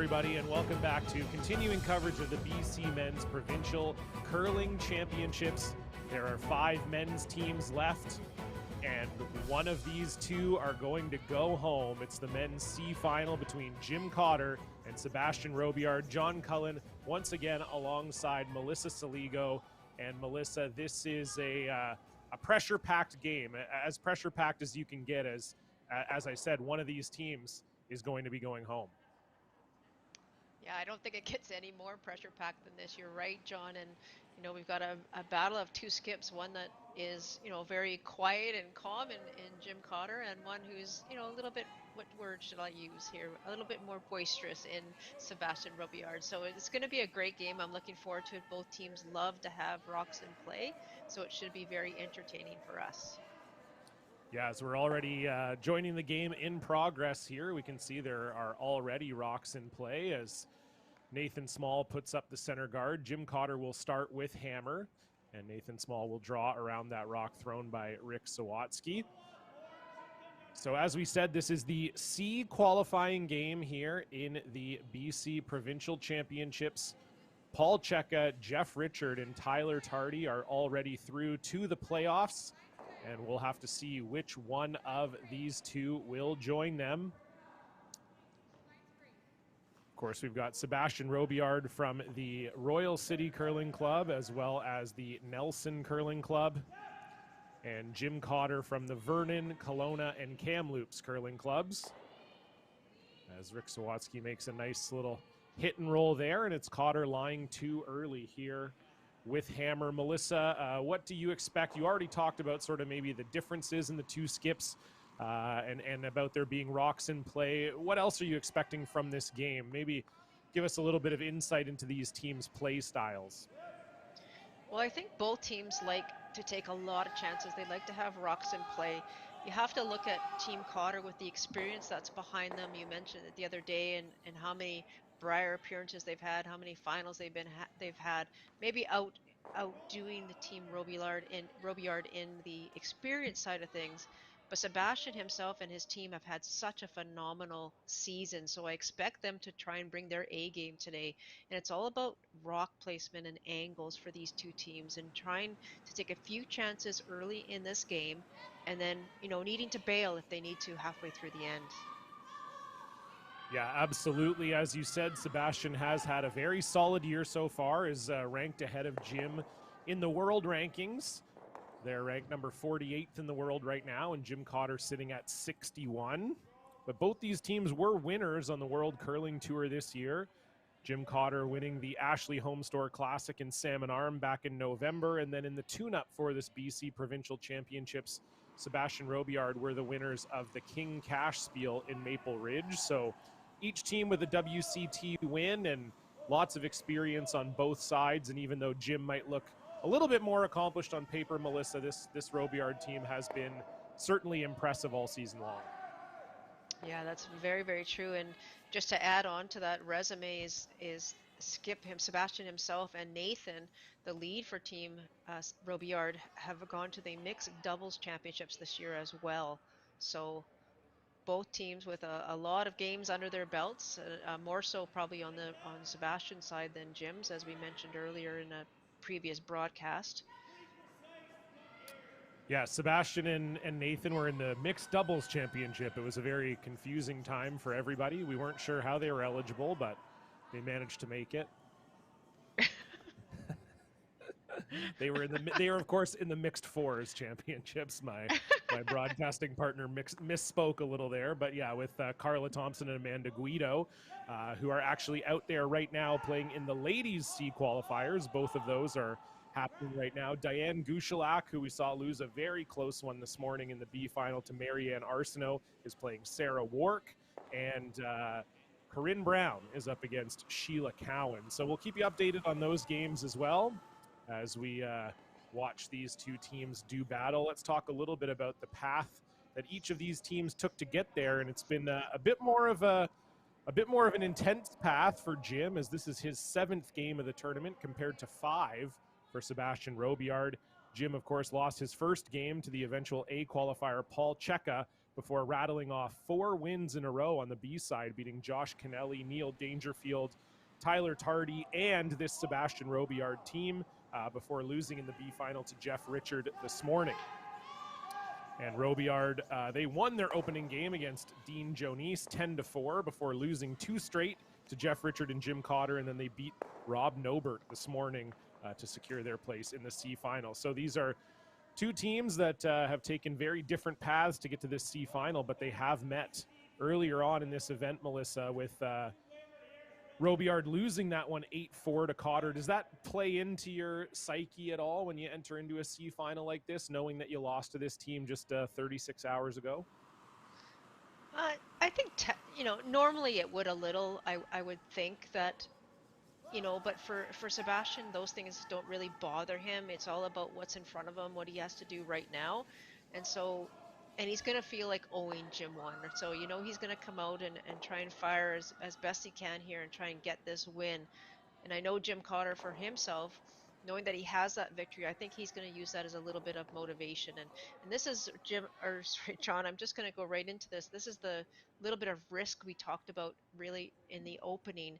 everybody, and welcome back to continuing coverage of the BC Men's Provincial Curling Championships. There are 5 men's teams left, and one of these 2 are going to go home. It's the men's C final between Jim Cotter and Sebastian Robillard. John Cullen once again alongside Melissa Saligo. And Melissa, this is a pressure-packed game, as pressure-packed as you can get. As I said, one of these teams is going to be going home. Yeah, I don't think it gets any more pressure-packed than this. You're right, John. And, we've got a battle of 2 skips, one that is, very quiet and calm in Jim Cotter, and one who's, a little bit, what word should I use here? A little bit more boisterous in Sebastian Robillard. So it's going to be a great game. I'm looking forward to it. Both teams love to have rocks in play, so it should be very entertaining for us. Yeah, as we're already joining the game in progress here, we can see there are already rocks in play as Nathan Small puts up the center guard. Jim Cotter will start with hammer, and Nathan Small will draw around that rock thrown by Rick Sawatsky. So as we said, this is the C qualifying game here in the BC Provincial Championships. Paul Cheka, Jeff Richard, and Tyler Tardy are already through to the playoffs, and we'll have to see which one of these 2 will join them. Of course, we've got Sebastian Robillard from the Royal City Curling Club as well as the Nelson Curling Club, and Jim Cotter from the Vernon, Kelowna, and Kamloops Curling Clubs. As Rick Sawatsky makes a nice little hit and roll there, and it's Cotter lying too early here with hammer. Melissa, what do you expect? You already talked about sort of maybe the differences in the 2 skips and about there being rocks in play. What else are you expecting from this game? Maybe give us a little bit of insight into these teams' play styles. Well, I think both teams like to take a lot of chances. They like to have rocks in play. You have to look at Team Cotter with the experience that's behind them. You mentioned it the other day, and how many Brier appearances they've had, how many finals they've had. Maybe outdoing the team Robillard in the experience side of things. But Sebastian himself and his team have had such a phenomenal season, so I expect them to try and bring their A game today. And it's all about rock placement and angles for these 2 teams, and trying to take a few chances early in this game, and then, needing to bail if they need to halfway through the end. Yeah, absolutely. As you said, Sebastian has had a very solid year so far, is ranked ahead of Jim in the world rankings. They're ranked number 48th in the world right now, and Jim Cotter sitting at 61. But both these teams were winners on the World Curling Tour this year. Jim Cotter winning the Ashley Homestore Classic in Salmon Arm back in November, and then in the tune-up for this BC Provincial Championships, Sebastian Robillard were the winners of the King Cash Spiel in Maple Ridge. So each team with a WCT win and lots of experience on both sides, and even though Jim might look a little bit more accomplished on paper, Melissa, this Robillard team has been certainly impressive all season long. Yeah, that's very, very true. And just to add on to that resume is Sebastian himself and Nathan, the lead for Team Robillard, have gone to the mixed doubles championships this year as well. So both teams with a lot of games under their belts, more so probably on Sebastian's side than Jim's, as we mentioned earlier in a previous broadcast. Yeah, Sebastian and Nathan were in the mixed doubles championship. It was a very confusing time for everybody. We weren't sure how they were eligible, but they managed to make it. They were of course in the mixed fours championships. My broadcasting partner misspoke a little there, but yeah, with Carla Thompson and Amanda Guido, who are actually out there right now playing in the ladies C qualifiers. Both of those are happening right now. Diane Gushalak, who we saw lose a very close one this morning in the B final to Marianne Arsenault, is playing Sarah Wark, and Corinne Brown is up against Sheila Cowan. So we'll keep you updated on those games as well as we watch these 2 teams do battle. Let's talk a little bit about the path that each of these teams took to get there, and it's been a bit more of an intense path for Jim, as this is his 7th game of the tournament compared to 5 for Sebastian Robillard. Jim, of course, lost his first game to the eventual A qualifier Paul Cheka before rattling off 4 wins in a row on the B side, beating Josh Kennelly, Neil Dangerfield, Tyler Tardy, and this Sebastian Robillard team before losing in the B final to Jeff Richard this morning. And Robillard, they won their opening game against Dean Jonis 10-4 before losing 2 straight to Jeff Richard and Jim Cotter, and then they beat Rob Nobert this morning to secure their place in the C final. So these are 2 teams that have taken very different paths to get to this C final, but they have met earlier on in this event, Melissa, with Robillard losing that one 8-4 to Cotter. Does that play into your psyche at all when you enter into a C final like this, knowing that you lost to this team just 36 hours ago? I think, normally it would a little. I would think that, but for Sebastian, those things don't really bother him. It's all about what's in front of him, what he has to do right now. And so, and he's going to feel like owing Jim one. So, he's going to come out and try and fire as best he can here and try and get this win. And I know Jim Cotter, for himself, knowing that he has that victory, I think he's going to use that as a little bit of motivation. And this is John, I'm just going to go right into this. This is the little bit of risk we talked about really in the opening.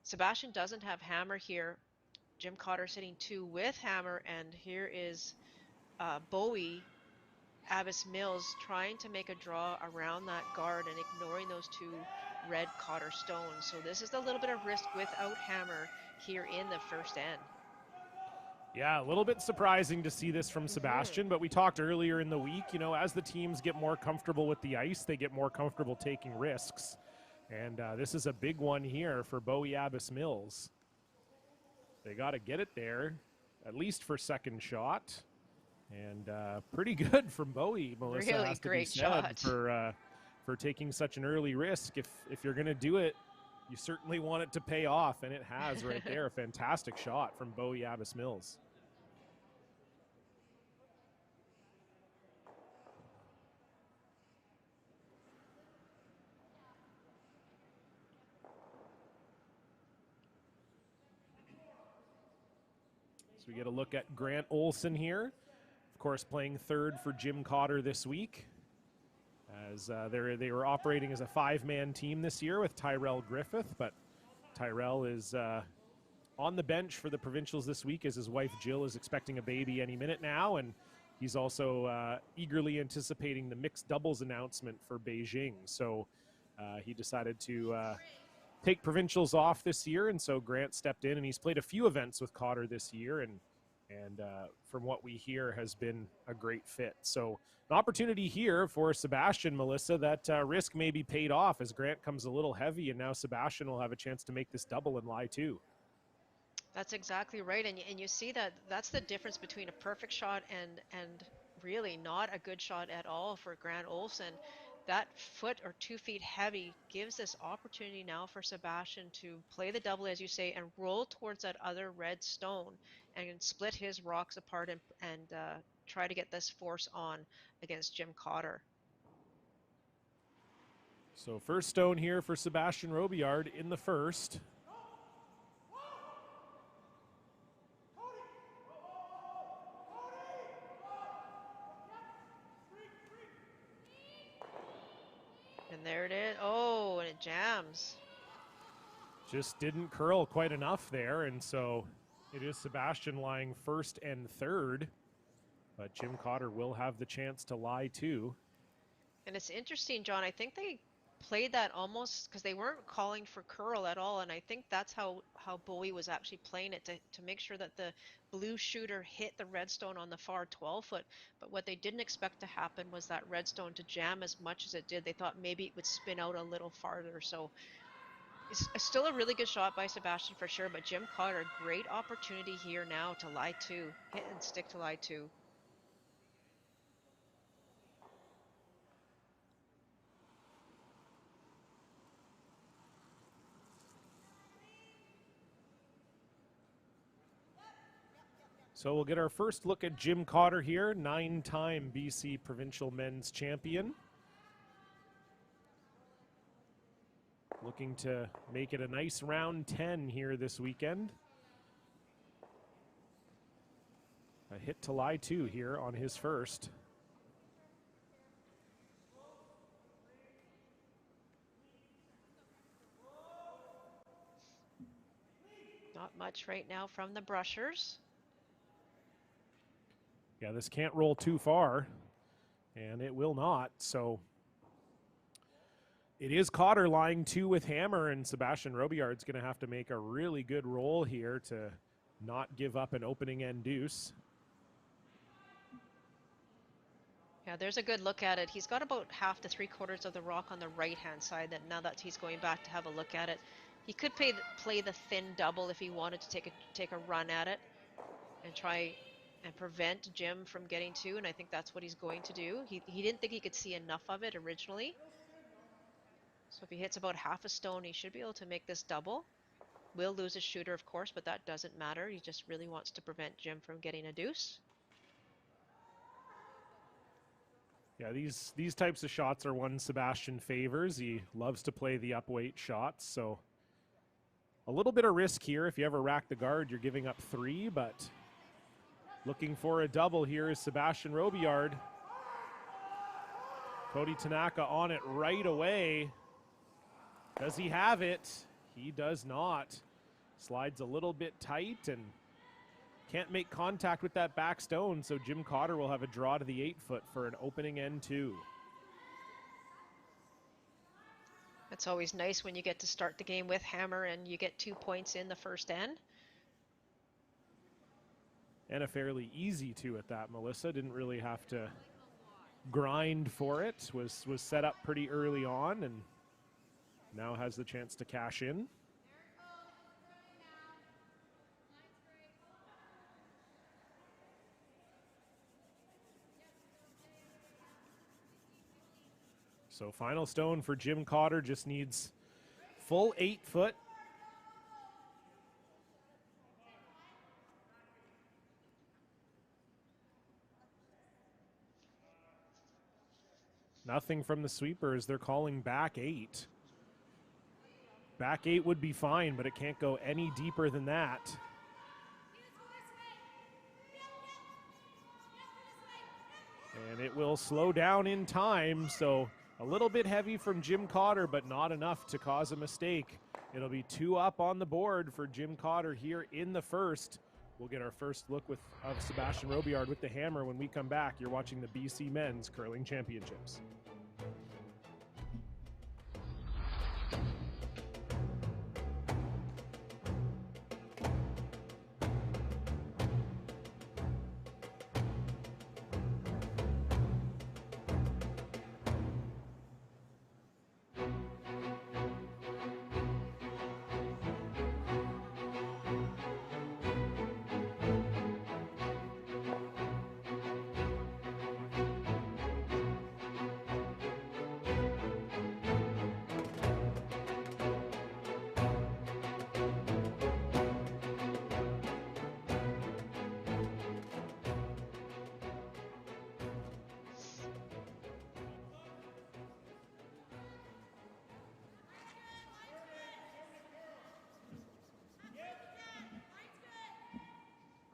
Sebastian doesn't have hammer here. Jim Cotter sitting 2 with hammer, and here is Bowie Abbas Mills trying to make a draw around that guard and ignoring those 2 red Cotter stones. So this is a little bit of risk without hammer here in the first end. Yeah, a little bit surprising to see this from Sebastian, but we talked earlier in the week, as the teams get more comfortable with the ice, they get more comfortable taking risks. And this is a big one here for Bowie Abbas Mills. They got to get it there, at least for second shot. And pretty good from Bowie, Melissa, really has to great be said, shot for taking such an early risk. If you're going to do it, you certainly want it to pay off, and it has right there. A fantastic shot from Bowie Abbas Mills. So we get a look at Grant Olson here, of course, playing third for Jim Cotter this week, as they were operating as a 5-man team this year with Tyrell Griffith, but Tyrell is on the bench for the provincials this week as his wife Jill is expecting a baby any minute now, and he's also eagerly anticipating the mixed doubles announcement for Beijing. So he decided to take provincials off this year, and so Grant stepped in, and he's played a few events with Cotter this year, and from what we hear has been a great fit. So an opportunity here for Sebastian, Melissa, that risk may be paid off as Grant comes a little heavy, and now Sebastian will have a chance to make this double and lie too. That's exactly right, and you see that's the difference between a perfect shot and really not a good shot at all for Grant Olson. That foot or 2 feet heavy gives this opportunity now for Sebastian to play the double, as you say, and roll towards that other red stone and split his rocks apart and try to get this force on against Jim Cotter. So first stone here for Sebastian Robillard in the first. And there it is. Oh, and it jams. Just didn't curl quite enough there, and so it is Sebastian lying first and third, but Jim Cotter will have the chance to lie too. And it's interesting, John. I think they played that almost because they weren't calling for curl at all, and I think that's how Bowie was actually playing it to make sure that the blue shooter hit the redstone on the far 12-foot. But what they didn't expect to happen was that redstone to jam as much as it did. They thought maybe it would spin out a little farther. So it's still a really good shot by Sebastian for sure, but Jim Cotter, great opportunity here now to lie two, hit and stick to lie two. So we'll get our first look at Jim Cotter here, 9-time BC Provincial Men's Champion. Looking to make it a nice round 10 here this weekend. A hit to lie two here on his first. much right now from the brushers. Yeah, this can't roll too far, and it will not. So it is Cotter lying 2 with hammer, and Sebastian Robillard's going to have to make a really good roll here to not give up an opening end deuce. Yeah, there's a good look at it. He's got about half to 3/4 of the rock on the right-hand side. That now that he's going back to have a look at it, he could play the thin double if he wanted to take a run at it and try and prevent Jim from getting 2. And I think that's what he's going to do. He didn't think he could see enough of it originally. So if he hits about half a stone, he should be able to make this double. Will lose his shooter, of course, but that doesn't matter. He just really wants to prevent Jim from getting a deuce. Yeah, these types of shots are one Sebastian favors. He loves to play the upweight shots, so a little bit of risk here. If you ever rack the guard, you're giving up 3, but looking for a double here is Sebastian Robillard. Cody Tanaka on it right away. Does he have it? He does not. Slides a little bit tight and can't make contact with that back stone, so Jim Cotter will have a draw to the 8-foot for an opening end 2. It's always nice when you get to start the game with hammer and you get 2 points in the first end. And a fairly easy 2 at that. Melissa didn't really have to grind for it. Was set up pretty early on and now has the chance to cash in. So final stone for Jim Cotter just needs full 8-foot. Nothing from the sweepers. They're calling back 8. Back 8 would be fine, but it can't go any deeper than that. And it will slow down in time, so a little bit heavy from Jim Cotter, but not enough to cause a mistake. It'll be 2 up on the board for Jim Cotter here in the first. We'll get our first look of Sebastian Robillard with the hammer when we come back. You're watching the BC Men's Curling Championships.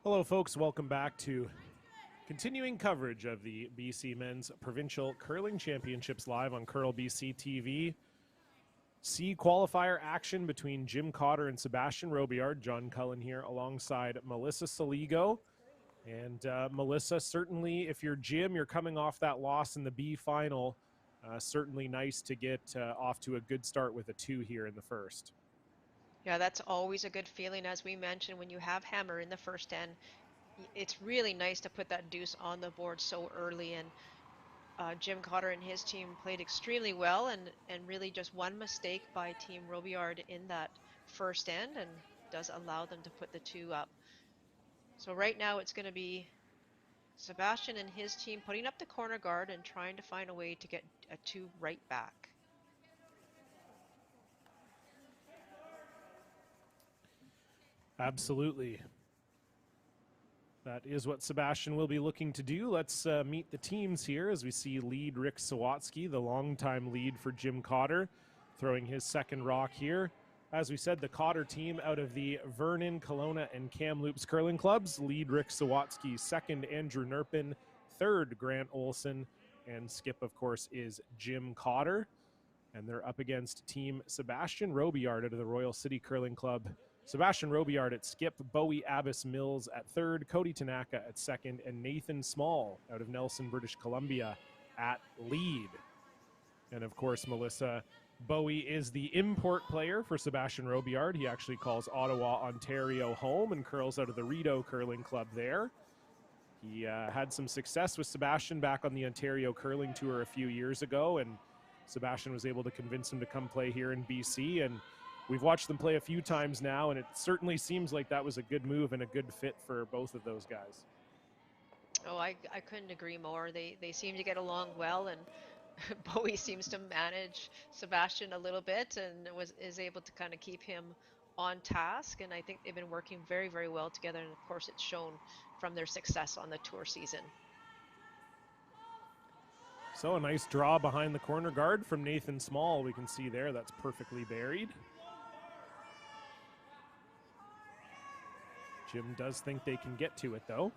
Hello, folks. Welcome back to continuing coverage of the BC Men's Provincial Curling Championships live on Curl BC TV. C qualifier action between Jim Cotter and Sebastian Robillard. John Cullen here alongside Melissa Saligo. And Melissa, certainly if you're Jim, you're coming off that loss in the B final. Certainly nice to get off to a good start with a 2 here in the first. Yeah, that's always a good feeling, as we mentioned, when you have hammer in the first end. It's really nice to put that deuce on the board so early, and Jim Cotter and his team played extremely well, and really just one mistake by Team Robillard in that first end and does allow them to put the 2 up. So right now it's going to be Sebastian and his team putting up the corner guard and trying to find a way to get a 2 right back. Absolutely. That is what Sebastian will be looking to do. Let's meet the teams here as we see lead Rick Sawatsky, the longtime lead for Jim Cotter, throwing his second rock here. As we said, the Cotter team out of the Vernon, Kelowna, and Kamloops Curling Clubs. Lead Rick Sawatsky, second Andrew Nerpin, third Grant Olson, and skip, of course, is Jim Cotter. And they're up against Team Sebastian Robillard out of the Royal City Curling Club Sebastian Robillard at skip, Bowie Abbas Mills at third, Cody Tanaka at second, and Nathan Small out of Nelson, British Columbia at lead. And of course, Melissa, Bowie is the import player for Sebastian Robillard. He actually calls Ottawa, Ontario home and curls out of the Rideau Curling Club there. He had some success with Sebastian back on the Ontario Curling Tour a few years ago, and Sebastian was able to convince him to come play here in BC. And we've watched them play a few times now, and it certainly seems like that was a good move and a good fit for both of those guys. Oh, I couldn't agree more. They seem to get along well, and Bowie seems to manage Sebastian a little bit and is able to kind of keep him on task. And I think they've been working very, very well together. And of course, it's shown from their success on the tour season. So a nice draw behind the corner guard from Nathan Small. We can see there that's perfectly buried. Jim does think they can get to it though.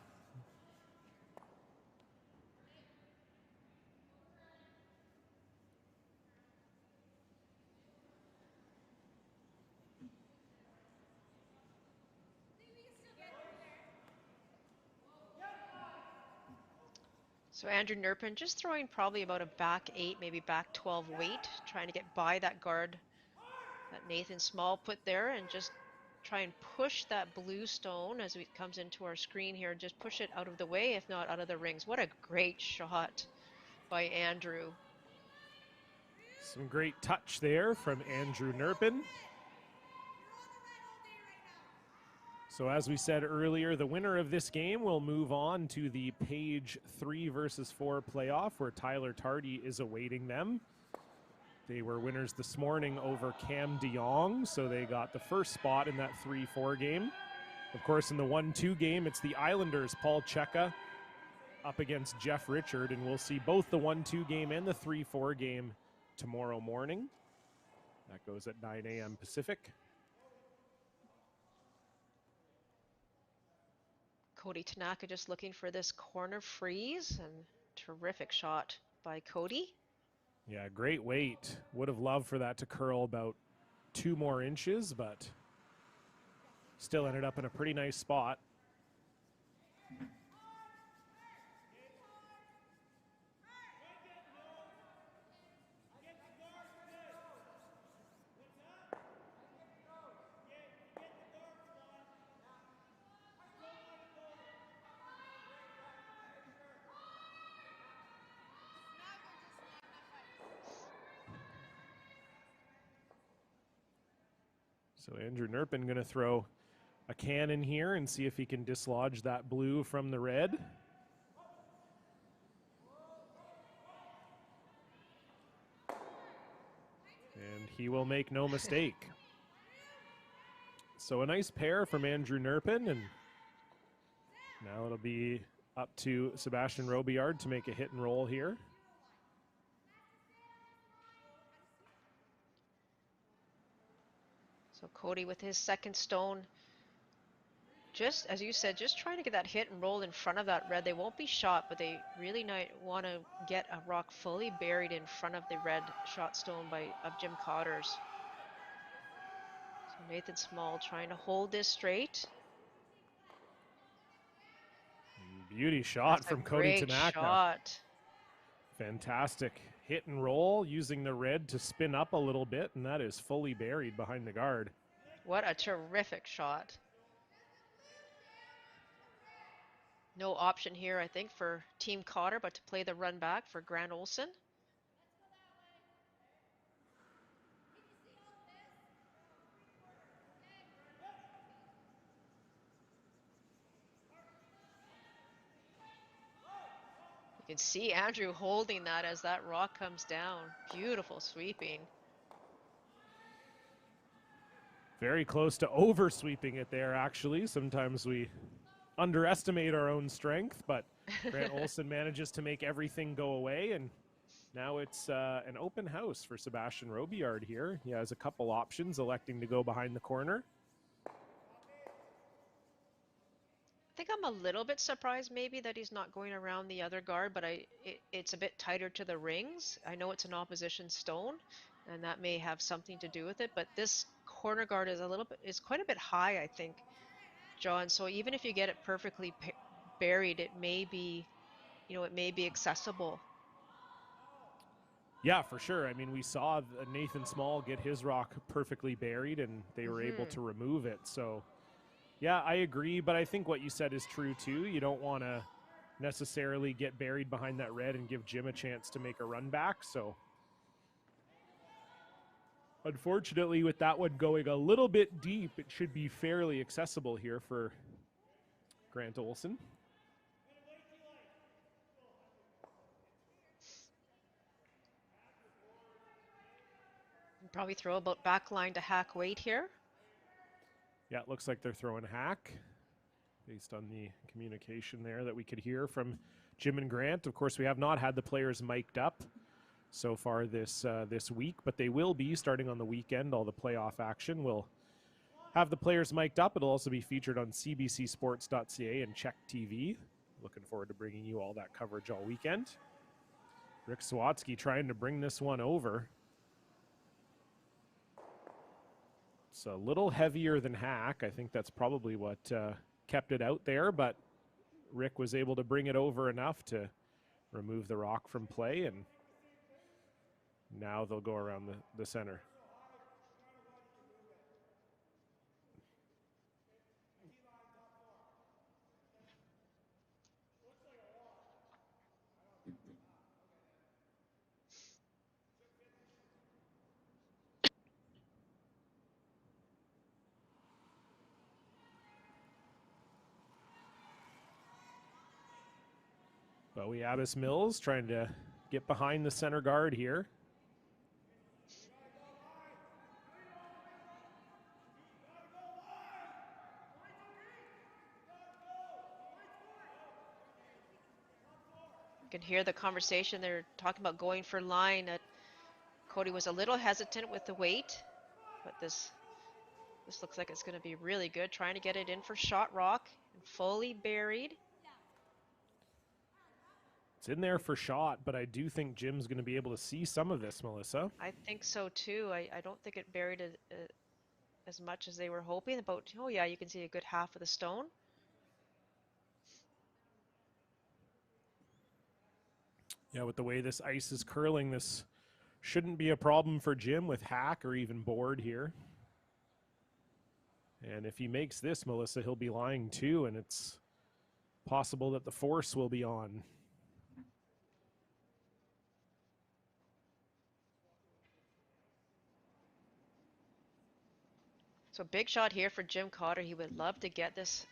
So Andrew Nerpin just throwing probably about a back 8, maybe back 12 weight, trying to get by that guard that Nathan Small put there, and just try and push that blue stone as it comes into our screen here, just push it out of the way, if not out of the rings. What a great shot by Andrew. Some great touch there from Andrew Nerpin. So as we said earlier, the winner of this game will move on to the Page 3 versus 4 playoff, where Tyler Tardy is awaiting them. They were winners this morning over Cam DeYoung, so they got the first spot in that 3-4 game. Of course, in the 1-2 game, it's the Islanders' Paul Cheka up against Jeff Richard, and we'll see both the 1-2 game and the 3-4 game tomorrow morning. That goes at 9 a.m. Pacific. Cody Tanaka just looking for this corner freeze, and terrific shot by Cody. Yeah, great weight. Would have loved for that to curl about 2 more inches, but still ended up in a pretty nice spot. So Andrew Nerpin going to throw a can in here and see if he can dislodge that blue from the red. And he will make no mistake. So a nice pair from Andrew Nerpin, and now it'll be up to Sebastian Robillard to make a hit and roll here. So Cody with his second stone, just as you said, just trying to get that hit and roll in front of that red. They won't be shot, but they really want to get a rock fully buried in front of the red shot stone of Jim Cotter's. So Nathan Small trying to hold this straight. Beauty shot from Cody Tanaka. Shot. Fantastic hit and roll using the red to spin up a little bit, and that is fully buried behind the guard. What a terrific shot. No option here, I think, for Team Cotter, but to play the run back for Grant Olson. You can see Andrew holding that as that rock comes down. Beautiful sweeping. Very close to over sweeping it there, actually. Sometimes we underestimate our own strength, but Grant Olson manages to make everything go away, and now it's an open house for Sebastian Robillard here. He has a couple options, electing to go behind the corner. I think I'm a little bit surprised maybe that he's not going around the other guard, but it's a bit tighter to the rings. I know it's an opposition stone, and that may have something to do with it, but this corner guard is quite a bit high, I think, John. So even if you get it perfectly buried, it may be, it may be accessible. Yeah, for sure. I mean, we saw Nathan Small get his rock perfectly buried, and they were able to remove it. So, yeah, I agree. But I think what you said is true, too. You don't want to necessarily get buried behind that red and give Jim a chance to make a run back. So, unfortunately, with that one going a little bit deep, it should be fairly accessible here for Grant Olson. Probably throw about back line to hack weight here. Yeah, it looks like they're throwing hack based on the communication there that we could hear from Jim and Grant. Of course, we have not had the players mic'd up so far this week, but they will be starting on the weekend. All the playoff action will have the players mic'd up. It'll also be featured on cbcsports.ca and Check TV. Looking forward to bringing you all that coverage all weekend. Rick Sawatsky trying to bring this one over. It's a little heavier than hack. I think that's probably what kept it out there, but Rick was able to bring it over enough to remove the rock from play, and now they'll go around the center. Bowie Abbas Mills trying to get behind the center guard here. You can hear the conversation. They're talking about going for line. Cody was a little hesitant with the weight, but this looks like it's going to be really good. Trying to get it in for shot rock and fully buried. It's in there for shot, but I do think Jim's going to be able to see some of this, Melissa. I think so too. I don't think it buried as much as they were hoping. Oh yeah, you can see a good half of the stone. Yeah, with the way this ice is curling, this shouldn't be a problem for Jim with hack or even board here. And if he makes this, Melissa, he'll be lying too, and it's possible that the force will be on. So big shot here for Jim Cotter. He would love to get this,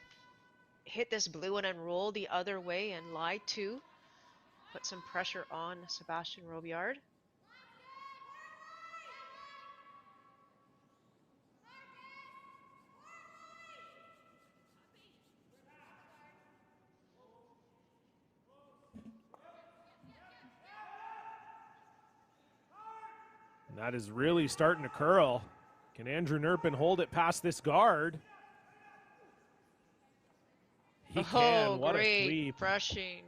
hit this blue one and roll the other way and lie to. Put some pressure on Sebastian Robillard. And that is really starting to curl. Can Andrew Nerpin hold it past this guard? He can. What a sweep. Brushing.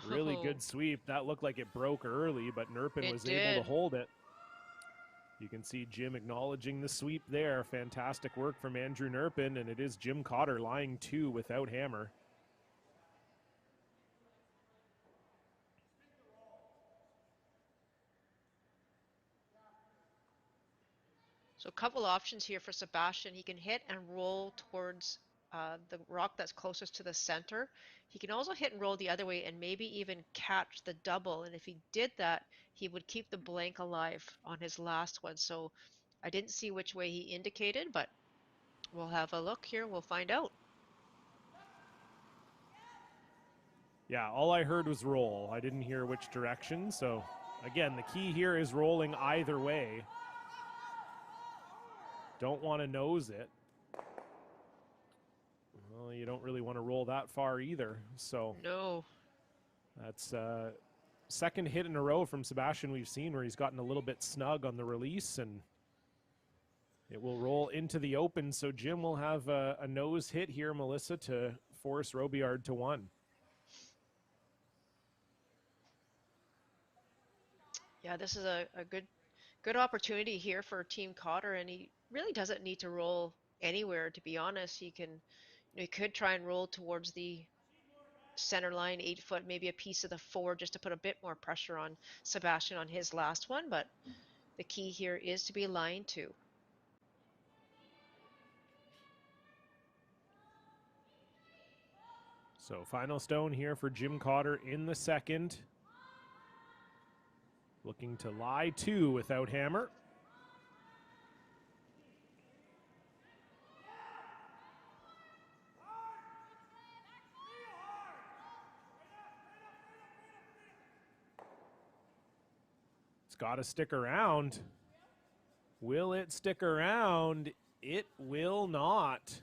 Really good sweep. That looked like it broke early, but Nerpin was able to hold it. You can see Jim acknowledging the sweep there. Fantastic work from Andrew Nerpin, and it is Jim Cotter lying two without hammer. So a couple options here for Sebastian. He can hit and roll towards the rock that's closest to the center. He can also hit and roll the other way and maybe even catch the double. And if he did that, he would keep the blank alive on his last one. So I didn't see which way he indicated, but we'll have a look here. We'll find out. Yeah, all I heard was roll. I didn't hear which direction. So again, the key here is rolling either way. Don't want to nose it. Well, you don't really want to roll that far either. So no, that's second hit in a row from Sebastian we've seen where he's gotten a little bit snug on the release, and it will roll into the open. So Jim will have a nose hit here, Melissa, to force Robillard to one. Yeah, this is a good Good opportunity here for Team Cotter, and he really doesn't need to roll anywhere, to be honest. He could try and roll towards the center line, 8 foot, maybe a piece of the 4, just to put a bit more pressure on Sebastian on his last one. But the key here is to be line 2. So final stone here for Jim Cotter in the second. Looking to lie 2 without hammer. It's got to stick around. Will it stick around? It will not.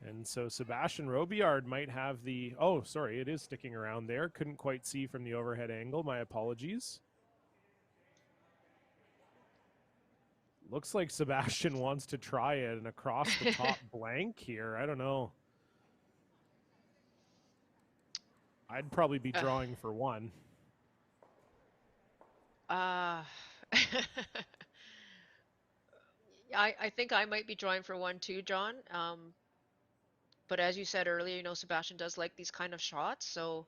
And so Sebastian Robillard might have the... Oh, sorry, it is sticking around there. Couldn't quite see from the overhead angle. My apologies. Looks like Sebastian wants to try it, and across the top blank here. I don't know. I'd probably be drawing for 1. I think I might be drawing for 1 too, John. But as you said earlier, Sebastian does like these kind of shots. So,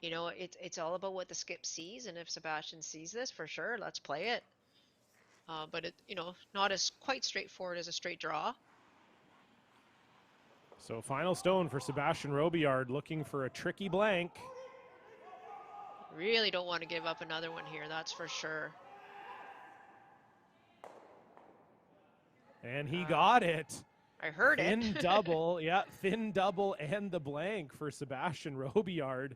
it's all about what the skip sees. And if Sebastian sees this, for sure, let's play it. But it, not as quite straightforward as a straight draw. So final stone for Sebastian Robillard, looking for a tricky blank. Really don't want to give up another one here, that's for sure. And he got it. I heard thin it. Thin double, yeah, thin double and the blank for Sebastian Robillard.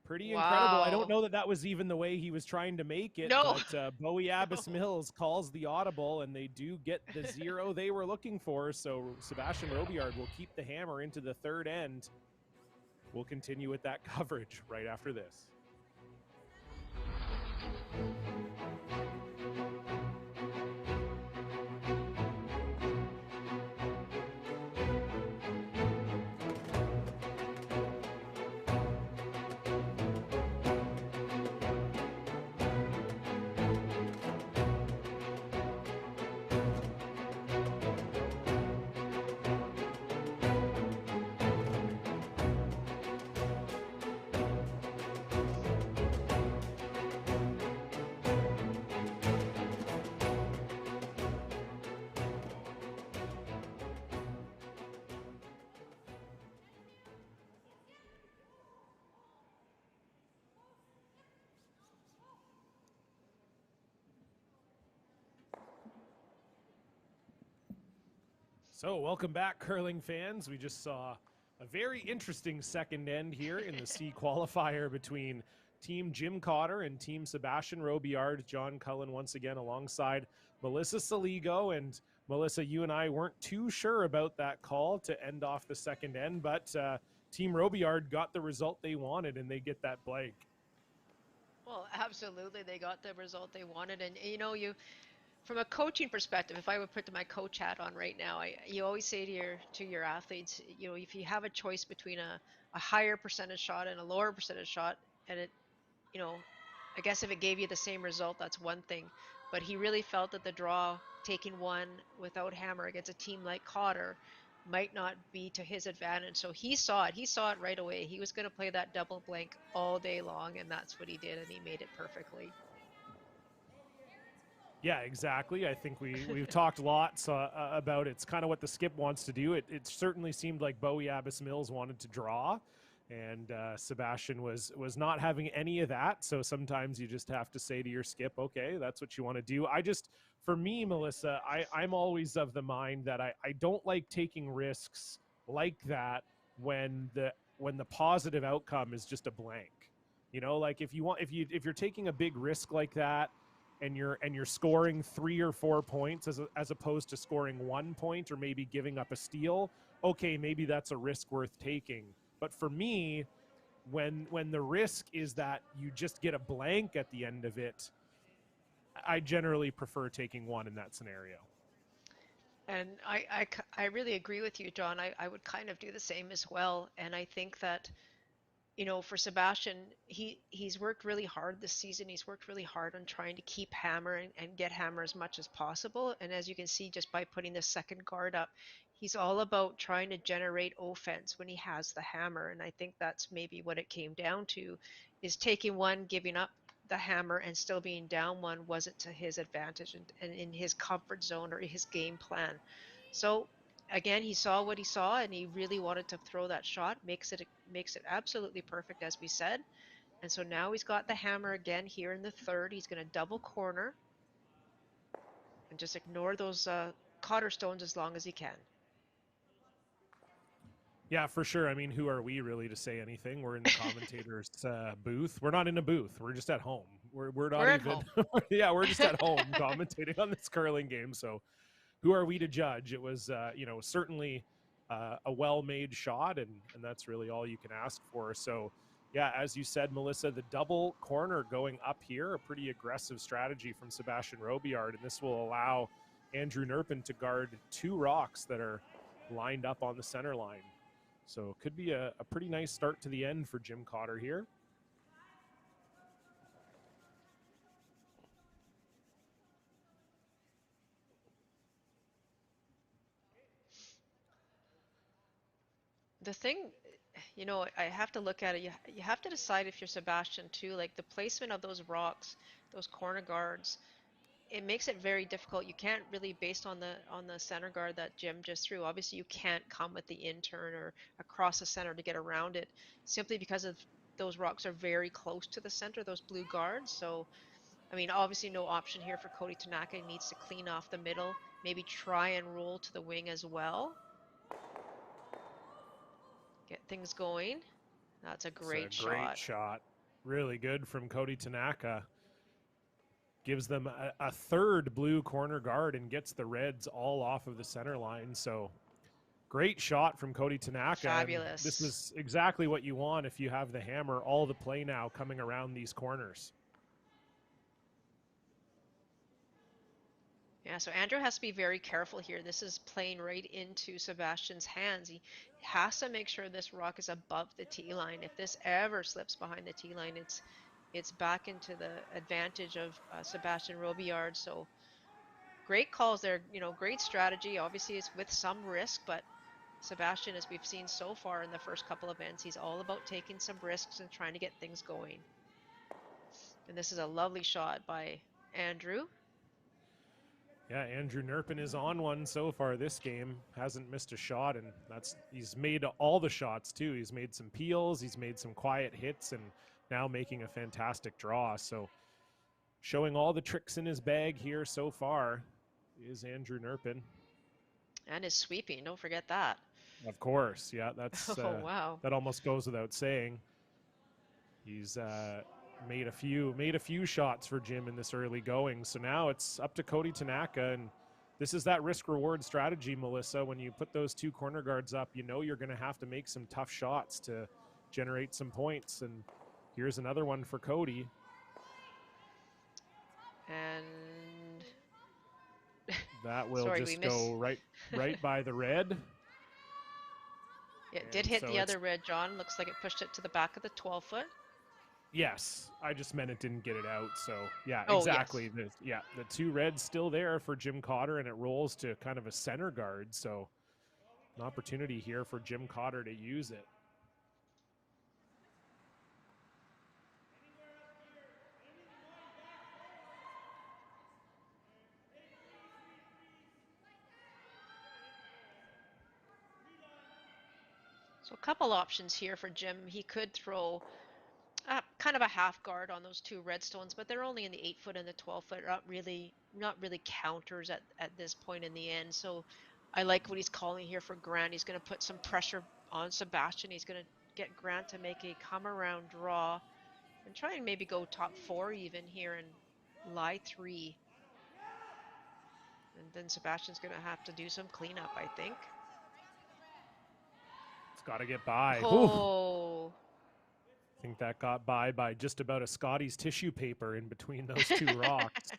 Pretty incredible. I don't know that was even the way he was trying to make it. No. But Bowie Abbas Mills calls the audible, and they do get the 0 they were looking for. So Sebastian Robillard will keep the hammer into the third end. We'll continue with that coverage right after this. So welcome back, curling fans. We just saw a very interesting second end here in the C qualifier between Team Jim Cotter and Team Sebastian Robillard. John Cullen once again alongside Melissa Saligo. And Melissa, you and I weren't too sure about that call to end off the second end, but Team Robillard got the result they wanted, and they get that blank. Well, absolutely, they got the result they wanted. And from a coaching perspective, if I would put my coach hat on right now, you always say to your athletes, if you have a choice between a higher percentage shot and a lower percentage shot, and it, I guess if it gave you the same result, that's one thing. But he really felt that the draw, taking 1 without hammer against a team like Cotter, might not be to his advantage. So he saw it. He saw it right away. He was going to play that double blank all day long, and that's what he did, and he made it perfectly. Yeah, exactly. I think we've talked lots about it's kind of what the skip wants to do. It certainly seemed like Bowie Abbas Mills wanted to draw, and Sebastian was not having any of that. So sometimes you just have to say to your skip, okay, that's what you want to do. For me, Melissa, I'm always of the mind that I don't like taking risks like that when the positive outcome is just a blank. Like if you're taking a big risk like that, and you're scoring 3 or 4 points as opposed to scoring 1 point or maybe giving up a steal, okay, maybe that's a risk worth taking. But for me, when the risk is that you just get a blank at the end of it, I generally prefer taking 1 in that scenario. And I really agree with you, John. I would kind of do the same as well. And I think that for Sebastian, he's worked really hard this season. He's worked really hard on trying to keep Hammer and get Hammer as much as possible. And as you can see, just by putting the second guard up, he's all about trying to generate offense when he has the Hammer. And I think that's maybe what it came down to, is taking one, giving up the Hammer, and still being down one wasn't to his advantage and in his comfort zone or his game plan. So again, he saw what he saw and he really wanted to throw that shot. Makes it absolutely perfect, as we said. And so now he's got the Hammer again here in the third. He's going to double corner and just ignore those Cotter stones as long as he can. Yeah, for sure. I mean, who are we really to say anything? We're in the commentators' booth. We're not in a booth. We're just at home. We're not We're at even. home. Yeah, we're just at home commentating on this curling game. So, who are we to judge? It was, certainly a well-made shot, and that's really all you can ask for. So, yeah, as you said, Melissa, the double corner going up here, a pretty aggressive strategy from Sebastian Robillard, and this will allow Andrew Nerpin to guard two rocks that are lined up on the center line. So it could be a pretty nice start to the end for Jim Cotter here. The thing, I have to look at it. You have to decide if you're Sebastian too. Like the placement of those rocks, those corner guards, it makes it very difficult. You can't really, based on the center guard that Jim just threw. Obviously, you can't come with the intern or across the center to get around it, simply because of those rocks are very close to the center, those blue guards. So, I mean, obviously, no option here for Cody Tanaka. He needs to clean off the middle, maybe try and roll to the wing as well. Get things going. That's a It's a great great shot. shot. Really good from Cody Tanaka. Gives them a third blue corner guard and gets the Reds all off of the center line. So great shot from Cody Tanaka. And this Fabulous. is exactly what you want if you have the Hammer, all the play now coming around these corners. Yeah, so Andrew has to be very careful here. This is playing right into Sebastian's hands. He has to make sure this rock is above the tee line. If this ever slips behind the tee line, it's back into the advantage of Sebastian Robillard. So great calls there. Great strategy. Obviously, it's with some risk, but Sebastian, as we've seen so far in the first couple events, he's all about taking some risks and trying to get things going. And this is a lovely shot by Andrew. Yeah, Andrew Nerpin is on one so far this game. Hasn't missed a shot, and he's made all the shots too. He's made some peels, he's made some quiet hits, and now making a fantastic draw. So showing all the tricks in his bag here so far is Andrew Nerpin. And his sweeping, don't forget that. Of course, yeah, that's Oh, wow. that almost goes without saying. He's made a few shots for Jim in this early going. So now it's up to Cody Tanaka, and this is that risk reward strategy, Melissa. When you put those two corner guards up, you know you're going to have to make some tough shots to generate some points. And here's another one for Cody. And that will sorry, just go right by the red. It did hit the other red, John. Looks like it pushed it to the back of the 12-foot. Yes, I just meant it didn't get it out. So yeah, Oh, exactly. Yes. The two reds still there for Jim Cotter, and it rolls to kind of a center guard. So an opportunity here for Jim Cotter to use it. So a couple options here for Jim. He could throw kind of a half guard on those two redstones, but they're only in the 8-foot and the 12-foot. Not really counters at this point in the end. So I like what he's calling here for Grant. He's going to put some pressure on Sebastian. He's going to get Grant to make a come around draw and try and maybe go top 4 even here and lie 3. And then Sebastian's going to have to do some cleanup, I think. It's got to get by. Oh. I think that got by just about a Scotty's tissue paper in between those two rocks.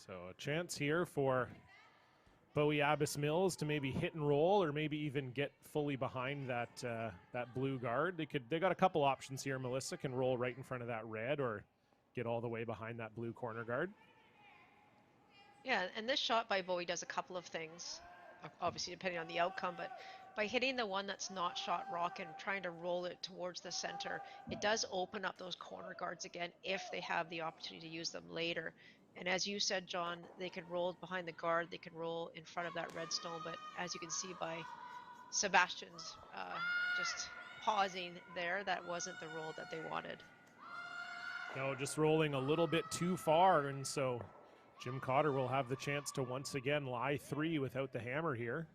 So a chance here for Bowie Abbas Mills to maybe hit and roll, or maybe even get fully behind that that blue guard. They got a couple options here. Melissa can roll right in front of that red, or get all the way behind that blue corner guard. Yeah, and this shot by Bowie does a couple of things, obviously depending on the outcome, but by hitting the one that's not shot rock and trying to roll it towards the center, it does open up those corner guards again if they have the opportunity to use them later. And as you said, John, they can roll behind the guard, they can roll in front of that red stone, but as you can see by Sebastian's just pausing there, that wasn't the roll that they wanted. No, just rolling a little bit too far, and so Jim Cotter will have the chance to once again lie 3 without the hammer here.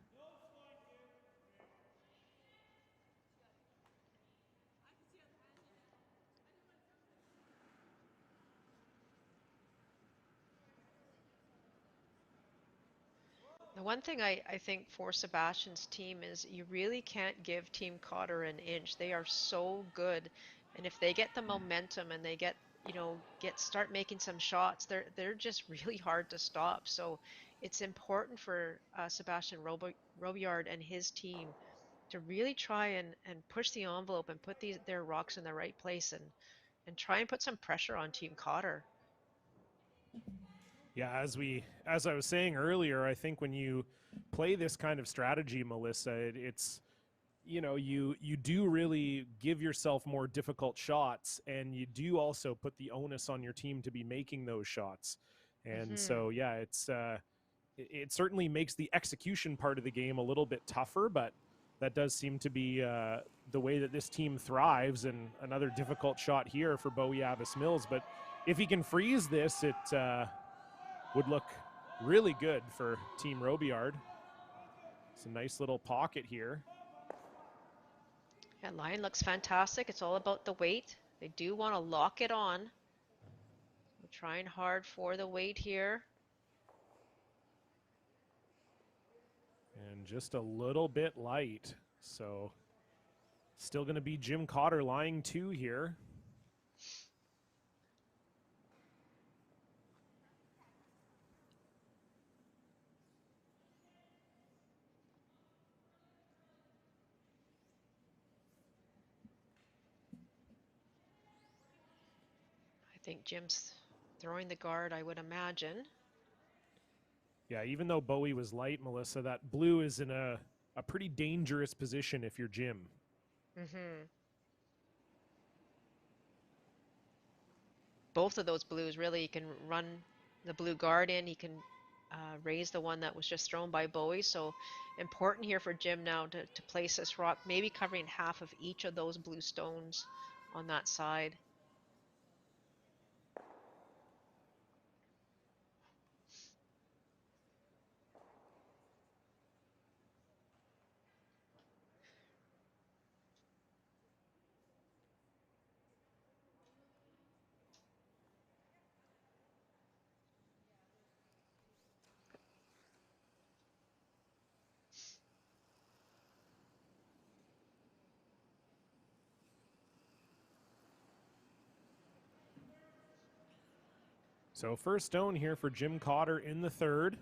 The one thing I think for Sebastian's team is you really can't give Team Cotter an inch. They are so good, and if they get the momentum and they get start making some shots, they're just really hard to stop. So it's important for Sebastian Robillard and his team to really try and push the envelope and put their rocks in the right place and try and put some pressure on Team Cotter. Yeah, as I was saying earlier, I think when you play this kind of strategy, Melissa, it's you do really give yourself more difficult shots, and you do also put the onus on your team to be making those shots. And so yeah, it certainly makes the execution part of the game a little bit tougher, but that does seem to be the way that this team thrives. And another difficult shot here for Bowie Abbas Mills, but if he can freeze this, it would look really good for Team Robillard. It's a nice little pocket here. Yeah, line looks fantastic. It's all about the weight. They do want to lock it on. We're trying hard for the weight here. And just a little bit light. So still going to be Jim Cotter lying 2 here. I think Jim's throwing the guard, I would imagine. Yeah, even though Bowie was light, Melissa, that blue is in a pretty dangerous position if you're Jim. Both of those blues, really, he can run the blue guard in. He can raise the one that was just thrown by Bowie. So important here for Jim now to place this rock, maybe covering half of each of those blue stones on that side. So first stone here for Jim Cotter in the 3rd.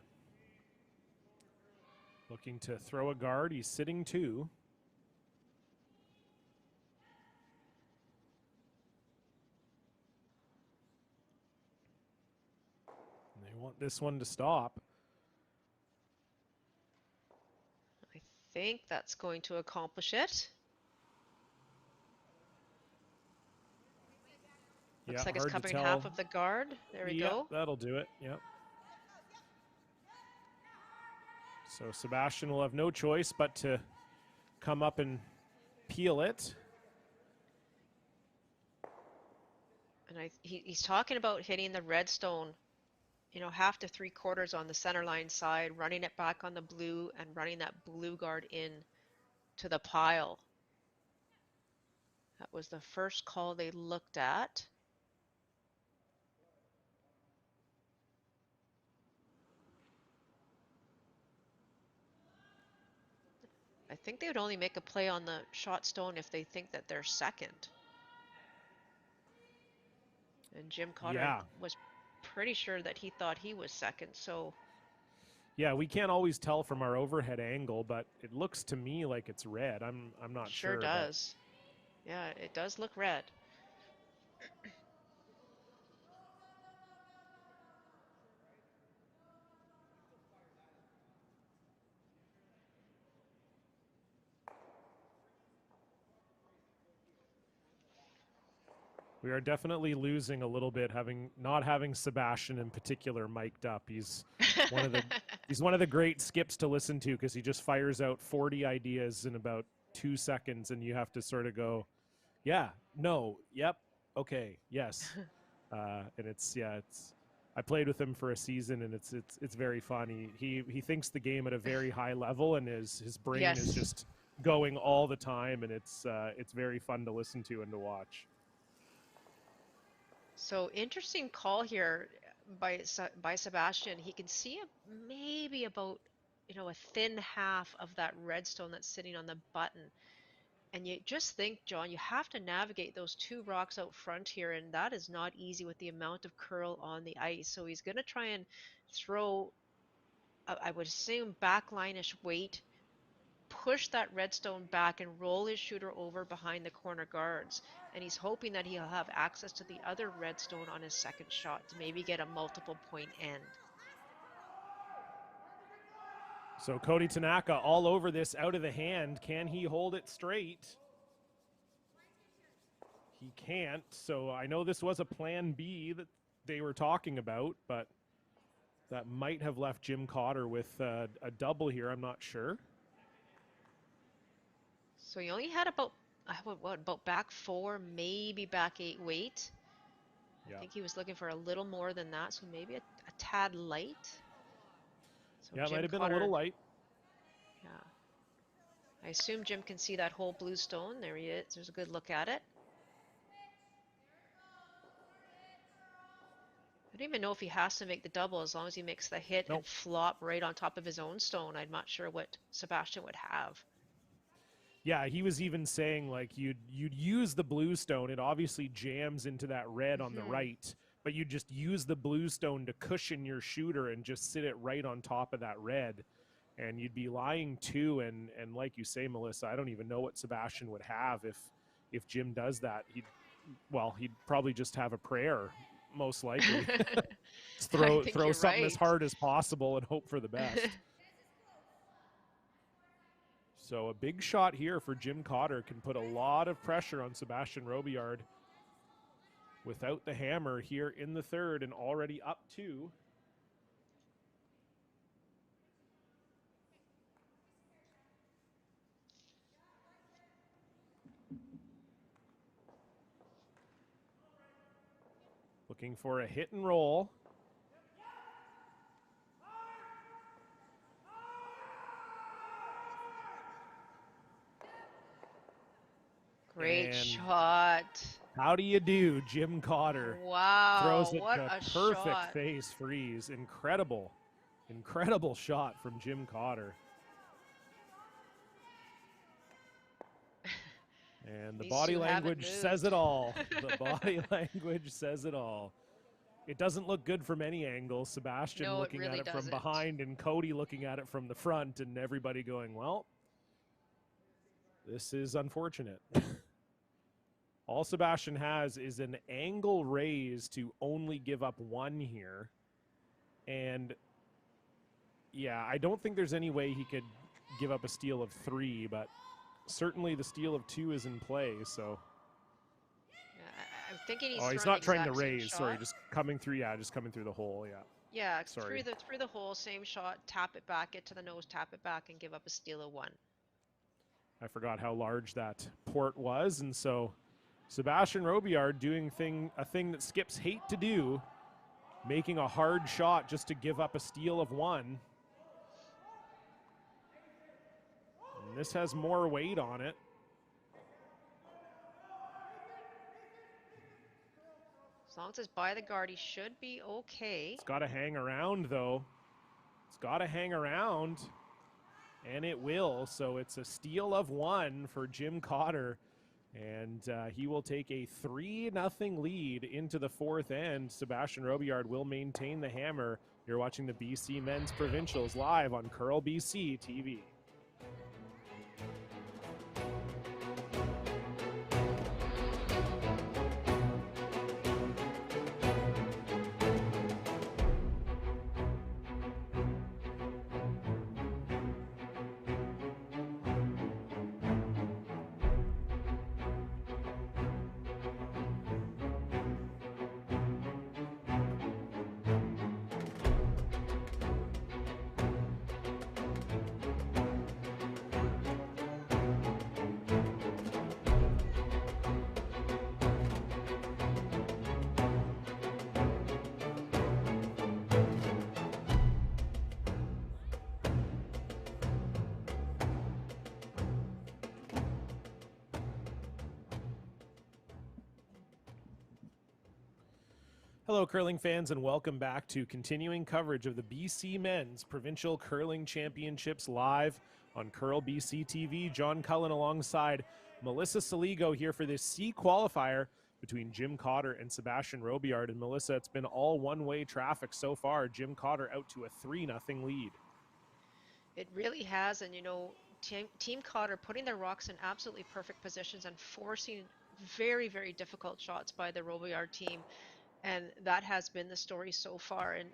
Looking to throw a guard. He's sitting 2. And they want this one to stop. I think that's going to accomplish it. Looks like it's covering half of the guard. There we go. That'll do it. Yep. So Sebastian will have no choice but to come up and peel it. And he's talking about hitting the red stone, half to 3/4 on the center line side, running it back on the blue and running that blue guard in to the pile. That was the first call they looked at. I think they would only make a play on the shot stone if they think that they're second. And Jim Cotter was pretty sure that he thought he was second. So Yeah, we can't always tell from our overhead angle, but it looks to me like it's red. I'm not sure sure, but does. Yeah, it does look red. we are definitely losing a little bit not having Sebastian in particular mic'd up. He's one of the he's one of the great skips to listen to because he just fires out 40 ideas in about 2 seconds, and you have to sort of go, yeah, no, yep, okay, yes, and it's I played with him for a season, and it's very fun. He thinks the game at a very high level, and his brain is Yes. just going all the time, and it's very fun to listen to and to watch. So interesting call here by Sebastian. He can see maybe about, a thin half of that redstone that's sitting on the button. And you just think, John, you have to navigate those two rocks out front here, and that is not easy with the amount of curl on the ice. So he's going to try and throw, I would assume, backline-ish weight, push that redstone back and roll his shooter over behind the corner guards. And he's hoping that he'll have access to the other redstone on his second shot to maybe get a multiple point end. So Cody Tanaka all over this out of the hand. Can he hold it straight? He can't. So I know this was a plan B that they were talking about, but that might have left Jim Cotter with a double here. I'm not sure. So he only had about back four, maybe back eight weight. Yeah. I think he was looking for a little more than that, so maybe a tad light. So yeah, it Jim might have been Cotter, a little light. Yeah. I assume Jim can see that whole blue stone. There he is. There's a good look at it. I don't even know if he has to make the double as long as he makes the hit Nope. and flop right on top of his own stone. I'm not sure what Sebastian would have. Yeah, he was even saying like you'd use the blue stone. It obviously jams into that red on the right, but you just use the blue stone to cushion your shooter and just sit it right on top of that red. And you'd be lying too. And like you say, Melissa, I don't even know what Sebastian would have if Jim does that. He'd probably just have a prayer, most likely. Just throw something right. as hard as possible and hope for the best. So a big shot here for Jim Cotter can put a lot of pressure on Sebastian Robillard without the hammer here in the third and already up 2. Looking for a hit and roll. Great shot. How do you do, Jim Cotter? Wow, Throws it what to a perfect shot. face freeze. Incredible shot from Jim Cotter. And the body language says it all. The body language says it all. It doesn't look good from any angle. Sebastian looking really at it from behind and Cody looking at it from the front and everybody going, well, this is unfortunate. All Sebastian has is an angle raise to only give up 1 here. And yeah, I don't think there's any way he could give up a steal of 3, but certainly the steal of 2 is in play, so. I'm thinking he's not trying to raise, sorry, just coming through, just coming through the hole, yeah. Yeah, sorry. through the hole, same shot, tap it back, get to the nose, tap it back, and give up a steal of 1. I forgot how large that port was, and so Sebastian Robillard doing a thing that skips hate to do, making a hard shot just to give up a steal of 1. And this has more weight on it. As long as it's by the guard, he should be okay. It's got to hang around, though. It's got to hang around, and it will. So it's a steal of 1 for Jim Cotter. And he will take a 3-0 lead into the fourth end. Sebastian Robillard will maintain the hammer. You're watching the BC Men's Provincials live on Curl BC TV. Hello, curling fans, and welcome back to continuing coverage of the BC Men's Provincial Curling Championships live on Curl BC TV. John Cullen alongside Melissa Saligo here for this C qualifier between Jim Cotter and Sebastian Robillard. And Melissa, it's been all one-way traffic so far. Jim Cotter out to a 3-0 lead. It really has, and Team Cotter putting their rocks in absolutely perfect positions and forcing very, very difficult shots by the Robillard team. And that has been the story so far. And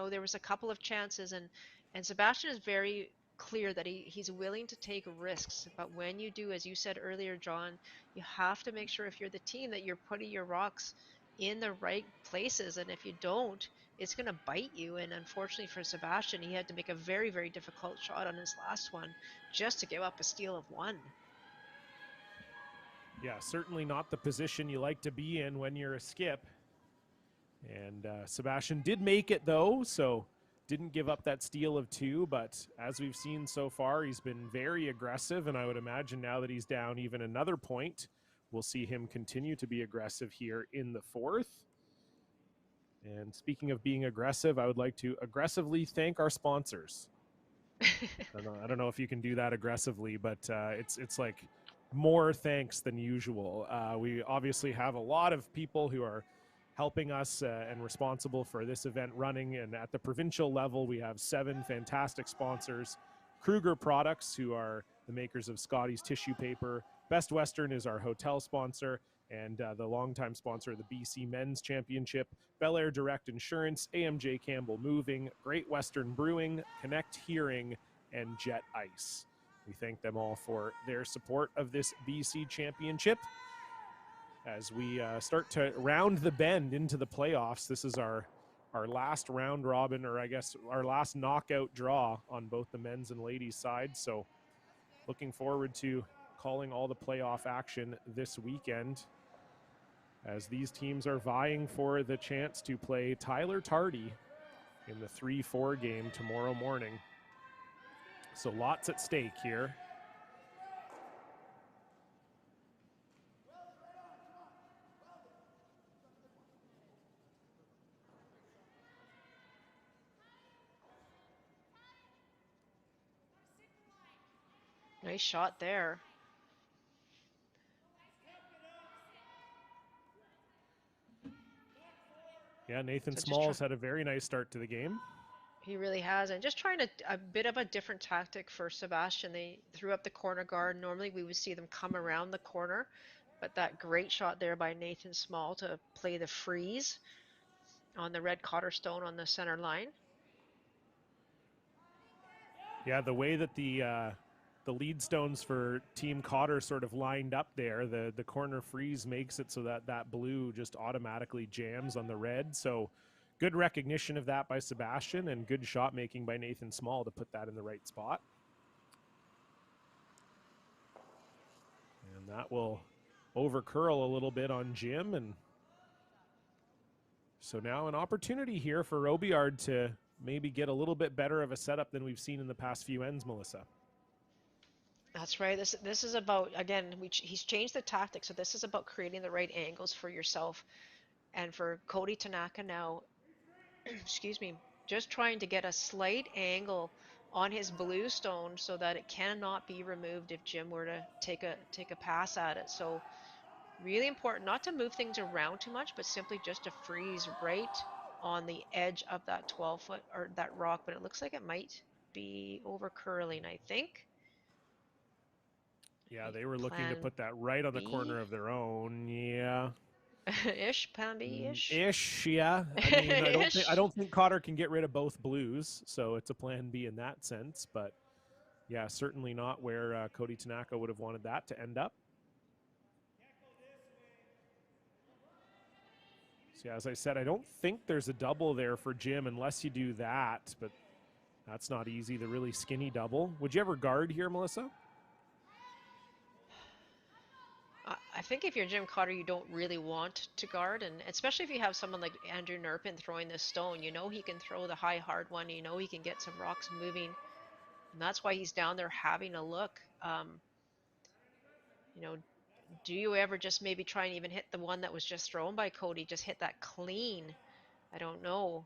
there was a couple of chances, and Sebastian is very clear that he's willing to take risks. But when you do, as you said earlier, John, you have to make sure if you're the team that you're putting your rocks in the right places. And if you don't, it's going to bite you. And unfortunately for Sebastian, he had to make a very, very difficult shot on his last one just to give up a steal of one. Yeah, certainly not the position you like to be in when you're a skip. And Sebastian did make it, though, so didn't give up that steal of two. But as we've seen so far, he's been very aggressive, and I would imagine now that he's down even another point, we'll see him continue to be aggressive here in the fourth. And speaking of being aggressive, I would like to aggressively thank our sponsors. I don't know if you can do that aggressively, but it's like more thanks than usual. We obviously have a lot of people who are helping us and responsible for this event running. And at the provincial level, we have 7 fantastic sponsors. Kruger Products, who are the makers of Scotty's tissue paper. Best Western is our hotel sponsor and the longtime sponsor of the BC Men's Championship. Bel Air Direct Insurance, AMJ Campbell Moving, Great Western Brewing, Connect Hearing, and Jet Ice. We thank them all for their support of this BC Championship. As we start to round the bend into the playoffs, this is our last round robin, or I guess our last knockout draw on both the men's and ladies' side. So looking forward to calling all the playoff action this weekend as these teams are vying for the chance to play Tyler Tardy in the 3-4 game tomorrow morning. So lots at stake here. Nice shot there. Yeah, Nathan Smalls had a very nice start to the game. He really has, and just trying a bit of a different tactic for Sebastian. They threw up the corner guard. Normally we would see them come around the corner, but that great shot there by Nathan Small to play the freeze on the red Cotter stone on the center line. Yeah, the way that the lead stones for Team Cotter sort of lined up there, the corner freeze makes it so that that blue just automatically jams on the red. So good recognition of that by Sebastian and good shot making by Nathan Small to put that in the right spot. And that will over curl a little bit on Jim. And so now an opportunity here for Robillard to maybe get a little bit better of a setup than we've seen in the past few ends, Melissa. That's right. This is about, again, he's changed the tactics. So this is about creating the right angles for yourself. And for Cody Tanaka now, excuse me, just trying to get a slight angle on his blue stone so that it cannot be removed if Jim were to take a pass at it. So Really important not to move things around too much, but simply just to freeze right on the edge of that 12-foot or that rock. But it looks like it might be over curling, I think. Yeah, they were looking to Plan put that right on the B corner of their own. Yeah. ish, plan B ish. Ish, yeah. I mean, I Ish. don't think Cotter can get rid of both blues, so it's a plan B in that sense. But yeah, certainly not where Cody Tanaka would have wanted that to end up. So yeah, as I said, I don't think there's a double there for Jim unless you do that, but that's not easy. The really skinny double. Would you ever guard here, Melissa? I think if you're Jim Cotter, you don't really want to guard, and especially if you have someone like Andrew Nerpin throwing this stone, you know he can throw the high hard one. You know he can get some rocks moving, and that's why he's down there having a look. You know, do you ever just maybe try and even hit the one that was just thrown by Cody? Just hit that clean? I don't know.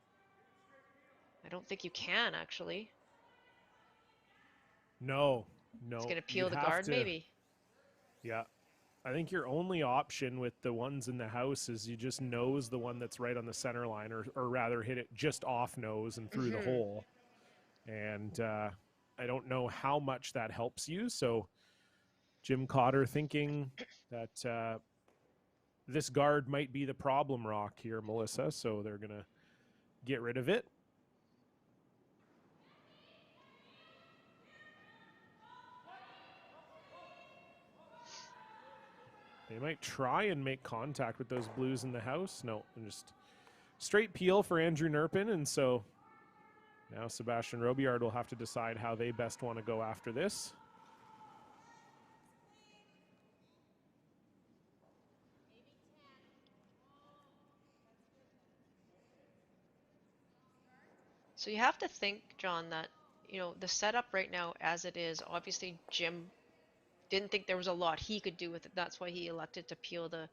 I don't think you can actually. No, It's no. gonna You'd peel the have guard to, maybe. yeah. I think your only option with the ones in the house is you just nose the one that's right on the center line, or rather hit it just off nose and through the Hmm. hole. And I don't know how much that helps you. So Jim Cotter thinking that this guard might be the problem rock here, Melissa. So they're going to get rid of it. They might try and make contact with those blues in the house. No, just straight peel for Andrew Nerpin. And so now Sebastian Robillard will have to decide how they best want to go after this. So you have to think, John, that the setup right now as it is, obviously Jim didn't think there was a lot he could do with it. That's why he elected to peel the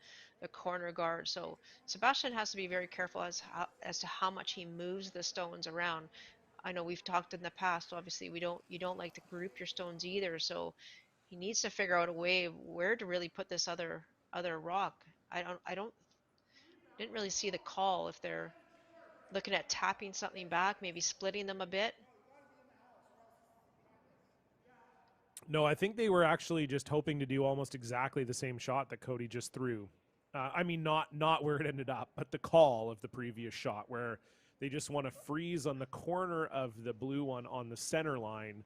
corner guard. So Sebastian has to be very careful as to how much he moves the stones around. I know we've talked in the past. Obviously, you don't like to group your stones either. So he needs to figure out a way where to really put this other rock. I don't didn't really see the call if they're looking at tapping something back, maybe splitting them a bit. No, I think they were actually just hoping to do almost exactly the same shot that Cody just threw. I mean, not where it ended up, but the call of the previous shot, where they just want to freeze on the corner of the blue one on the center line,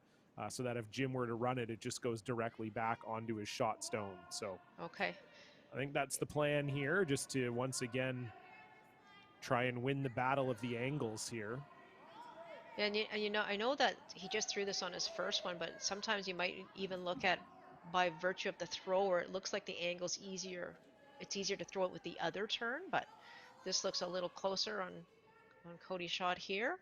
so that if Jim were to run it, it just goes directly back onto his shot stone. So Okay. I think that's the plan here, just to once again try and win the battle of the angles here. And you know, I know that he just threw this on his first one, but sometimes you might even look at by virtue of the thrower, it looks like the angle's easier. It's easier to throw it with the other turn, but this looks a little closer on Cody's shot here.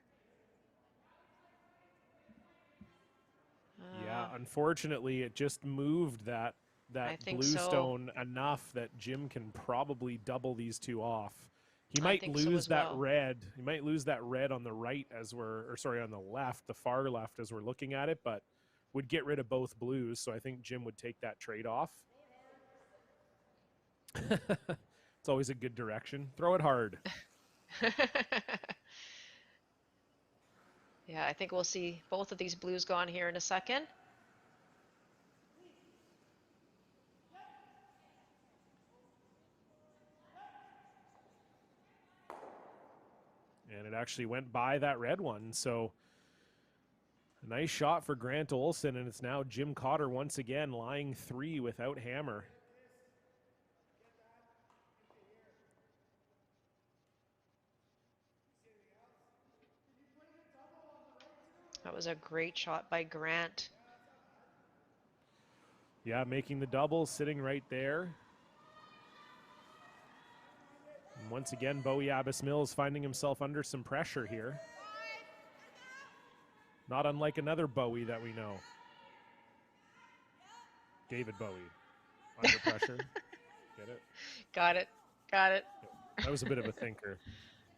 Yeah, Uh, unfortunately, it just moved that I think blue so. stone enough that Jim can probably double these two off. He I might think so lose as that well. red. He might lose that red on the right as we're, or sorry, on the left, the far left as we're looking at it, but would get rid of both blues. So I think Jim would take that trade off. It's always a good direction. Throw it hard. Yeah, I think we'll see both of these blues gone here in a second. And it actually went by that red one. So a nice shot for Grant Olson, and it's now Jim Cotter once again lying three without hammer. That was a great shot by Grant. Yeah, making the double, sitting right there. And once again, Bowie Abbas Mills finding himself under some pressure here. Not unlike another Bowie that we know. David Bowie. Under pressure. Get it? Got it. Got it. That was a bit of a thinker.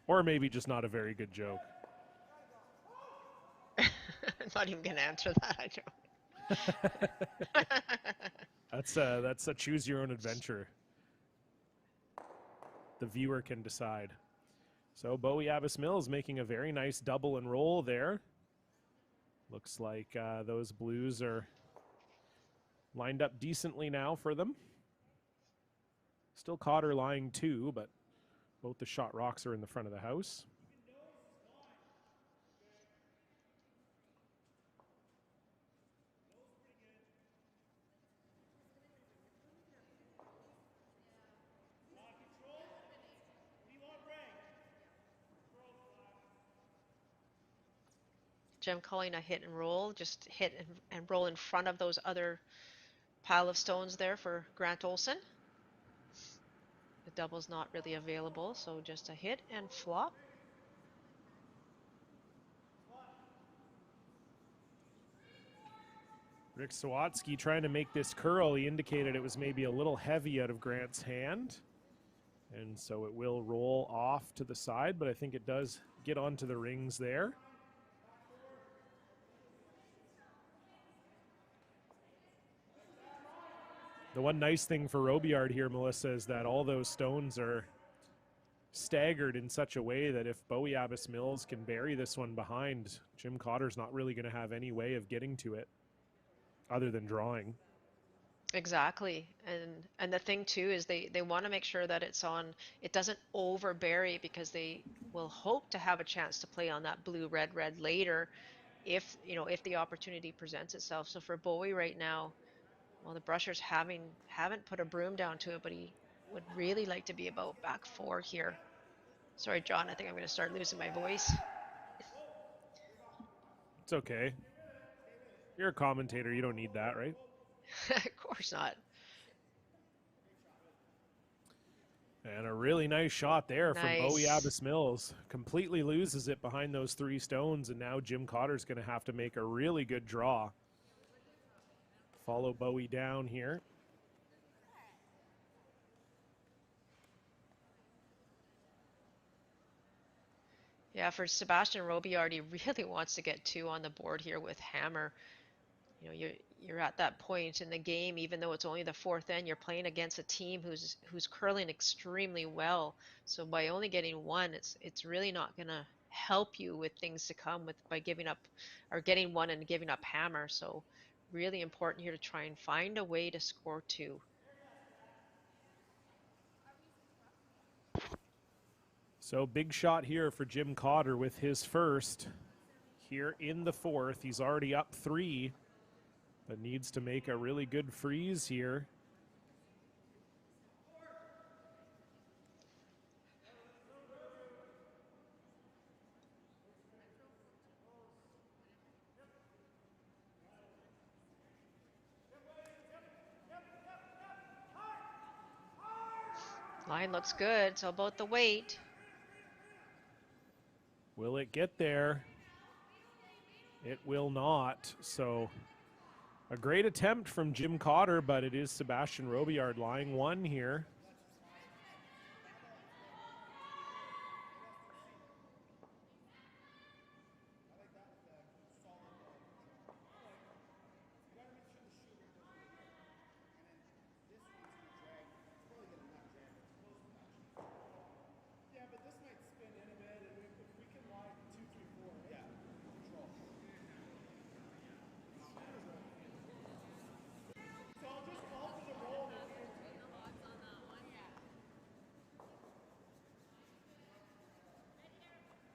Or maybe just not a very good joke. I'm not even gonna answer that. I don't. That's a choose your own adventure. the viewer can decide. So Bowie Abbas Mills making a very nice double and roll there. Looks like those blues are lined up decently now for them. Still Cotter lying 2, but both the shot rocks are in the front of the house. Jim calling a hit and roll, just hit and roll in front of those other pile of stones there for Grant Olson. The double's not really available, so just a hit and flop. Rick Sawatsky trying to make this curl. He indicated it was maybe a little heavy out of Grant's hand. And so it will roll off to the side, but I think it does get onto the rings there. The one nice thing for Robillard here, Melissa, is that all those stones are staggered in such a way that if Bowie Abbas Mills can bury this one behind, Jim Cotter's not really going to have any way of getting to it other than drawing. Exactly. And the thing too is they want to make sure that it doesn't over bury, because they will hope to have a chance to play on that blue red later if the opportunity presents itself. So for Bowie right now, well, the brushers haven't put a broom down to it, but he would really like to be about back 4 here. Sorry, John, I think I'm going to start losing my voice. It's okay. You're a commentator. You don't need that, right? Of course not. And a really nice shot there from Bowie Nice. Abbas Mills. Completely loses it behind those 3 stones, and now Jim Cotter's going to have to make a really good draw. Follow Bowie down here. Yeah, for Sebastian Robillard, he really wants to get 2 on the board here with hammer. You're at that point in the game, even though it's only the 4th end, you're playing against a team who's curling extremely well. So by only getting 1, it's really not going to help you with things to come by giving up or getting 1 and giving up hammer. So really important here to try and find a way to score 2. So big shot here for Jim Cotter with his first here in the 4th. He's already up 3, but needs to make a really good freeze here. Line looks good. It's all about the weight. Will it get there? It will not. So a great attempt from Jim Cotter, but it is Sebastian Robillard lying 1 here.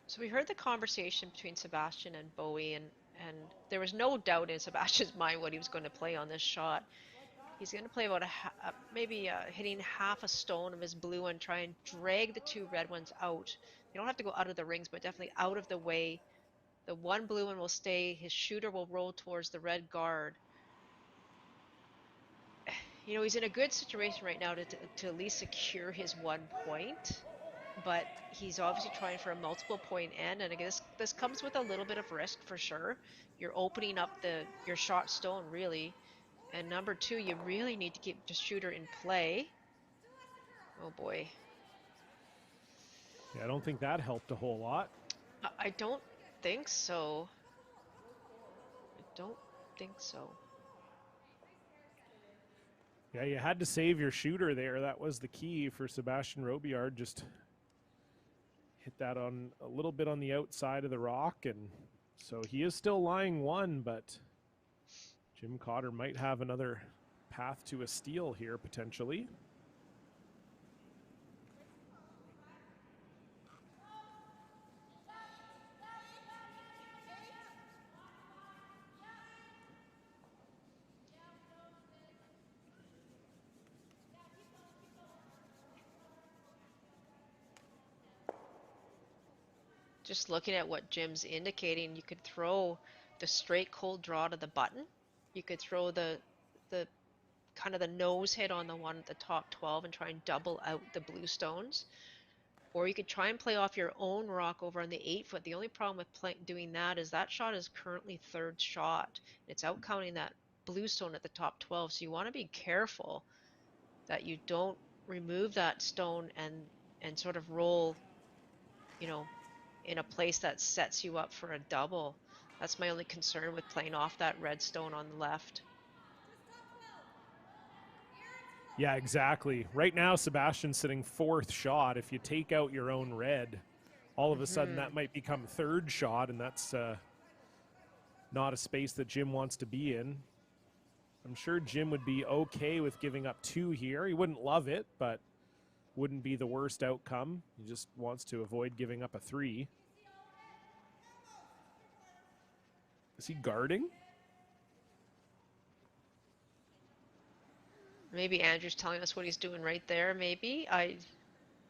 So we heard the conversation between Sebastian and Bowie, and there was no doubt in Sebastian's mind what he was going to play on this shot. He's going to play about maybe hitting half a stone of his blue and try and drag the 2 red ones out. You don't have to go out of the rings, but definitely out of the way. The 1 blue one will stay. His shooter will roll towards the red guard. He's in a good situation right now to at least secure his 1 point. But he's obviously trying for a multiple point end, and I guess this comes with a little bit of risk for sure. You're opening up your shot stone really, and number 2, you really need to keep the shooter in play. Oh boy. Yeah, I don't think that helped a whole lot. I don't think so. I don't think so. Yeah, you had to save your shooter there. That was the key for Sebastian Robillard. Just hit that on a little bit on the outside of the rock, and so he is still lying one, but Jim Cotter might have another path to a steal here potentially. Just looking at what Jim's indicating, you could throw the straight cold draw to the button. You could throw the kind of the nose hit on the one at the top 12 and try and double out the blue stones. Or you could try and play off your own rock over on the 8-foot. The only problem with doing that is that shot is currently third shot. It's out counting that blue stone at the top 12, so you want to be careful that you don't remove that stone and sort of roll, you know, in a place that sets you up for a double. That's my only concern with playing off that red stone on the left. Yeah, exactly. Right now, Sebastian's sitting fourth shot. If you take out your own red, all of a sudden that might become third shot, and that's not a space that Jim wants to be in. I'm sure Jim would be okay with giving up 2 here. He wouldn't love it, but wouldn't be the worst outcome. He just wants to avoid giving up a 3. Is he guarding? Maybe Andrew's telling us what he's doing right there, maybe.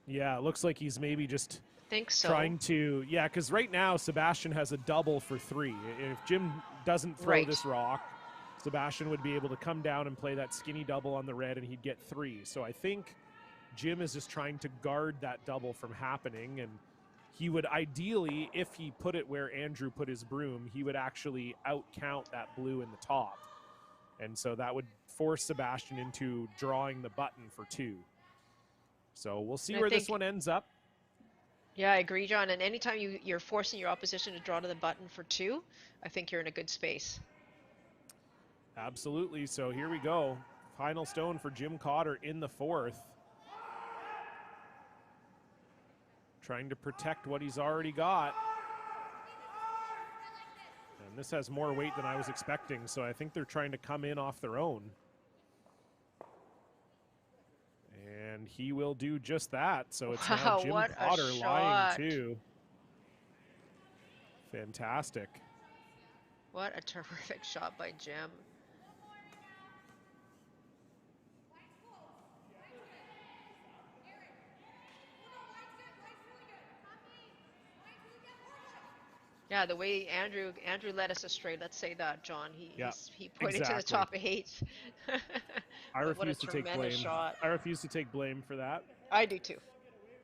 Yeah, it looks like he's maybe just think so. Trying to, yeah, because right now Sebastian has a double for 3. If Jim doesn't throw this rock, Sebastian would be able to come down and play that skinny double on the red and he'd get 3. So I think Jim is just trying to guard that double from happening, and he would ideally, if he put it where Andrew put his broom, he would actually outcount that blue in the top. And so that would force Sebastian into drawing the button for 2. So we'll see where this one ends up. Yeah, I agree, John. And anytime you're forcing your opposition to draw to the button for 2, I think you're in a good space. Absolutely. So here we go. Final stone for Jim Cotter in the 4th. Trying to protect what he's already got. And this has more weight than I was expecting, so I think they're trying to come in off their own. And he will do just that. So it's now Jim Cotter lying 2. Fantastic. What a terrific shot by Jim. Yeah, the way Andrew led us astray, let's say that, John. He pointed to the top 8. I refuse to take blame. I refuse to take blame for that. I do too.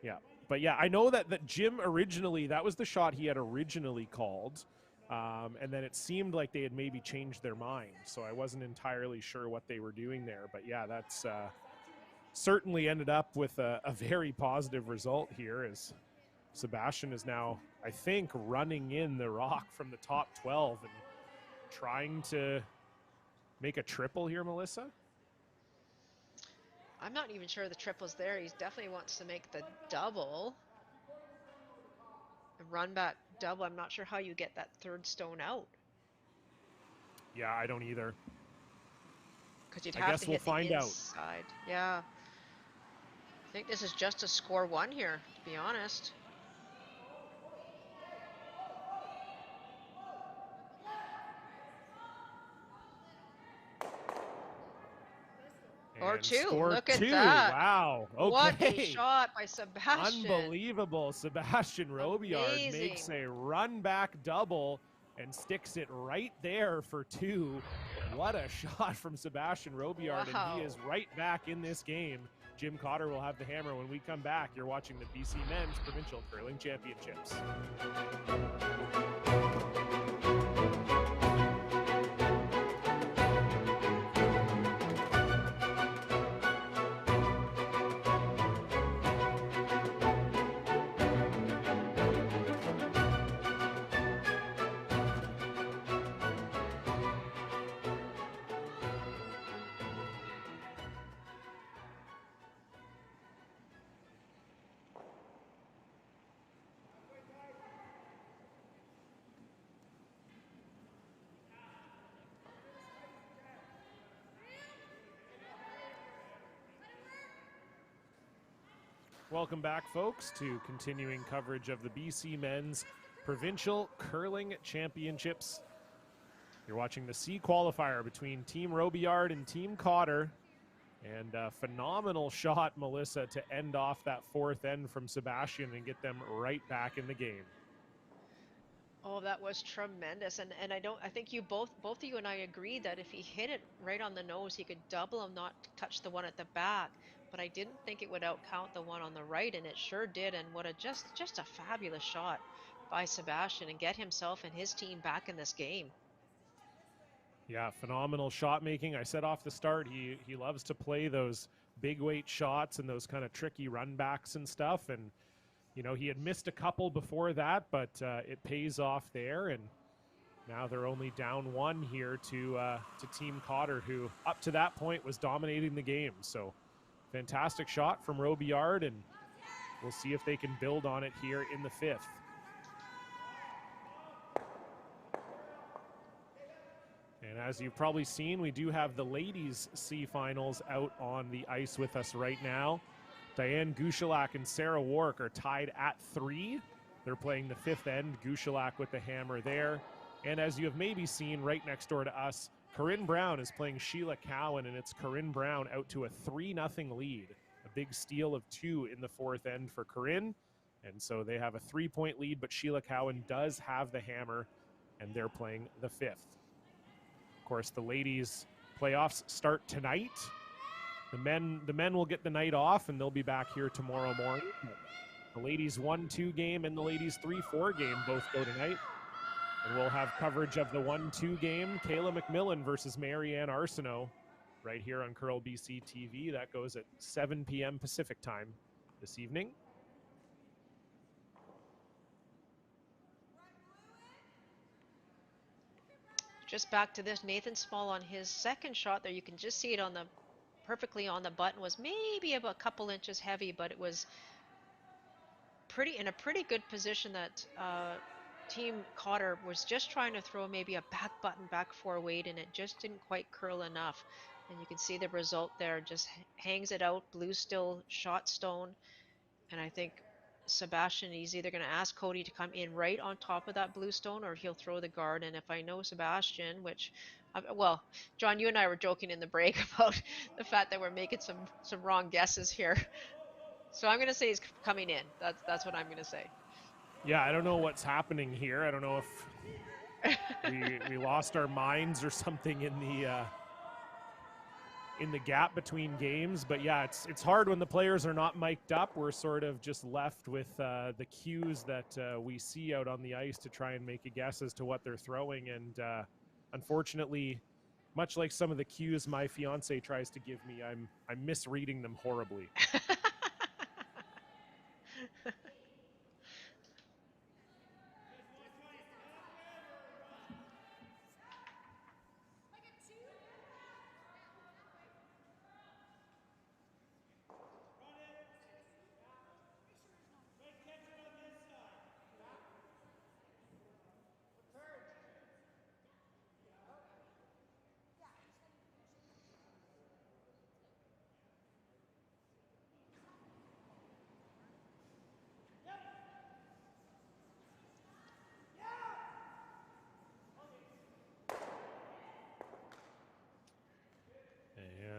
Yeah. But yeah, I know that Jim originally, that was the shot he had originally called. And then it seemed like they had maybe changed their mind. So I wasn't entirely sure what they were doing there. But yeah, that's certainly ended up with a very positive result here, as Sebastian is now, I think, running in the rock from the top 12 and trying to make a triple here, Melissa. I'm not even sure the triple's there. He definitely wants to make the double. A run back double. I'm not sure how you get that 3rd stone out. Yeah, I don't either. Because you'd have to hit the inside. Yeah. I think this is just a score 1 here, to be honest. Or 2. Look at that. Wow. Okay. What a shot by Sebastian. Unbelievable. Sebastian Robillard makes a run back double and sticks it right there for 2. What a shot from Sebastian Robillard. Wow. And he is right back in this game. Jim Cotter will have the hammer when we come back. You're watching the BC Men's Provincial Curling Championships. Welcome back, folks, to continuing coverage of the BC Men's Provincial Curling Championships. You're watching the C qualifier between Team Robillard and Team Cotter. And a phenomenal shot, Melissa, to end off that fourth end from Sebastian and get them right back in the game. Oh, that was tremendous. And I think you both of you and I agreed that if he hit it right on the nose, he could double him, not touch the one at the back. But I didn't think it would outcount the one on the right, and it sure did. And what a just a fabulous shot by Sebastian, and get himself and his team back in this game. Yeah, phenomenal shot making. I said off the start, he loves to play those big weight shots and those kind of tricky run backs and stuff. And, you know, he had missed a couple before that, but it pays off there. And now they're only down one here to Team Cotter, who up to that point was dominating the game. So fantastic shot from Robillard, and we'll see if they can build on it here in the fifth. And as you've probably seen, we do have the ladies' C finals out on the ice with us right now. Diane Gushalak and Sarah Warwick are tied at 3. They're playing the fifth end. Gushalak with the hammer there. And as you have maybe seen right next door to us, Corinne Brown is playing Sheila Cowan, and it's Corinne Brown out to a 3-0 lead. A big steal of 2 in the fourth end for Corinne. And so they have a 3-point lead, but Sheila Cowan does have the hammer, and they're playing the fifth. Of course, the ladies' playoffs start tonight. The men will get the night off, and they'll be back here tomorrow morning. The ladies 1-2 game and the ladies 3-4 game both go tonight. And we'll have coverage of the 1-2 game, Kayla McMillan versus Marianne Arsenault, right here on Curl BC TV. That goes at 7 p.m. Pacific time this evening. Just back to this, Nathan Small on his second shot there, you can just see it on the perfectly on the button, was maybe about a couple inches heavy, but it was in a pretty good position. That Team Cotter was just trying to throw maybe a back button, back 4 weight, and it just didn't quite curl enough. And you can see the result there, just hangs it out, blue still shot stone. And I think Sebastian, he's either going to ask Cody to come in right on top of that blue stone, or he'll throw the guard. And if I know Sebastian, which, well, John, you and I were joking in the break about the fact that we're making some wrong guesses here. So I'm going to say he's coming in. That's what I'm going to say. Yeah, I don't know what's happening here. I don't know if we lost our minds or something in the gap between games. But yeah, it's hard when the players are not mic'd up. We're sort of just left with the cues that we see out on the ice to try and make a guess as to what they're throwing. And unfortunately, much like some of the cues my fiance tries to give me, I'm misreading them horribly.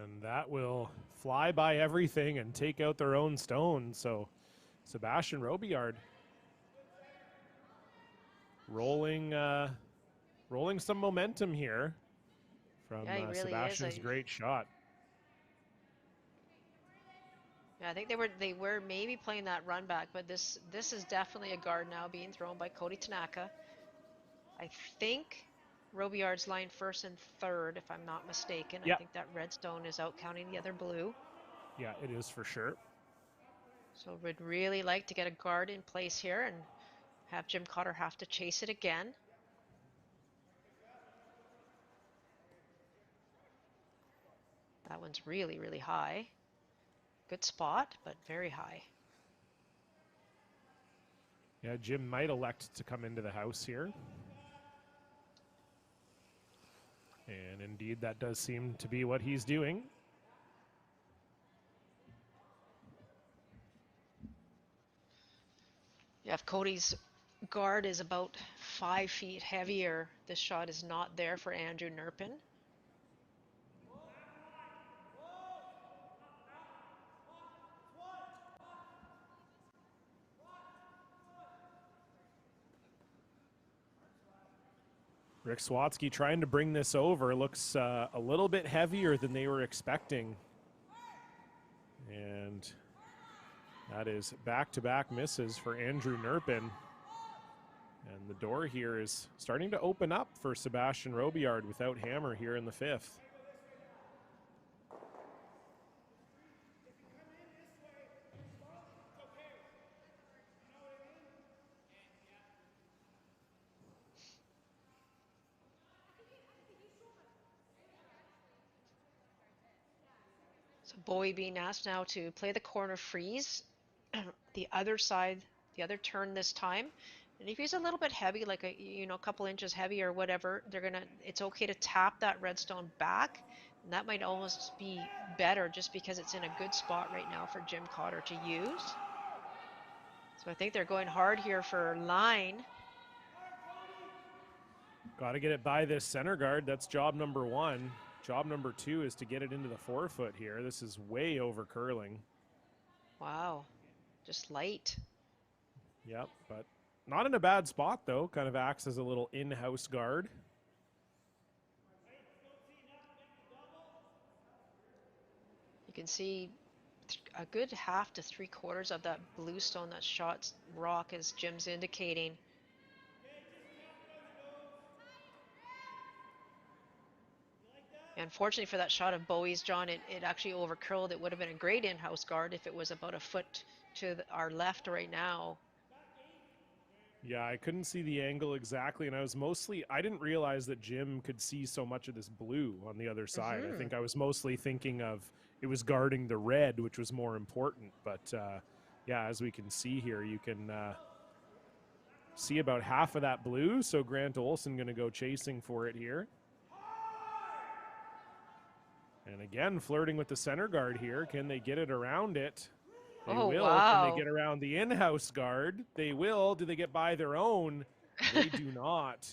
And that will fly by everything and take out their own stone. So Sebastian Robillard rolling some momentum here from really Sebastian's great shot. Yeah, I think they were maybe playing that run back, but this is definitely a guard now being thrown by Cody Tanaka. I think Robillard's line first and third, if I'm not mistaken. Yep. I think that red stone is out counting the other blue. Yeah, it is for sure. So we'd really like to get a guard in place here and have Jim Cotter have to chase it again. That one's really, really high. Good spot, but very high. Yeah, Jim might elect to come into the house here. And indeed, that does seem to be what he's doing. if Cody's guard is about 5 feet heavier, this shot is not there for Andrew Nerpin. Rick Swatsky trying to bring this over. Looks a little bit heavier than they were expecting. And that is back-to-back misses for Andrew Nerpin. And the door here is starting to open up for Sebastian Robillard without hammer here in the 5th. So Bowie being asked now to play the corner freeze, the other side, the other turn this time. And if he's a little bit heavy, like a couple inches heavy or whatever, it's okay to tap that redstone back, and that might almost be better just because it's in a good spot right now for Jim Cotter to use. So I think they're going hard here for line. Got to get it by this center guard. That's job number 1. Job number 2 is to get it into the 4-foot here. This is way over curling. Wow, just light. Yep, but not in a bad spot though. Kind of acts as a little in-house guard. You can see a good half to 3/4 of that blue stone that shot rock, as Jim's indicating. Unfortunately for that shot of Bowie's, John, it actually overcurled. It would have been a great in-house guard if it was about a foot to our left right now. Yeah, I couldn't see the angle exactly, and I didn't realize that Jim could see so much of this blue on the other side. I think I was mostly thinking of it was guarding the red, which was more important. But yeah, as we can see here, you can see about half of that blue, so Grant Olson going to go chasing for it here. And again, flirting with the center guard here. Can they get it around it? They will. Wow. Can they get around the in-house guard? They will. Do they get by their own? They do not.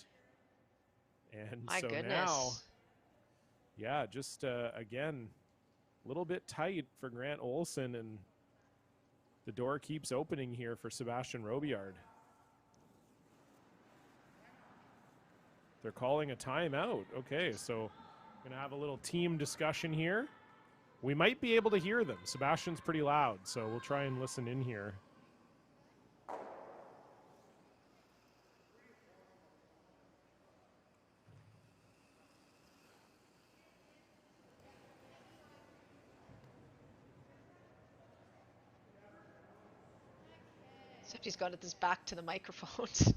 And My so goodness. now, yeah, just again, a little bit tight for Grant Olson, and the door keeps opening here for Sebastian Robillard. They're calling a timeout. Okay, so gonna have a little team discussion here. We might be able to hear them. Sebastian's pretty loud, so we'll try and listen in here. Except he's got his back to the microphones.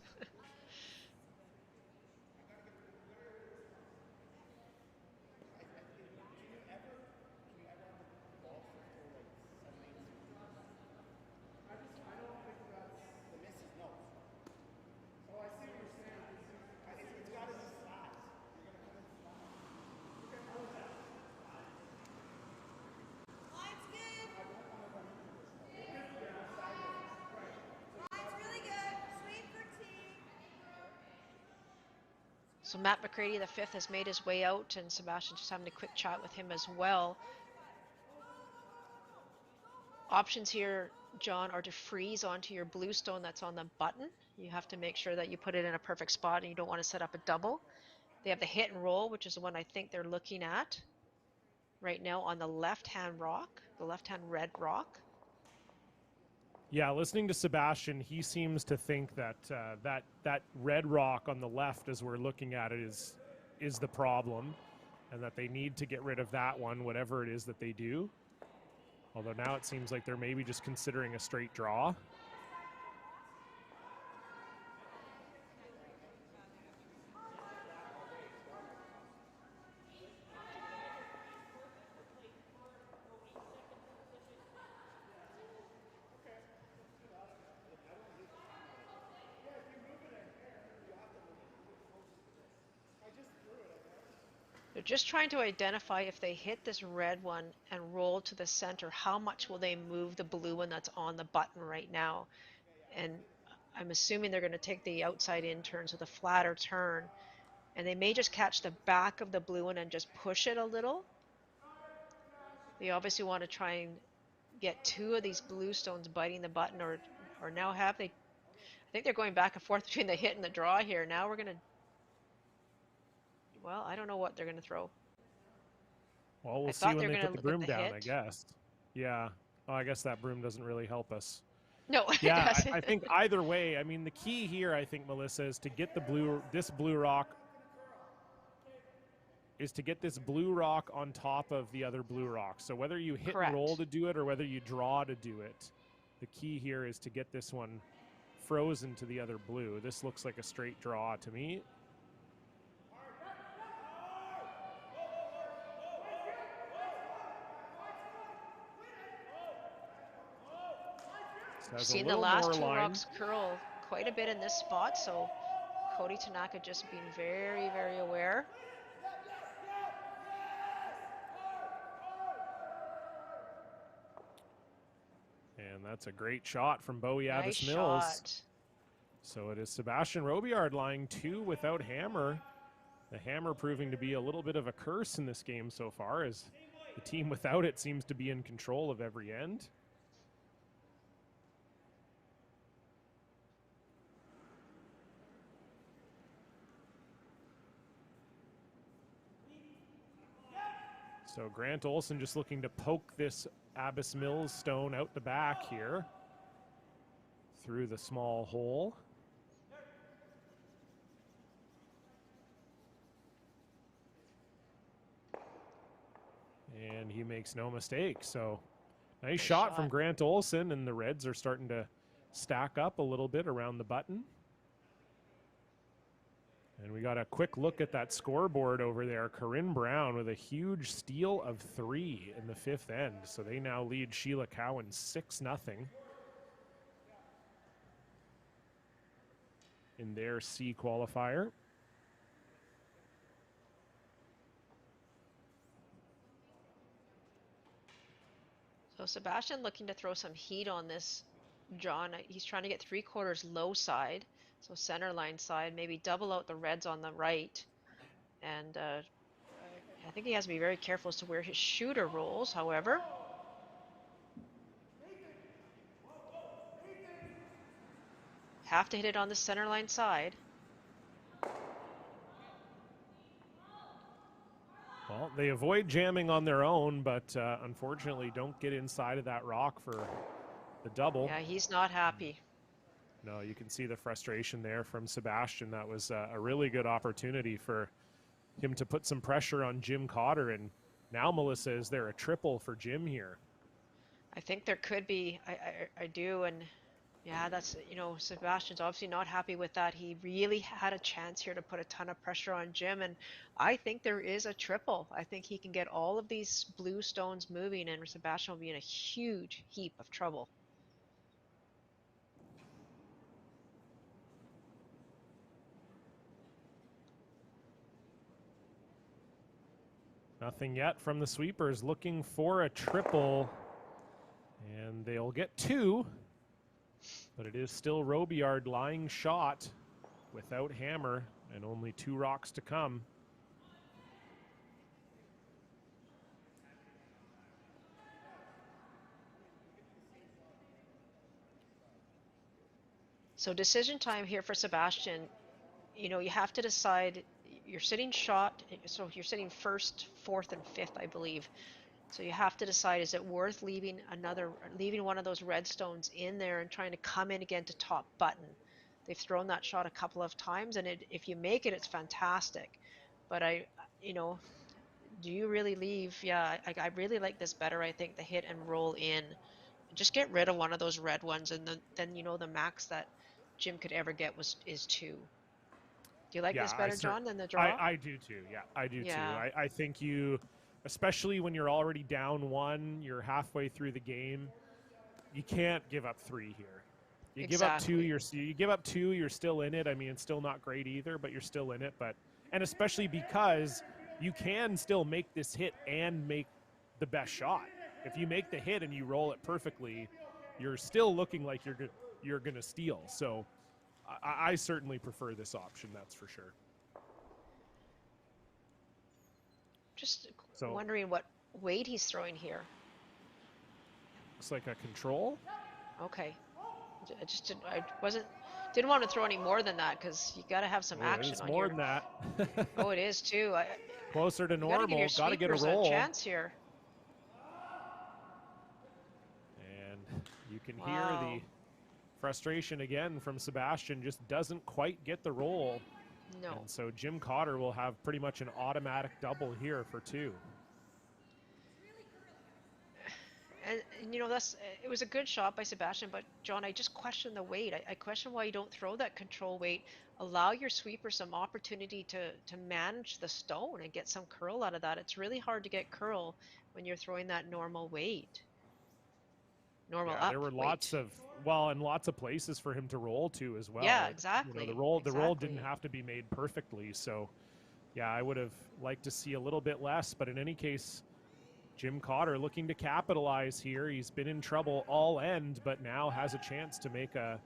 So Matt McCready, the 5th, has made his way out, and Sebastian just having a quick chat with him as well. Options here, John, are to freeze onto your blue stone that's on the button. You have to make sure that you put it in a perfect spot, and you don't want to set up a double. They have the hit and roll, which is the one I think they're looking at right now on the left-hand rock, the left-hand red rock. Yeah, listening to Sebastian, he seems to think that that red rock on the left, as we're looking at it, is the problem, and that they need to get rid of that one, whatever it is that they do. Although now it seems like they're maybe just considering a straight draw. They're just trying to identify if they hit this red one and roll to the center, how much will they move the blue one that's on the button right now? And I'm assuming they're going to take the outside in turn, so the flatter turn. And they may just catch the back of the blue one and just push it a little. They obviously want to try and get 2 of these blue stones biting the button, or now have they? I think they're going back and forth between the hit and the draw here. Now we're going to, well, I don't know what they're going to throw. Well, we'll I see thought when they're they going put to the look at broom the down, I hit. guess. Yeah. Oh, I guess that broom doesn't really help us. No, Yeah, it doesn't. I think either way, I mean, the key here, I think, Melissa, is to get this blue rock on top of the other blue rock. So whether you hit and roll Correct. to do it or whether you draw to do it, the key here is to get this one frozen to the other blue. This looks like a straight draw to me. I've seen the last 2 rocks curl quite a bit in this spot, so Cody Tanaka just being very, very aware. And that's a great shot from Bowie Nice Abbas Mills. shot. So it is Sebastian Robillard lying 2 without hammer. The hammer proving to be a little bit of a curse in this game so far, as the team without it seems to be in control of every end. So Grant Olson just looking to poke this Abbas Mills stone out the back here through the small hole. And he makes no mistake. So nice shot from Grant Olson, and the Reds are starting to stack up a little bit around the button. And we got a quick look at that scoreboard over there. Corinne Brown with a huge steal of 3 in the 5th end. So they now lead Sheila Cowan 6-0 in their C qualifier. So Sebastian looking to throw some heat on this, John. He's trying to get 3/4 low side, so center line side, maybe double out the Reds on the right. And I think he has to be very careful as to where his shooter rolls, however. Have to hit it on the center line side. Well, they avoid jamming on their own, but unfortunately don't get inside of that rock for the double. Yeah, he's not happy. No, you can see the frustration there from Sebastian. That was a really good opportunity for him to put some pressure on Jim Cotter. And now, Melissa, is there a triple for Jim here? I think there could be. I do. And yeah, that's, Sebastian's obviously not happy with that. He really had a chance here to put a ton of pressure on Jim, and I think there is a triple. I think he can get all of these blue stones moving, and Sebastian will be in a huge heap of trouble. Nothing yet from the sweepers, looking for a triple, and they'll get 2. But it is still Robillard lying shot without hammer, and only 2 rocks to come. So decision time here for Sebastian. You have to decide. You're sitting shot, so you're sitting 1st, 4th, and 5th, I believe. So you have to decide, is it worth leaving one of those red stones in there and trying to come in again to top button? They've thrown that shot a couple of times, and if you make it, it's fantastic. But do you really leave? Yeah, I really like this better. I think the hit and roll in. Just get rid of one of those red ones, and then the max that Jim could ever get is 2. Do you like this better, John, than the draw? I do too. Yeah, I do too. I think you, especially when you're already down 1, you're halfway through the game, you can't give up 3 here. You give up 2, you're still in it. I mean, it's still not great either, but you're still in it. And especially because you can still make this hit and make the best shot. If you make the hit and you roll it perfectly, you're still looking like you're going to steal. So I certainly prefer this option, that's for sure. Just wondering what weight he's throwing here. Looks like a control. Okay. I didn't want to throw any more than that because you got to have some action It's on more here. than that. Oh, it is too. Closer to normal. Got to get a roll. A chance here. And you can hear the frustration again from Sebastian. Just doesn't quite get the roll. No. And so Jim Cotter will have pretty much an automatic double here for 2. And you know, it was a good shot by Sebastian, but John, I just question the weight. I question why you don't throw that control weight. Allow your sweeper some opportunity to manage the stone and get some curl out of that. It's really hard to get curl when you're throwing that normal weight. There were lots of places for him to roll to as well. Yeah, exactly. You know, the roll didn't have to be made perfectly. So, yeah, I would have liked to see a little bit less, but in any case, Jim Cotter looking to capitalize here. He's been in trouble all end, but now has a chance to make a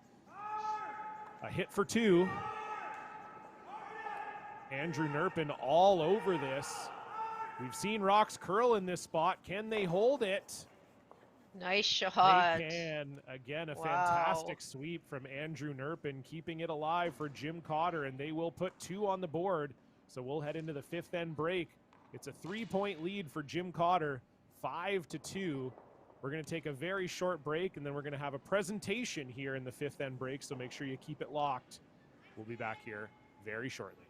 hit for 2. Andrew Nerpin all over this. We've seen rocks curl in this spot. Can they hold it? Nice shot. They can. Again, a fantastic sweep from Andrew Nerpin, keeping it alive for Jim Cotter, and they will put 2 on the board. So we'll head into the 5th end break. It's a 3-point lead for Jim Cotter, 5-2. We're going to take a very short break, and then we're going to have a presentation here in the 5th end break, so make sure you keep it locked. We'll be back here very shortly.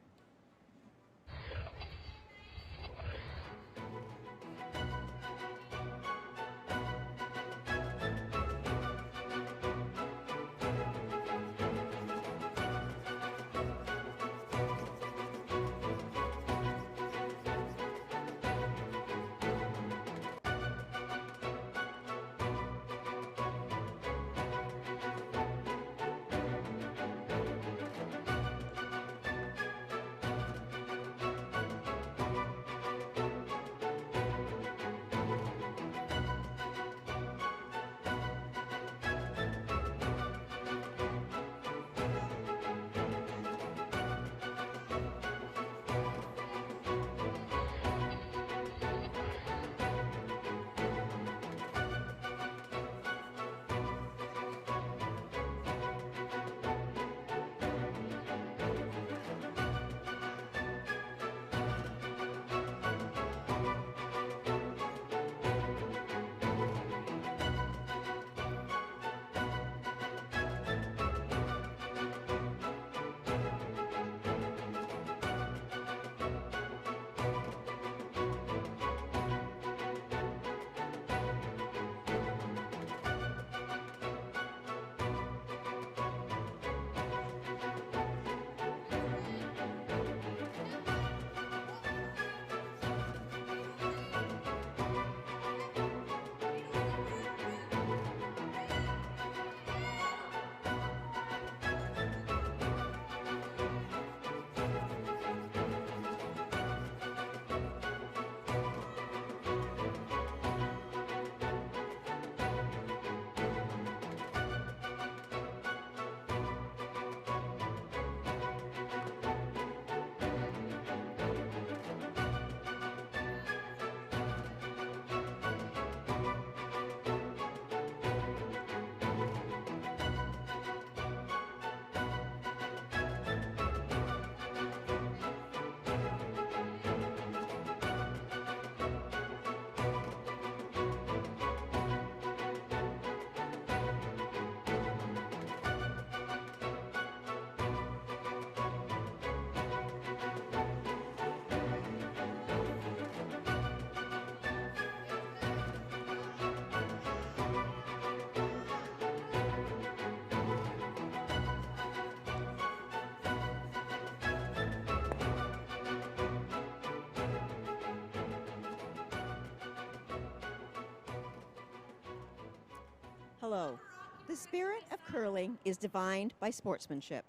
Hello. The spirit of curling is defined by sportsmanship.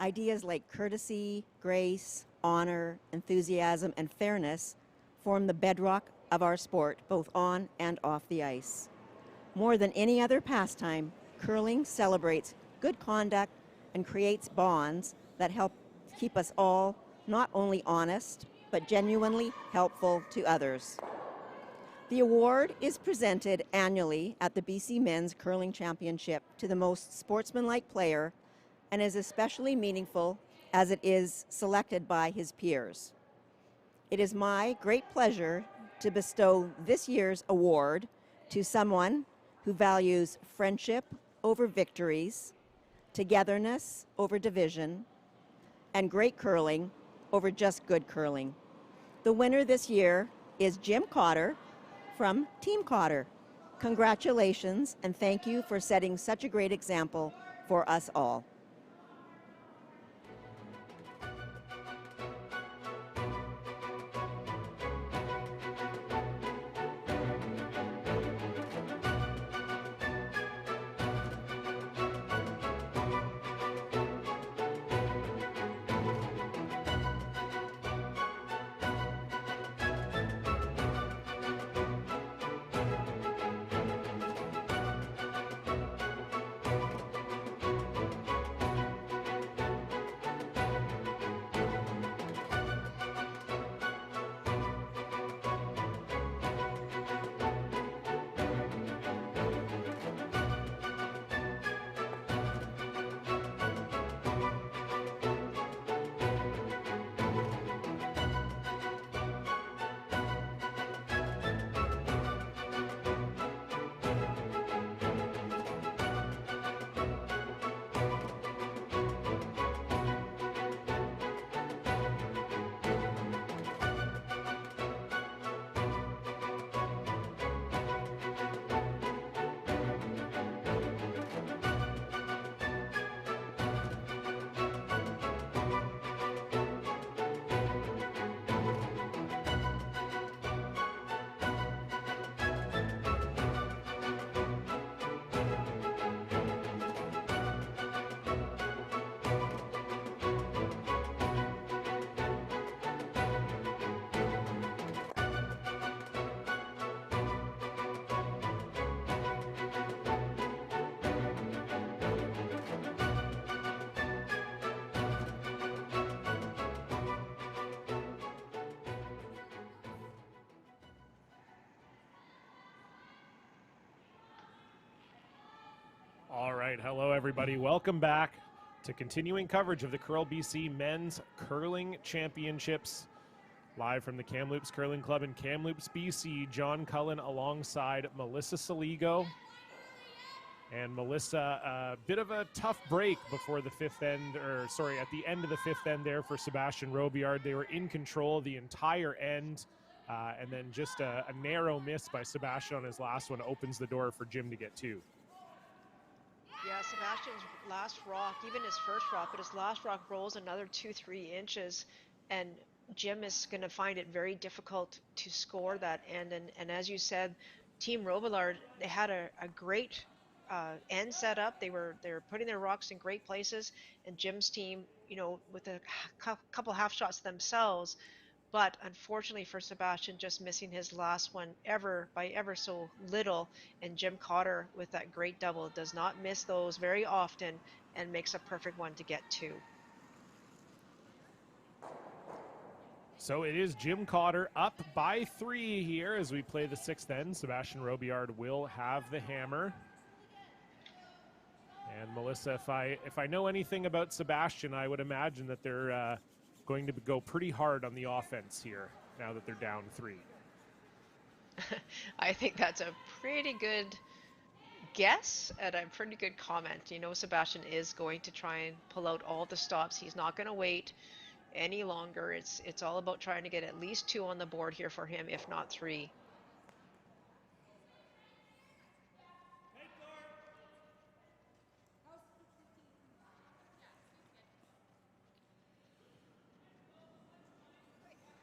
Ideas like courtesy, grace, honor, enthusiasm, and fairness form the bedrock of our sport, both on and off the ice. More than any other pastime, curling celebrates good conduct, and creates bonds that help keep us all not only honest, but genuinely helpful to others. The award is presented annually at the BC Men's Curling Championship to the most sportsmanlike player and is especially meaningful as it is selected by his peers. It is my great pleasure to bestow this year's award to someone who values friendship over victories, togetherness over division, and great curling over just good curling. The winner this year is Jim Cotter from Team Cotter. Congratulations, and thank you for setting such a great example for us all. All right, hello everybody. Welcome back to continuing coverage of the Curl BC Men's Curling Championships. Live from the Kamloops Curling Club in Kamloops, BC, John Cullen alongside Melissa Saligo. And Melissa, a bit of a tough break before the fifth end, at the end of the fifth end there for Sebastian Robillard. They were in control the entire end, and then just a narrow miss by Sebastian on his last one opens the door for Jim to get two. Yeah, Sebastian's last rock, even his first rock, but his last rock rolls another 2-3 inches, and Jim is going to find it very difficult to score that end. And as you said, Team Robillard, they had a great end set up. They were putting their rocks in great places, and Jim's team, with a couple half shots themselves. But unfortunately for Sebastian, just missing his last one by ever so little, and Jim Cotter with that great double does not miss those very often and makes a perfect one to get two. So it is Jim Cotter up by 3 here as we play the sixth end. Sebastian Robillard will have the hammer. And Melissa, if I know anything about Sebastian, I would imagine that they're going to go pretty hard on the offense here now that they're down 3. I think that's a pretty good guess and a pretty good comment. Sebastian is going to try and pull out all the stops. He's not going to wait any longer. It's all about trying to get at least 2 on the board here for him, if not 3.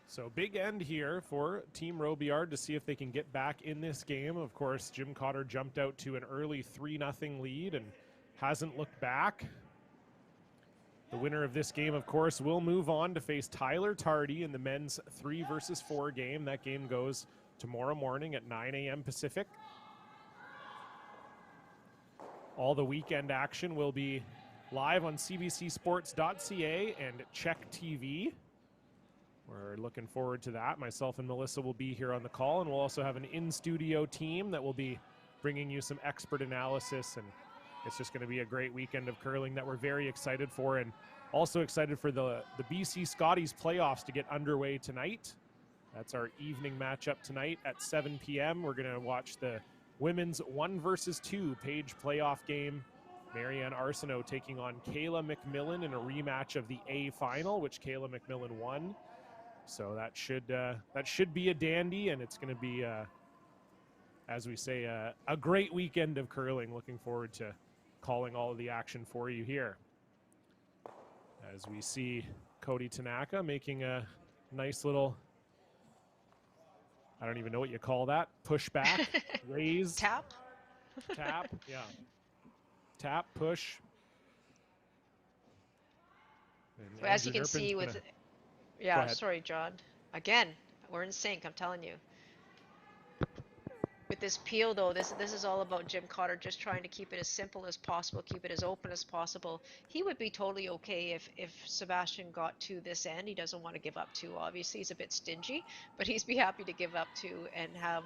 So big end here for Team Robillard to see if they can get back in this game. Of course, Jim Cotter jumped out to an early 3-0 lead and hasn't looked back. The winner of this game, of course, will move on to face Tyler Tardy in the men's 3 versus 4 game. That game goes tomorrow morning at 9 a.m. Pacific. All the weekend action will be live on cbcsports.ca and Check TV. We're looking forward to that. Myself and Melissa will be here on the call, and we'll also have an in-studio team that will be bringing you some expert analysis, and it's just going to be a great weekend of curling that we're very excited for, and also excited for the BC Scotties playoffs to get underway tonight. That's our evening matchup tonight at 7 p.m. We're going to watch the women's 1 versus 2 Page playoff game. Marianne Arsenault taking on Kayla McMillan in a rematch of the A final, which Kayla McMillan won. So that should be a dandy, and it's going to be, as we say, a great weekend of curling. Looking forward to calling all of the action for you here. As we see Cody Tanaka making a nice little, I don't even know what you call that, pushback, raise. Tap? Tap, yeah. Tap, push. And So as you Andrew can see Nerpin's with, Go yeah, ahead. sorry, John. Again, we're in sync, I'm telling you. With this peel, though, this is all about Jim Cotter just trying to keep it as simple as possible, keep it as open as possible. He would be totally okay if Sebastian got to this end. He doesn't want to give up two, obviously. He's a bit stingy, but he's be happy to give up two and have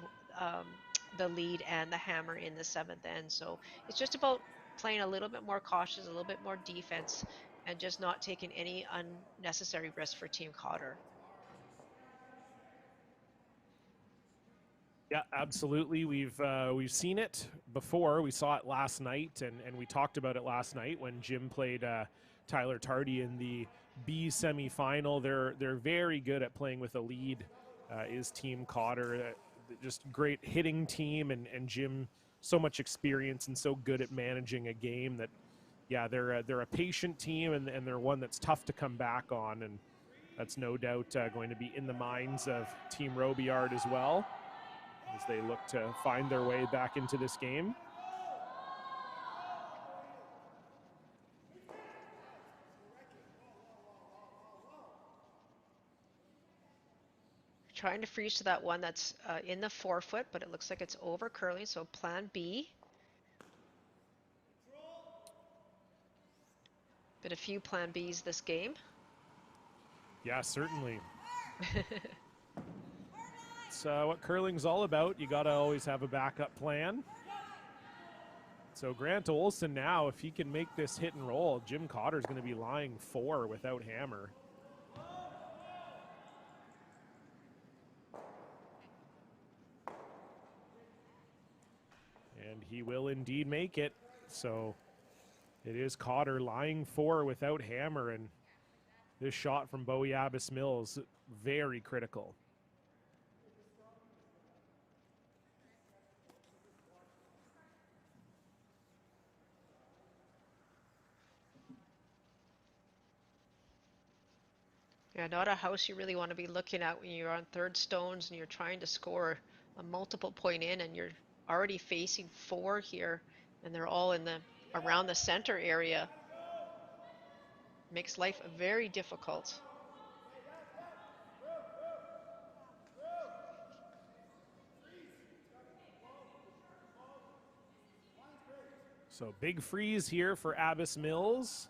the lead and the hammer in the 7th end. So it's just about playing a little bit more cautious, a little bit more defense, and just not taking any unnecessary risk for Team Cotter. Yeah, absolutely. We've seen it before. We saw it last night, and we talked about it last night when Jim played Tyler Tardy in the B semifinal. They're very good at playing with a lead. Is Team Cotter just great hitting team, and Jim so much experience and so good at managing a game that, yeah, they're a patient team, and they're one that's tough to come back on, and that's no doubt going to be in the minds of Team Robillard as well, as they look to find their way back into this game. Trying to freeze to that one that's in the forefoot, but it looks like it's over curling, so plan B. Been a few plan Bs this game. Yeah, certainly. It's what curling's all about. You got to always have a backup plan. So Grant Olson now, if he can make this hit and roll, Jim Cotter's going to be lying 4 without hammer. And he will indeed make it. So it is Cotter lying 4 without hammer, and this shot from Bowie Abbas Mills, very critical. Yeah, not a house you really want to be looking at when you're on third stones and you're trying to score a multiple point in, and you're already facing 4 here, and they're all in the around the center area. Makes life very difficult. So big freeze here for Abbas Mills.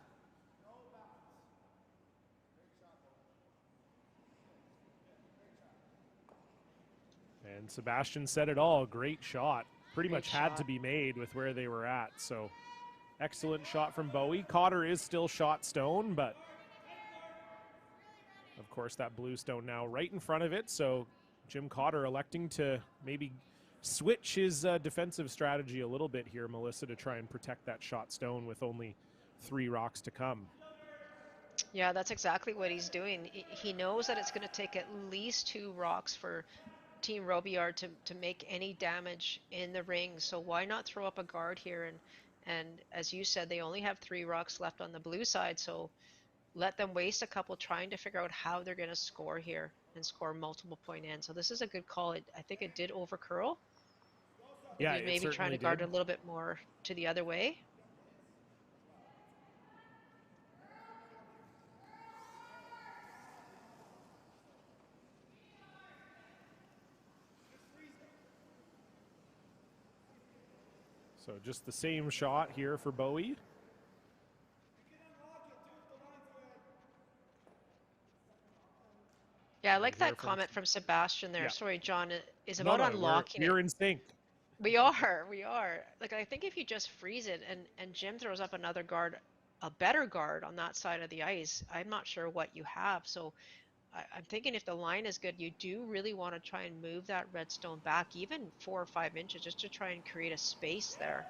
And Sebastian said it all. Great shot. Pretty Great much had shot. to be made with where they were at. So excellent shot from Bowie. Cotter is still shot stone, but of course that blue stone now right in front of it. So Jim Cotter electing to maybe switch his defensive strategy a little bit here, Melissa, to try and protect that shot stone with only 3 rocks to come. Yeah, that's exactly what he's doing. He knows that it's going to take at least 2 rocks for Team Robillard to make any damage in the ring. So why not throw up a guard here? And as you said, they only have 3 rocks left on the blue side. So let them waste a couple trying to figure out how they're going to score here and score multiple point ends. So this is a good call. I think it did over curl. Yeah, He was maybe trying to guard a little bit more to the other way. So just the same shot here for Bowie. Yeah, I like Here that comment from Sebastian there. Yeah. Sorry, John. It is No, about no, unlocking we're it. in sync. We are, we are. Like, I think if you just freeze it and Jim throws up another guard, a better guard on that side of the ice, I'm not sure what you have. So I'm thinking if the line is good, you do really want to try and move that redstone back even 4 or 5 inches just to try and create a space there.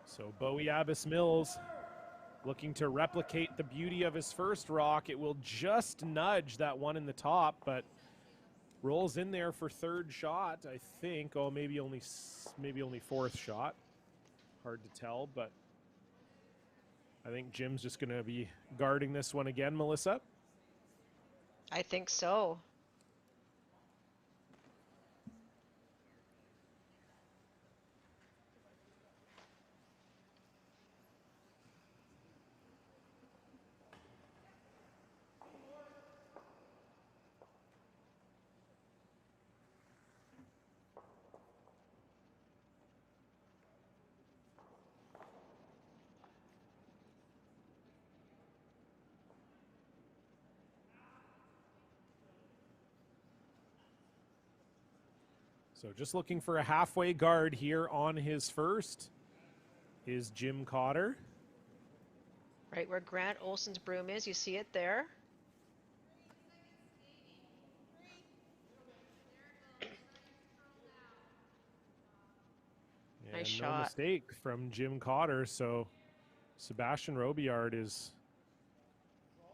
So Bowie Abbas Mills looking to replicate the beauty of his first rock. It will just nudge that one in the top, but rolls in there for third shot, I think. Oh, maybe only fourth shot. Hard to tell, but I think Jim's just going to be guarding this one again, Melissa. I think so. So just looking for a halfway guard here on his first is Jim Cotter. Right where Grant Olson's broom is, you see it there. And Nice no shot. mistake from Jim Cotter. So Sebastian Robillard is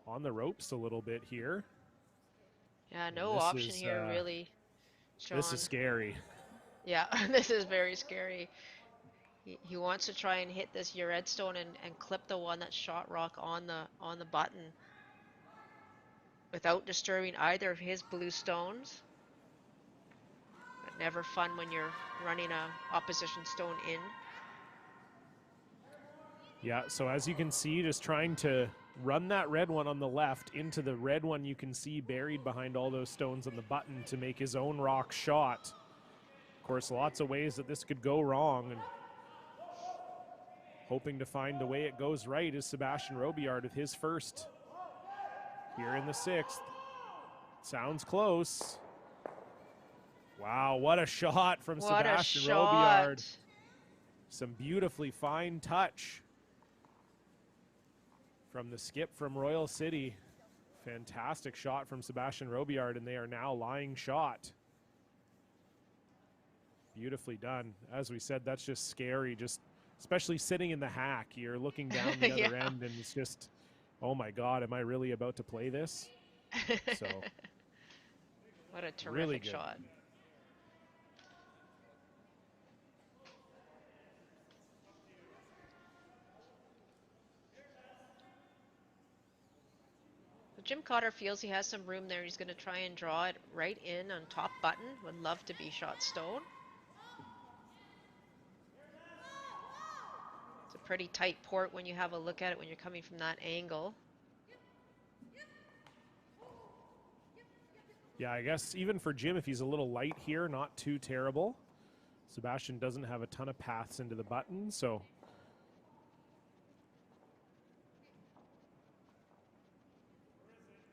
on the ropes a little bit here. Yeah, no option here, really, John. This is scary. Yeah, this is very scary. He wants to try and hit this redstone and clip the one that's shot rock on the button without disturbing either of his blue stones. But never fun when you're running a opposition stone in. Yeah, so as you can see, just trying to run that red one on the left into the red one you can see buried behind all those stones on the button to make his own rock shot. Of course, lots of ways that this could go wrong, and hoping to find the way it goes right is Sebastian Robillard with his first here in the sixth. Sounds close. Wow, what a shot from Sebastian Robillard. Some beautifully fine touch from the skip from Royal City. Fantastic shot from Sebastian Robillard, and they are now lying shot. Beautifully done. As we said, that's just scary, just especially sitting in the hack. You're looking down the other end, and it's just, oh my God, am I really about to play this? So, what a terrific really good shot. Jim Cotter feels he has some room there. He's going to try and draw it right in on top button. Would love to be shot stone. It's a pretty tight port when you have a look at it when you're coming from that angle. Yeah, I guess even for Jim, if he's a little light here, not too terrible. Sebastian doesn't have a ton of paths into the button, so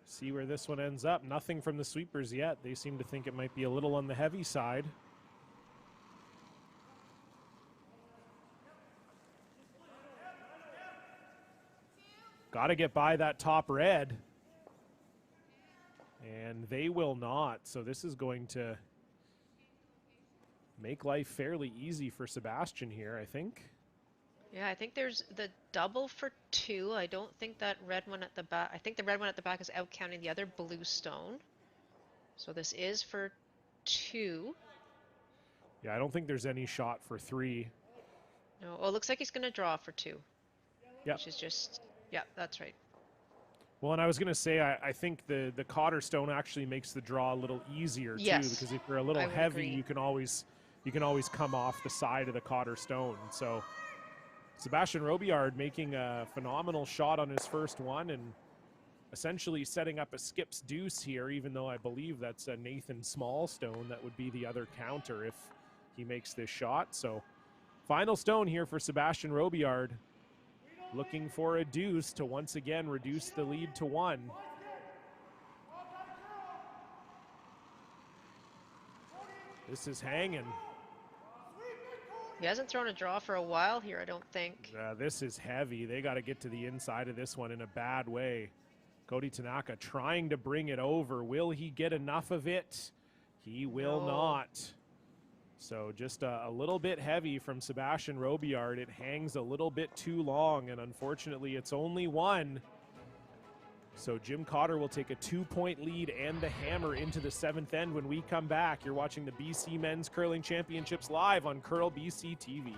see where this one ends up. Nothing from the sweepers yet. They seem to think it might be a little on the heavy side. Got to get by that top red. And they will not. So this is going to make life fairly easy for Sebastian here, I think. Yeah, I think there's the double for 2. I don't think that red one at the back. I think the red one at the back is out counting the other blue stone. So this is for 2. Yeah, I don't think there's any shot for 3. No, oh, it looks like he's going to draw for 2. Yeah. Which is just, yeah, that's right. Well, and I was going to say, I think the Cotter stone actually makes the draw a little easier too, because if you're a little heavy, you can always come off the side of the Cotter stone. So Sebastian Robillard making a phenomenal shot on his first one, and a essentially setting up a skips deuce here, even though I believe that's a Nathan Smallstone. That would be the other counter if he makes this shot. So final stone here for Sebastian Robillard, looking for a deuce to once again reduce the lead to 1. This is hanging. He hasn't thrown a draw for a while here, I don't think. This is heavy. They got to get to the inside of this one in a bad way. Cody Tanaka trying to bring it over. Will he get enough of it? He will not. So just a little bit heavy from Sebastian Robillard. It hangs a little bit too long, and unfortunately it's only 1. So Jim Cotter will take a 2-point lead and the hammer into the 7th end. When we come back, you're watching the BC Men's Curling Championships live on Curl BC TV.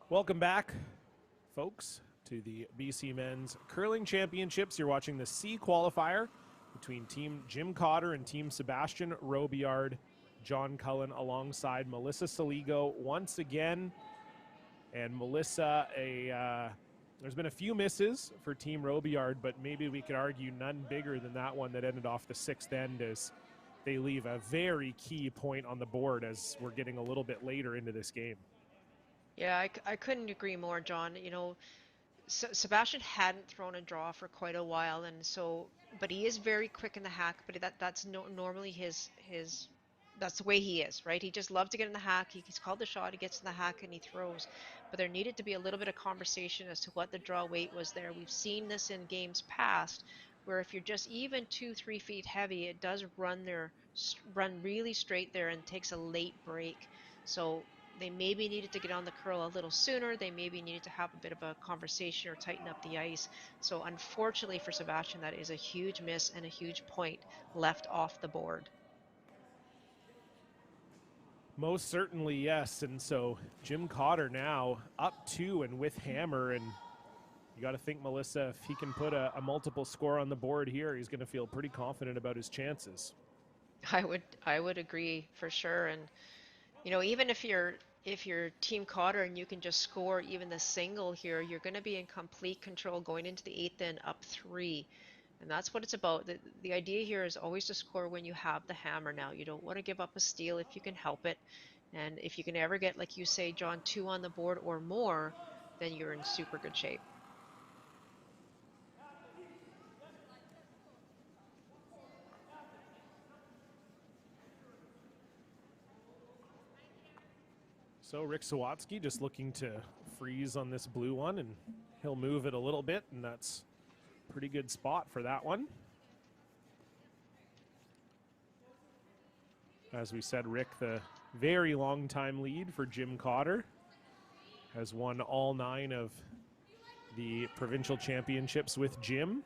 Welcome back, folks, to the BC Men's Curling Championships. You're watching the C qualifier between Team Jim Cotter and Team Sebastian Robillard. John Cullen alongside Melissa Saligo once again. And Melissa, there's been a few misses for Team Robillard, but maybe we could argue none bigger than that one that ended off the 6th end, as they leave a very key point on the board as we're getting a little bit later into this game. Yeah, I couldn't agree more, John. You know, Sebastian hadn't thrown a draw for quite a while, and so, but he is very quick in the hack. But that's normally his that's the way he is, right? He just loves to get in the hack. He's called the shot, he gets in the hack, and he throws. But there needed to be a little bit of conversation as to what the draw weight was there. We've seen this in games past, where if you're just even 2-3 feet heavy, it does run really straight there and takes a late break. So they maybe needed to get on the curl a little sooner. They maybe needed to have a bit of a conversation or tighten up the ice. So unfortunately for Sebastian, that is a huge miss and a huge point left off the board. Most certainly, yes. And so Jim Cotter now up 2 and with hammer. And you got to think, Melissa, if he can put a multiple score on the board here, he's going to feel pretty confident about his chances. I would agree for sure. And you know, even if you're Team Cotter and you can just score even the single here, you're going to be in complete control going into the 8th end up 3. And that's what it's about. The idea here is always to score when you have the hammer now. You don't want to give up a steal if you can help it. And if you can ever get, like you say, John, 2 on the board or more, then you're in super good shape. So Rick Sawatsky just looking to freeze on this blue one, and he'll move it a little bit, and that's a pretty good spot for that one. As we said, Rick, the very long time lead for Jim Cotter, has won all 9 of the provincial championships with Jim.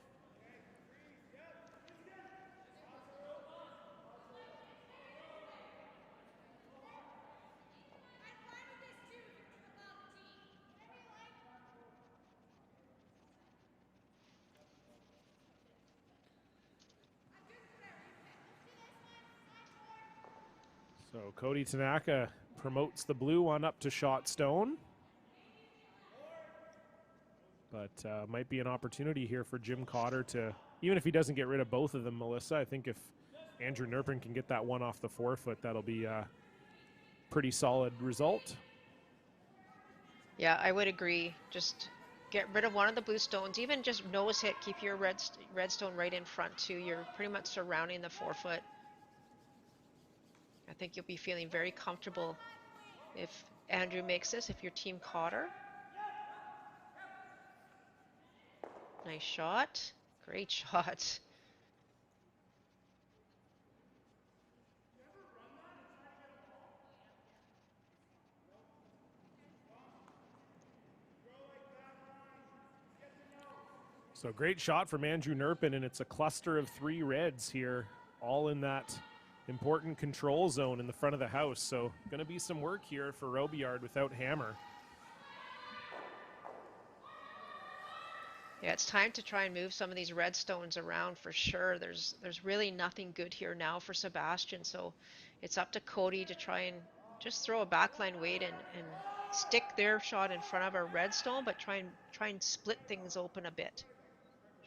So Cody Tanaka promotes the blue one up to shot stone. But might be an opportunity here for Jim Cotter to, even if he doesn't get rid of both of them, Melissa, I think if Andrew Nurpin can get that one off the forefoot, that'll be a pretty solid result. Yeah, I would agree. Just get rid of one of the blue stones. Even just nose hit, keep your red stone right in front too. You're pretty much surrounding the forefoot. I think you'll be feeling very comfortable if Andrew makes this, if you're Team Cotter. Nice shot. Great shot. So great shot from Andrew Nerpin, and it's a cluster of 3 reds here, all in that important control zone in the front of the house. So going to be some work here for Robillard without Hammer. Yeah, it's time to try and move some of these red stones around for sure. There's really nothing good here now for Sebastian, so it's up to Cody to try and just throw a backline weight and stick their shot in front of our red stone, but try and split things open a bit.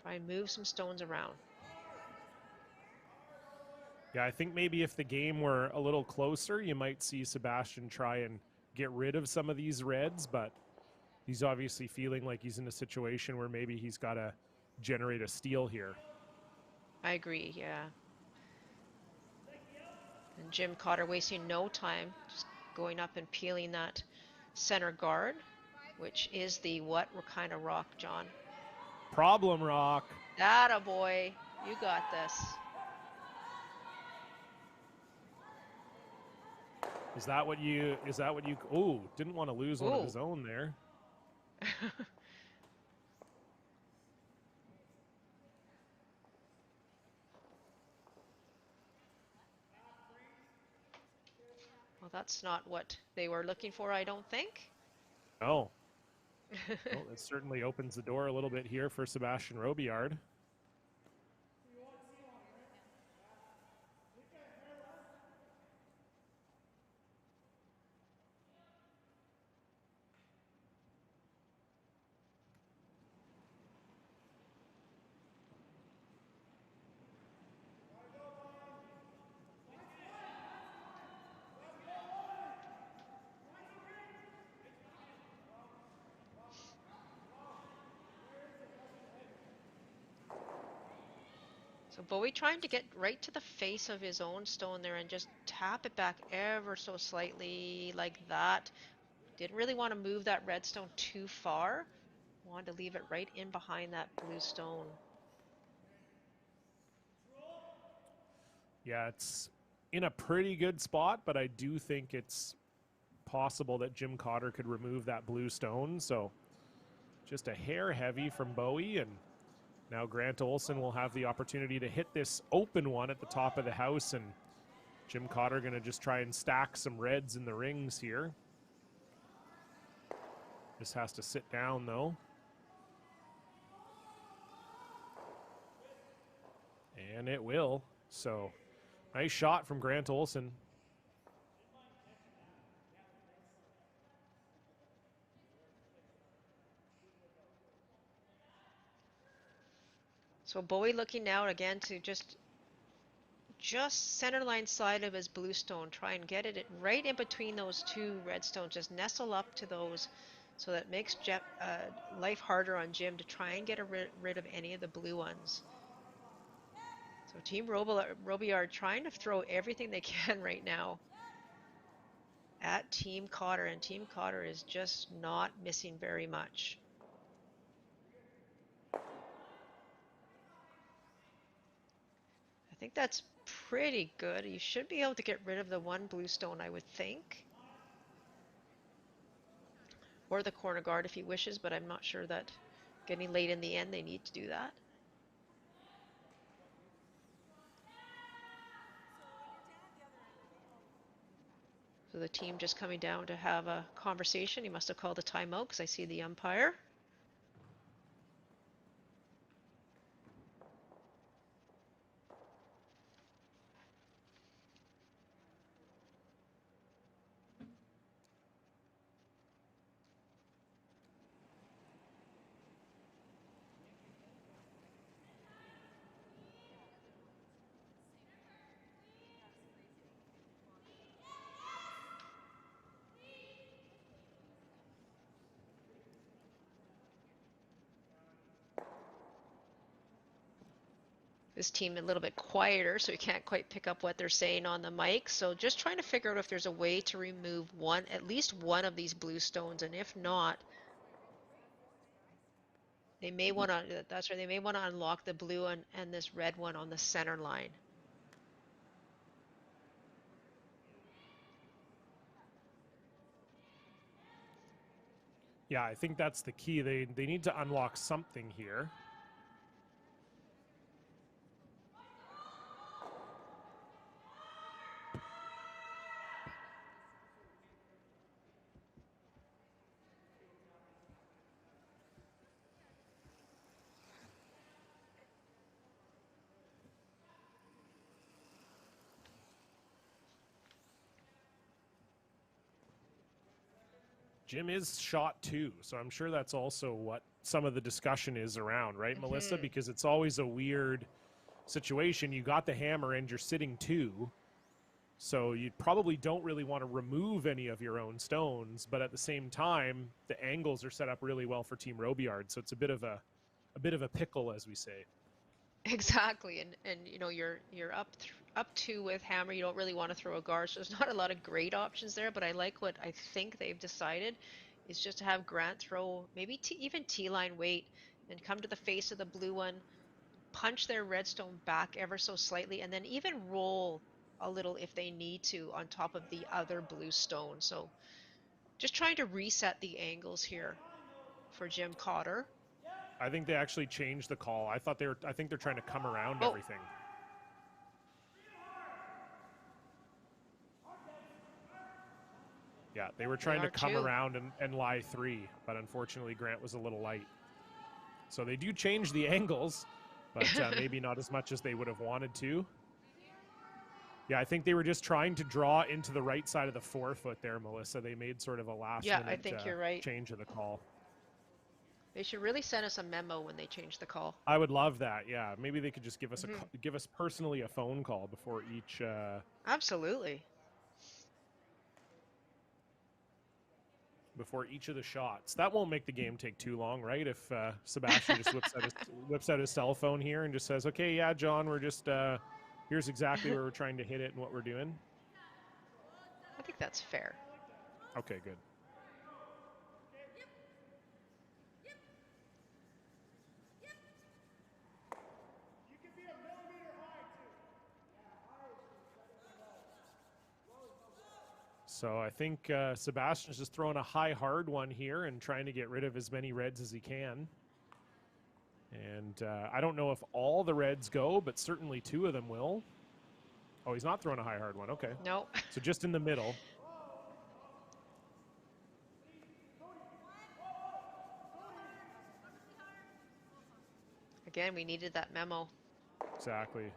Try and move some stones around. Yeah, I think maybe if the game were a little closer, you might see Sebastian try and get rid of some of these reds, but he's obviously feeling like he's in a situation where maybe he's got to generate a steal here. I agree, yeah. And Jim Cotter wasting no time, just going up and peeling that center guard, which is the what kind of rock, John? Problem rock. Atta boy, you got this. Is that what you, oh, didn't want to lose one of his own there. Well, that's not what they were looking for, I don't think. No. Well, it certainly opens the door a little bit here for Sebastian Robillard. So Bowie trying to get right to the face of his own stone there and just tap it back ever so slightly like that. Didn't really want to move that red stone too far. Wanted to leave it right in behind that blue stone. Yeah, it's in a pretty good spot, but I do think it's possible that Jim Cotter could remove that blue stone. So just a hair heavy from Bowie, and now Grant Olson will have the opportunity to hit this open one at the top of the house, and Jim Cotter going to just try and stack some reds in the rings here. This has to sit down though. And it will. So nice shot from Grant Olson. So Bowie looking now again to just center line side of his blue stone. Try and get it right in between those 2 red stones. Just nestle up to those so that makes life harder on Jim to try and get rid of any of the blue ones. So Team Robillard trying to throw everything they can right now at Team Cotter, and Team Cotter is just not missing very much. I think that's pretty good. You should be able to get rid of the 1 blue stone, I would think. Or the corner guard if he wishes, but I'm not sure that getting late in the end they need to do that. So the team just coming down to have a conversation. He must have called a timeout because I see the umpire. This team a little bit quieter, so you can't quite pick up what they're saying on the mic. So just trying to figure out if there's a way to remove at least one of these blue stones, and if not, They may want to, that's right, they may want to unlock the blue and this red one on the center line. Yeah, I think that's the key. They need to unlock something here. Jim is shot 2, so I'm sure that's also what some of the discussion is around, right, Melissa? Because it's always a weird situation. You got the hammer and you're sitting 2, so you probably don't really want to remove any of your own stones, but at the same time, the angles are set up really well for Team Robillard, so it's a bit of a pickle, as we say. Exactly, and you know you're up 2 with hammer. You don't really want to throw a guard, so there's not a lot of great options there. But I like what I think they've decided is just to have Grant throw maybe even T-line weight and come to the face of the blue one, punch their redstone back ever so slightly, and then even roll a little if they need to on top of the other blue stone. So just trying to reset the angles here for Jim Cotter. I think they actually changed the call. I think they're trying to come around everything. Yeah, they were trying to come around and lie 3, but unfortunately Grant was a little light. So they do change the angles, but maybe not as much as they would have wanted to. Yeah, I think they were just trying to draw into the right side of the 4-foot there, Melissa. They made sort of a last minute I think you're right. change of the call. They should really send us a memo when they change the call. I would love that. Yeah, maybe they could just give us give us personally a phone call before each. Absolutely. Before each of the shots. That won't make the game take too long, right? If Sebastian just whips out his cell phone here and just says, "Okay, yeah, John, we're just here's exactly where we're trying to hit it and what we're doing." I think that's fair. Okay, good. So I think Sebastian's just throwing a high hard one here and trying to get rid of as many reds as he can. And I don't know if all the reds go, but certainly 2 of them will. Oh, he's not throwing a high hard one. Okay. No. So just in the middle. Again, we needed that memo. Exactly.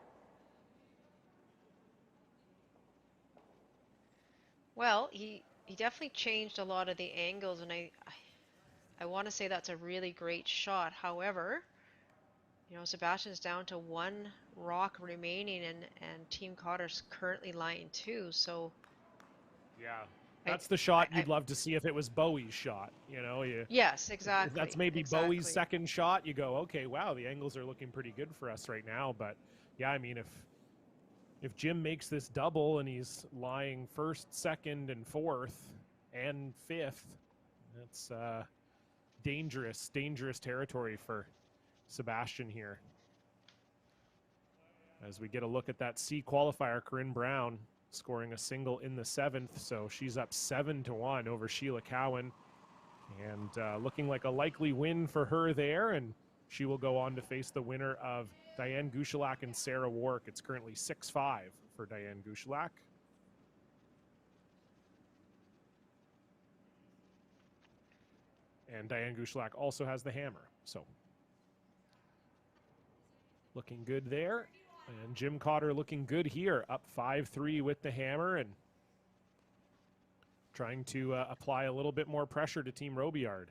Well, he definitely changed a lot of the angles, and I want to say that's a really great shot. However, you know, Sebastian's down to 1 rock remaining, and Team Cotter's currently lying 2. So yeah, that's the shot you'd love to see if it was Bowie's shot. You know, yes, exactly. If that's maybe Bowie's second shot. You go, okay, wow, the angles are looking pretty good for us right now. But yeah, I mean, if Jim makes this double and he's lying 1st, 2nd, and 4th, and 5th, that's dangerous territory for Sebastian here. As we get a look at that C qualifier, Corinne Brown scoring a single in the 7th, so she's up 7-1 over Sheila Cowan, and looking like a likely win for her there, and she will go on to face the winner of Diane Gushalak and Sarah Wark. It's currently 6-5 for Diane Gushalak. And Diane Gushalak also has the hammer, so looking good there. And Jim Cotter looking good here, up 5-3 with the hammer and trying to apply a little bit more pressure to Team Robillard.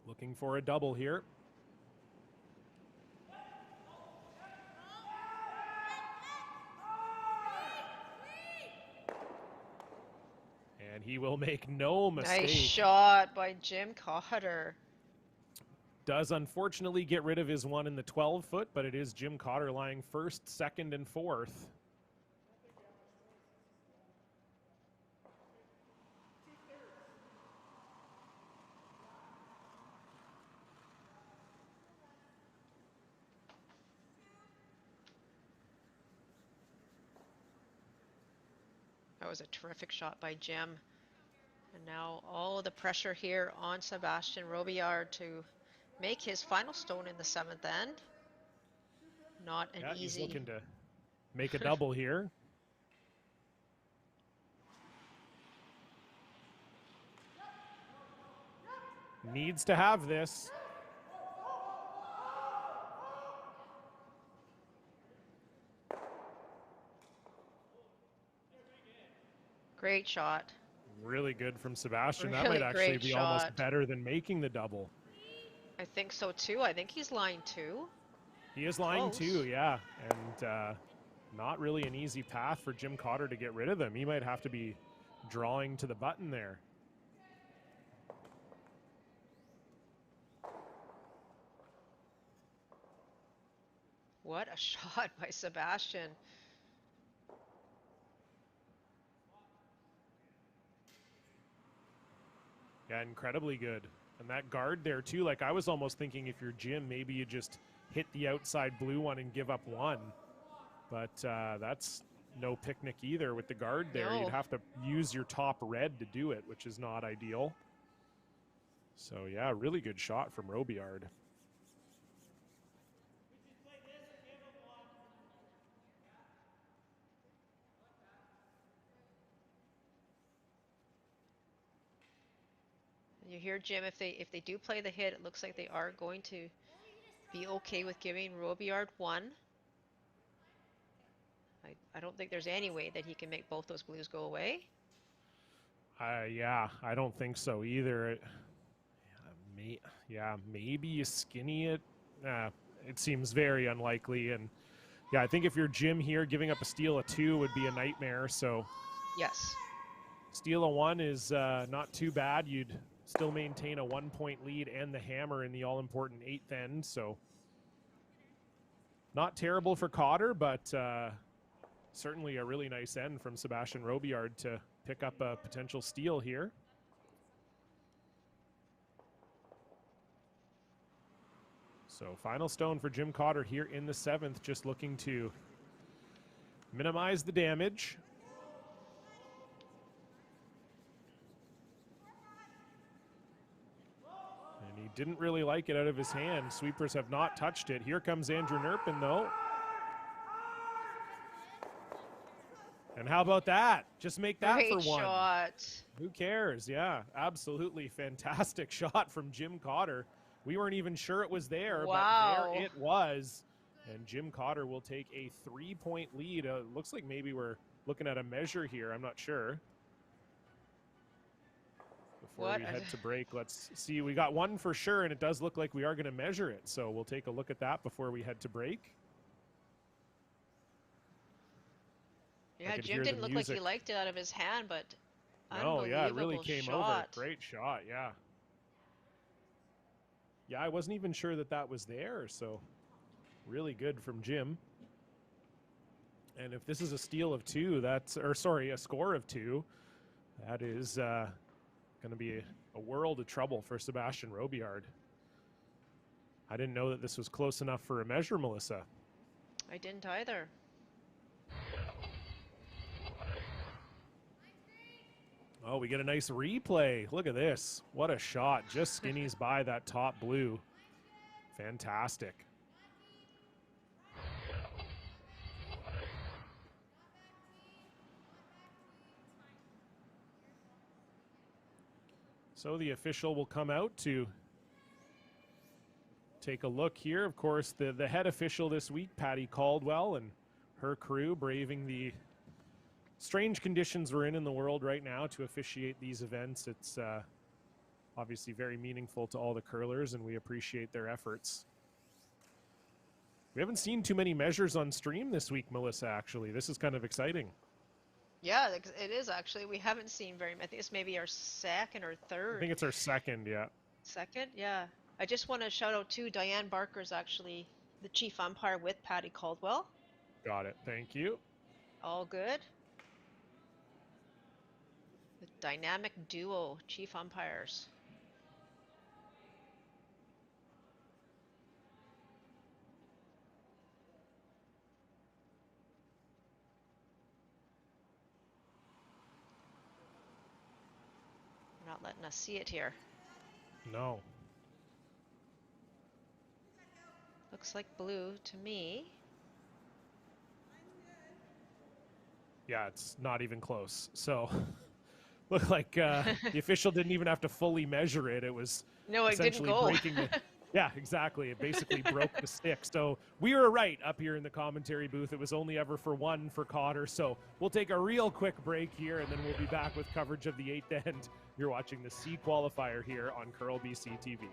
Looking for a double here. And he will make no mistake. Nice shot by Jim Cotter. Does unfortunately get rid of his 1 in the 12-foot, but it is Jim Cotter lying 1st, 2nd, and 4th. That was a terrific shot by Jim. And now all the pressure here on Sebastian Robillard to make his final stone in the 7th end. Not an easy. He's looking to make a double here. Needs to have this. Great shot. Really good from Sebastian. Really that might actually be shot. Almost better than making the double. I think so too. I think he's line 2. He is line Close. 2, yeah. And not really an easy path for Jim Cotter to get rid of them. He might have to be drawing to the button there. What a shot by Sebastian. Yeah, incredibly good. And that guard there too, like I was almost thinking if you're Jim, maybe you just hit the outside blue one and give up one. But that's no picnic either with the guard there. No. You'd have to use your top red to do it, which is not ideal. So yeah, really good shot from Robillard. You hear Jim, if they do play the hit, it looks like they are going to be okay with giving Robillard 1. I don't think there's any way that he can make both those blues go away. Yeah, I don't think so either. Maybe you skinny it. It seems very unlikely. And yeah, I think if you're Jim here, giving up a steal of 2 would be a nightmare. So Yes. steal of 1 is not too bad. You'd still maintain a 1-point lead and the hammer in the all-important 8th end. So not terrible for Cotter, but certainly a really nice end from Sebastian Robillard to pick up a potential steal here. So final stone for Jim Cotter here in the 7th, just looking to minimize the damage. And he didn't really like it out of his hand. Sweepers have not touched it. Here comes Andrew Nerpin though. And how about that? Just make that Great for 1. shot. Who cares? Yeah, absolutely fantastic shot from Jim Cotter. We weren't even sure it was there, Wow. but there it was. And Jim Cotter will take a 3-point lead. Looks like maybe we're looking at a measure here. I'm not sure. Before we head to break, let's see. We got 1 for sure, and it does look like we are going to measure it. So we'll take a look at that before we head to break. Yeah, Jim didn't look like he liked it out of his hand, but no, yeah, it really came shot. over. Great shot, yeah. Yeah, I wasn't even sure that that was there, so really good from Jim. And if this is a steal of 2, that's, or sorry, a score of 2, that is going to be a world of trouble for Sebastian Robillard. I didn't know that this was close enough for a measure, Melissa. I didn't either. Oh, we get a nice replay. Look at this. What a shot. Just skinnies by that top blue. Fantastic. So the official will come out to take a look here. Of course, the head official this week, Patty Caldwell, and her crew braving the strange conditions we're in the world right now to officiate these events. It's obviously very meaningful to all the curlers, and we appreciate their efforts. We haven't seen too many measures on stream this week, Melissa, actually. This is kind of exciting. Yeah, it is actually. We haven't seen very many. I think it's maybe our 2nd or 3rd. I think it's our 2nd, yeah. 2nd, yeah. I just want to shout out to Diane Barker's actually the chief umpire with Patty Caldwell. Got it. Thank you. All good. The dynamic duo, chief umpires. not letting us see it here. No. Looks like blue to me. Yeah, it's not even close. So, looked like the official didn't even have to fully measure it. It was No, it didn't essentially go. breaking the. Yeah, exactly. It basically broke the stick. So we were right up here in the commentary booth. It was only ever for one for Cotter. So we'll take a real quick break here, and then we'll be back with coverage of the 8th end. You're watching the C qualifier here on Curl BC TV.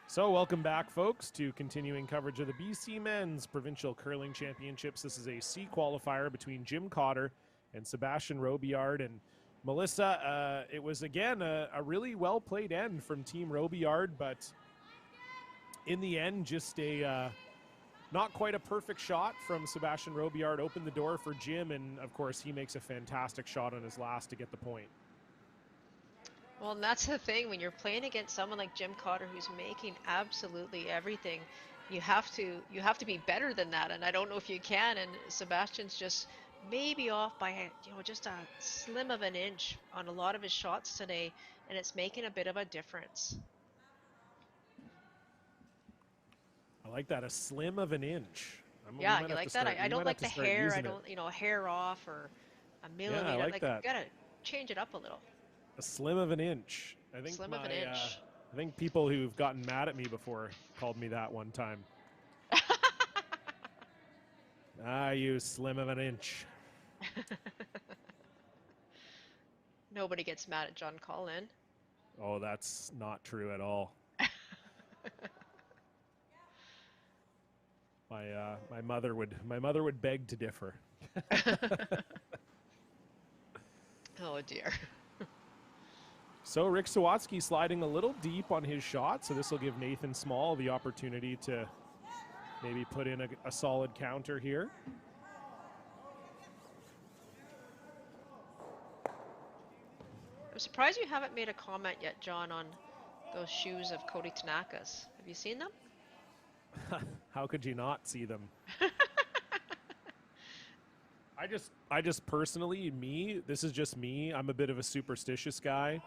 So welcome back, folks, to continuing coverage of the BC Men's Provincial Curling Championships. This is a C qualifier between Jim Cotter and Sebastian Robillard. And Melissa, it was, again, a really well-played end from Team Robillard, but in the end, just a not quite a perfect shot from Sebastian Robillard opened the door for Jim, and, of course, he makes a fantastic shot on his last to get the point. Well, and that's the thing, when you're playing against someone like Jim Cotter who's making absolutely everything, you have to be better than that, and I don't know if you can. And Sebastian's just maybe off by just a slim of an inch on a lot of his shots today, and it's making a bit of a difference. I like that, a slim of an inch. Yeah, you like that? I don't like the hair. I don't, hair off or a millimeter. Yeah, I like that. You gotta change it up a little. A slim of an inch. I think slim of an inch. I think people who've gotten mad at me before called me that one time. You slim of an inch. Nobody gets mad at John Collin. Oh, that's not true at all. My mother would beg to differ. Oh dear. So Rick Sawatsky sliding a little deep on his shot, so this will give Nathan Small the opportunity to maybe put in a solid counter here. I'm surprised you haven't made a comment yet, John, on those shoes of Cody Tanaka's. Have you seen them? How could you not see them? I just personally, this is just me, I'm a bit of a superstitious guy.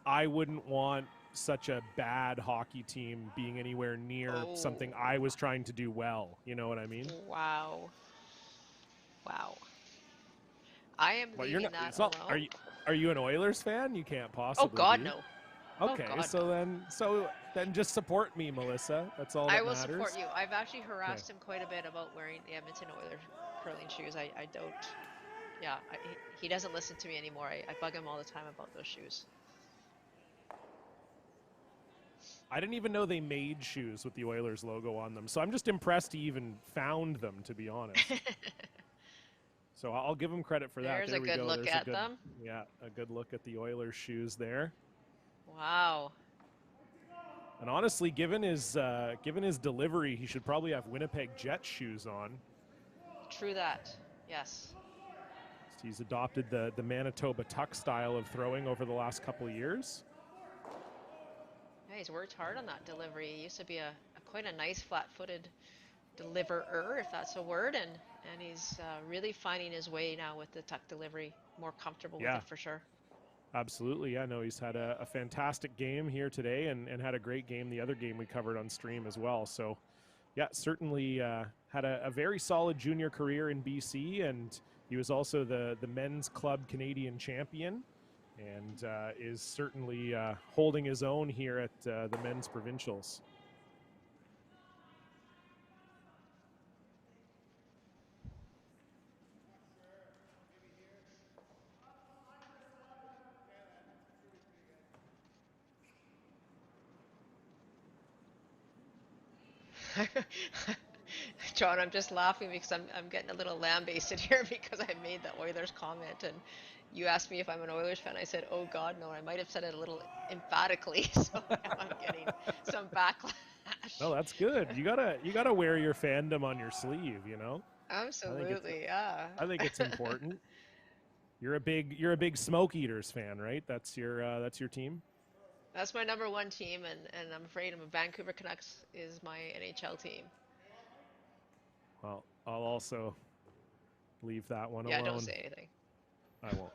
I wouldn't want such a bad hockey team being anywhere near something I was trying to do well. You know what I mean? Wow. I am leaving that alone. Are you an Oilers fan? You can't possibly. Oh God, be. no. Okay, oh, God, so then just support me, Melissa. That's all that I will matters. Support you. I've actually harassed him quite a bit about wearing the Edmonton Oilers curling shoes. I don't. Yeah, he doesn't listen to me anymore. I bug him all the time about those shoes. I didn't even know they made shoes with the Oilers logo on them, so I'm just impressed he even found them, to be honest. So I'll give him credit for that. There's a good look at them. Yeah, a good look at the Oilers shoes there. Wow. And honestly, given his delivery, he should probably have Winnipeg Jets shoes on. True that. Yes. He's adopted the Manitoba tuck style of throwing over the last couple of years. Yeah, he's worked hard on that delivery. He used to be quite a nice flat-footed deliverer, if that's a word, and he's really finding his way now with the tuck delivery, more comfortable with it for sure. Absolutely, yeah. No, he's had a fantastic game here today and had a great game the other game we covered on stream as well. So, yeah, certainly had a very solid junior career in BC, and he was also the men's club Canadian champion, and is certainly holding his own here at the men's provincials. John, I'm just laughing because I'm getting a little lambasted here because I made the Oilers comment and you asked me if I'm an Oilers fan. I said, "Oh God, no." I might have said it a little emphatically, so now I'm getting some backlash. No, that's good. You gotta wear your fandom on your sleeve, you know? Absolutely, yeah. I think it's important. You're a big Smoke Eaters fan, right? That's your team? That's my number one team, and I'm afraid Vancouver Canucks is my NHL team. Well, I'll also leave that one Yeah, alone. don't say anything. I won't.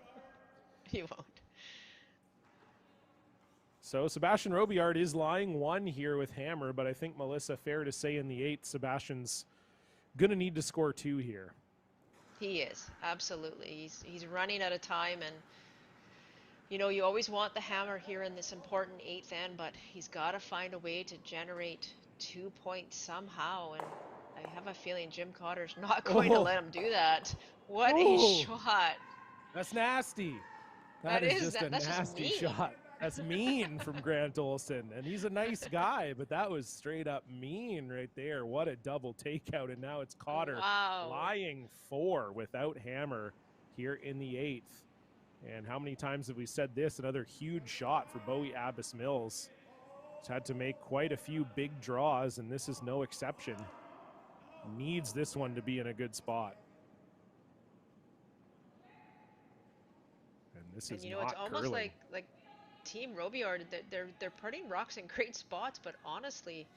You won't. So Sebastian Robillard is lying one here with Hammer, but I think, Melissa, fair to say in the 8th, Sebastian's gonna need to score 2 here. He is, absolutely. He's running out of time, and you know, you always want the Hammer here in this important 8th end, but he's got to find a way to generate 2 points somehow, and I have a feeling Jim Cotter's not going to let him do that. What a shot. That's nasty. That's just a nasty shot. That's mean from Grant Olson, and he's a nice guy, but that was straight up mean right there. What a double takeout, and now it's Cotter lying 4 without Hammer here in the 8th. And how many times have we said this? Another huge shot for Bowie Abbas Mills. He's had to make quite a few big draws, and this is no exception. Needs this one to be in a good spot. And this is, you know, not it's almost curling. like Team Robillard, they're putting rocks in great spots, but honestly,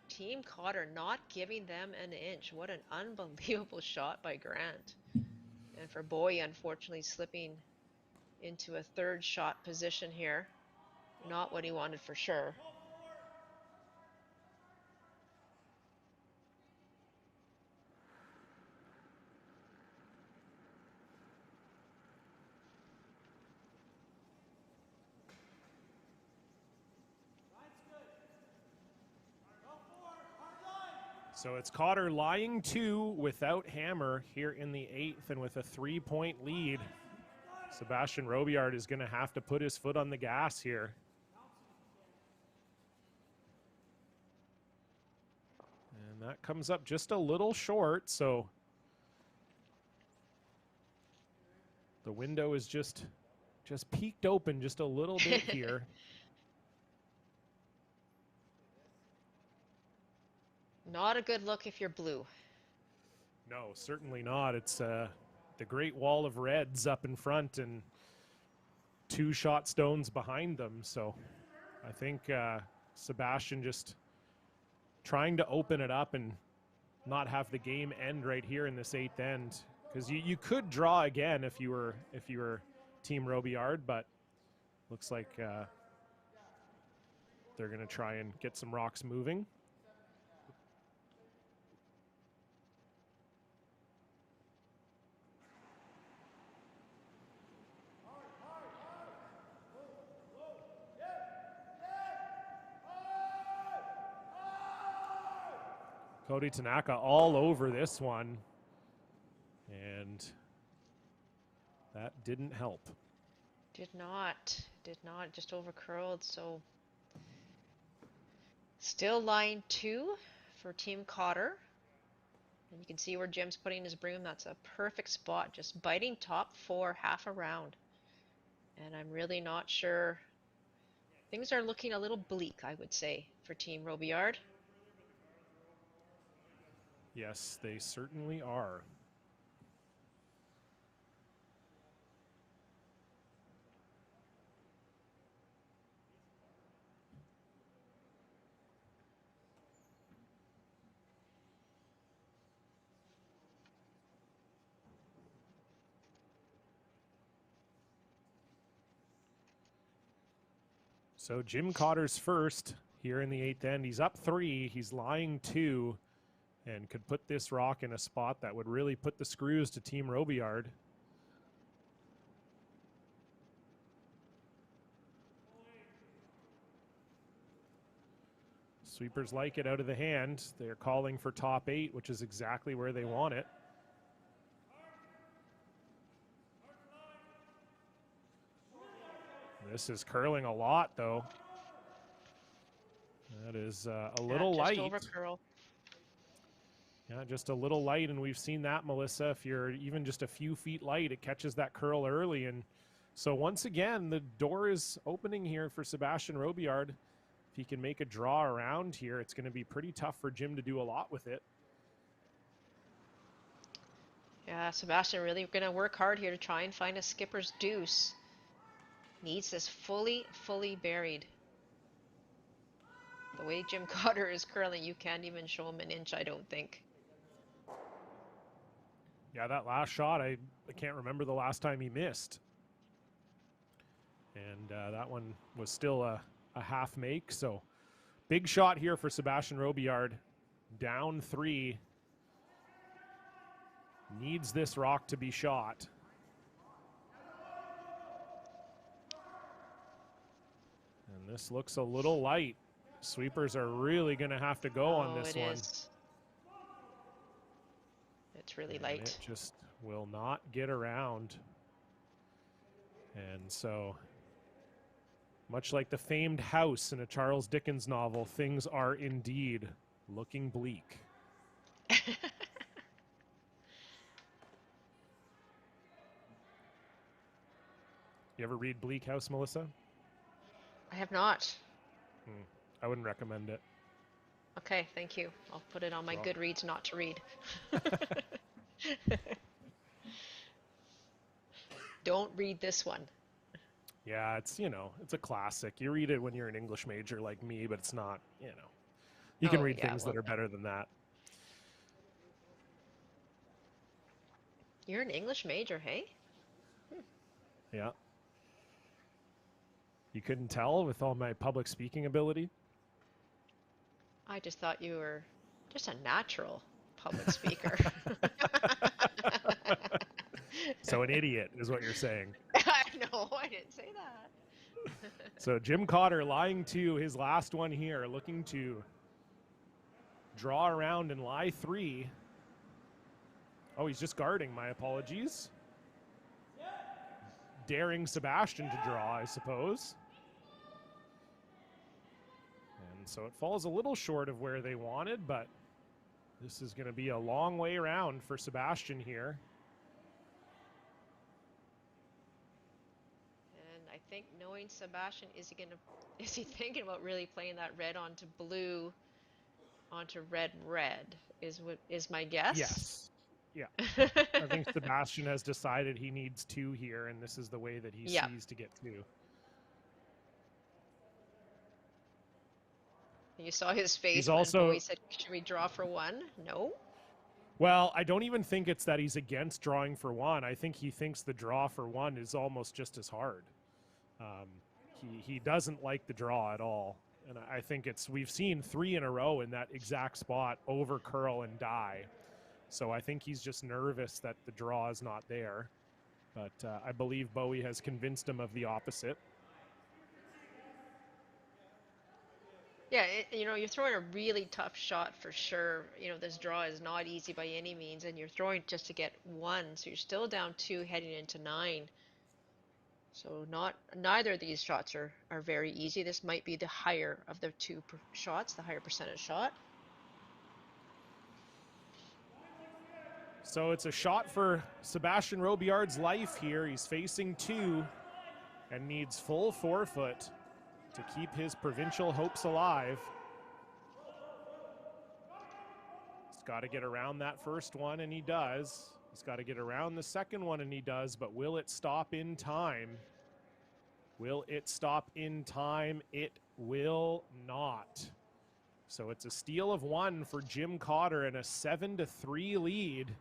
Team Cotter not giving them an inch. What an unbelievable shot by Grant. And for Bowie, unfortunately, slipping into a 3rd shot position here. Not what he wanted for sure. So it's Cotter lying 2 without Hammer here in the 8th, and with a 3-point lead, Sebastian Robillard is going to have to put his foot on the gas here. And that comes up just a little short, so the window is just peeked open just a little bit here. Not a good look if you're blue. No, certainly not. It's the Great Wall of Reds up in front and 2 shot stones behind them. So I think Sebastian just trying to open it up and not have the game end right here in this 8th end. Because you could draw again if you were Team Robillard, but looks like they're going to try and get some rocks moving. Cody Tanaka all over this one, and that didn't help. Did not, just over curled. So still line 2 for Team Cotter. And you can see where Jim's putting his broom. That's a perfect spot, just biting top 4 half a round. And I'm really not sure. Things are looking a little bleak, I would say, for Team Robillard. Yes, they certainly are. So Jim Cotter's first here in the 8th end. He's up 3. He's lying 2. And could put this rock in a spot that would really put the screws to Team Robillard. Sweepers like it out of the hand. They're calling for top 8, which is exactly where they want it. This is curling a lot, though. That is a little light. Just over curl. Yeah, just a little light, and we've seen that, Melissa. If you're even just a few feet light, it catches that curl early. And so once again, the door is opening here for Sebastian Robillard. If he can make a draw around here, it's going to be pretty tough for Jim to do a lot with it. Yeah, Sebastian really going to work hard here to try and find a skipper's deuce. Needs this fully buried. The way Jim Cotter is curling, you can't even show him an inch, I don't think. Yeah, that last shot, I can't remember the last time he missed. And that one was still a half make. So big shot here for Sebastian Robillard. Down 3. Needs this rock to be shot. And this looks a little light. Sweepers are really going to have to go on this one. It's really light. It just will not get around. And so, much like the famed house in a Charles Dickens novel, things are indeed looking bleak. You ever read Bleak House, Melissa? I have not. I wouldn't recommend it. Okay, thank you. I'll put it on my Goodreads not to read. Don't read this one. Yeah, it's, it's a classic. You read it when you're an English major like me, but it's not, You can read things that are better than that. You're an English major, hey? Yeah. You couldn't tell with all my public speaking ability? I just thought you were just a natural public speaker. So an idiot is what you're saying. No, I didn't say that. So Jim Cotter lying to his last one here, looking to draw around and lie 3. Oh, he's just guarding. My apologies. Daring Sebastian to draw, I suppose. And so it falls a little short of where they wanted, but this is going to be a long way around for Sebastian here. And I think knowing Sebastian, is he thinking about really playing that red onto blue, onto red is my guess? Yes. Yeah. I think Sebastian has decided he needs 2 here, and this is the way that he sees to get 2. You saw his face. He's when also. Bowie said, "Should we draw for 1?" No. Well, I don't even think it's that he's against drawing for 1. I think he thinks the draw for 1 is almost just as hard. He doesn't like the draw at all, and I think we've seen 3 in a row in that exact spot over curl and die. So I think he's just nervous that the draw is not there. But I believe Bowie has convinced him of the opposite. Yeah, you're throwing a really tough shot for sure. This draw is not easy by any means, and you're throwing just to get 1, so you're still down 2 heading into 9. So neither of these shots are very easy. This might be the higher of the 2 shots, the higher percentage shot. So it's a shot for Sebastian Robillard's life here. He's facing 2 and needs full 4-foot to keep his provincial hopes alive. He's got to get around that first one, and he does. He's got to get around the second one, and he does, but will it stop in time? Will it stop in time? It will not. So it's a steal of 1 for Jim Cotter and a 7-3 lead.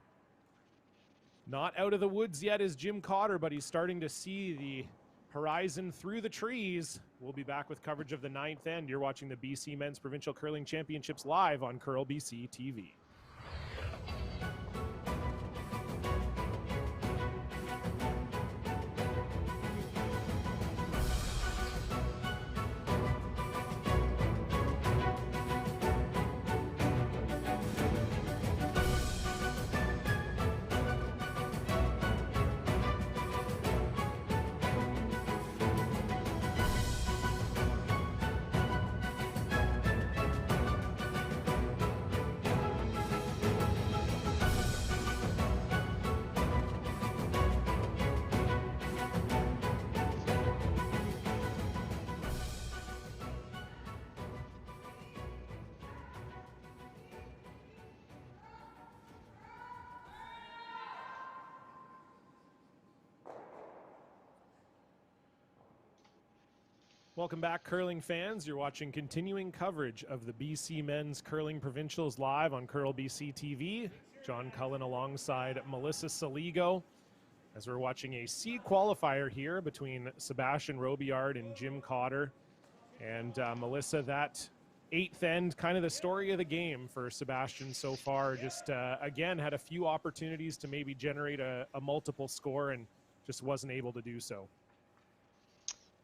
Not out of the woods yet is Jim Cotter, but he's starting to see the horizon through the trees. We'll be back with coverage of the 9th end. You're watching the BC Men's Provincial Curling Championships live on Curl BC TV. Welcome back, curling fans. You're watching continuing coverage of the BC Men's Curling Provincials live on Curl BC TV. John Cullen alongside Melissa Saligo as we're watching a seed qualifier here between Sebastian Robillard and Jim Cotter. And Melissa, that 8th end, kind of the story of the game for Sebastian so far. Just, again, had a few opportunities to maybe generate a multiple score and just wasn't able to do so.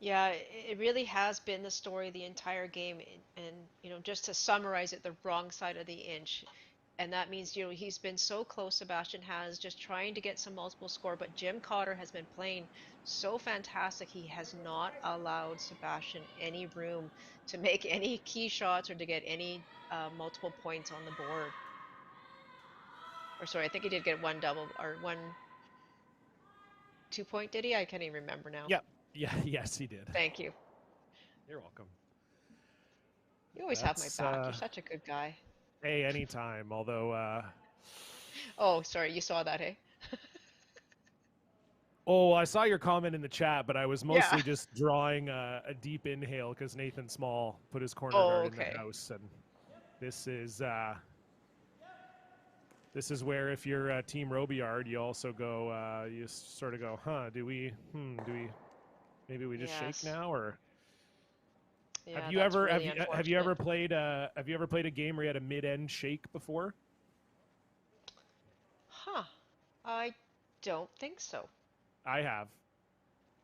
Yeah, it really has been the story of the entire game. And, just to summarize it, the wrong side of the inch. And that means, he's been so close, Sebastian has, just trying to get some multiple score. But Jim Cotter has been playing so fantastic. He has not allowed Sebastian any room to make any key shots or to get any multiple points on the board. Or sorry, I think he did get one double or 2-point, did he? I can't even remember now. Yep. Yeah, yes, he did. Thank you. You're welcome. You always have my back. You're such a good guy. Hey, anytime, although... Oh, sorry, you saw that, eh? Oh, I saw your comment in the chat, but I was mostly just drawing a deep inhale because Nathan Small put his corner guard in the house. And this is where if you're Team Robillard, you also go, you sort of go, maybe we just shake now, or yeah, have you ever played a game where you had a mid-end shake before? I don't think so. I have.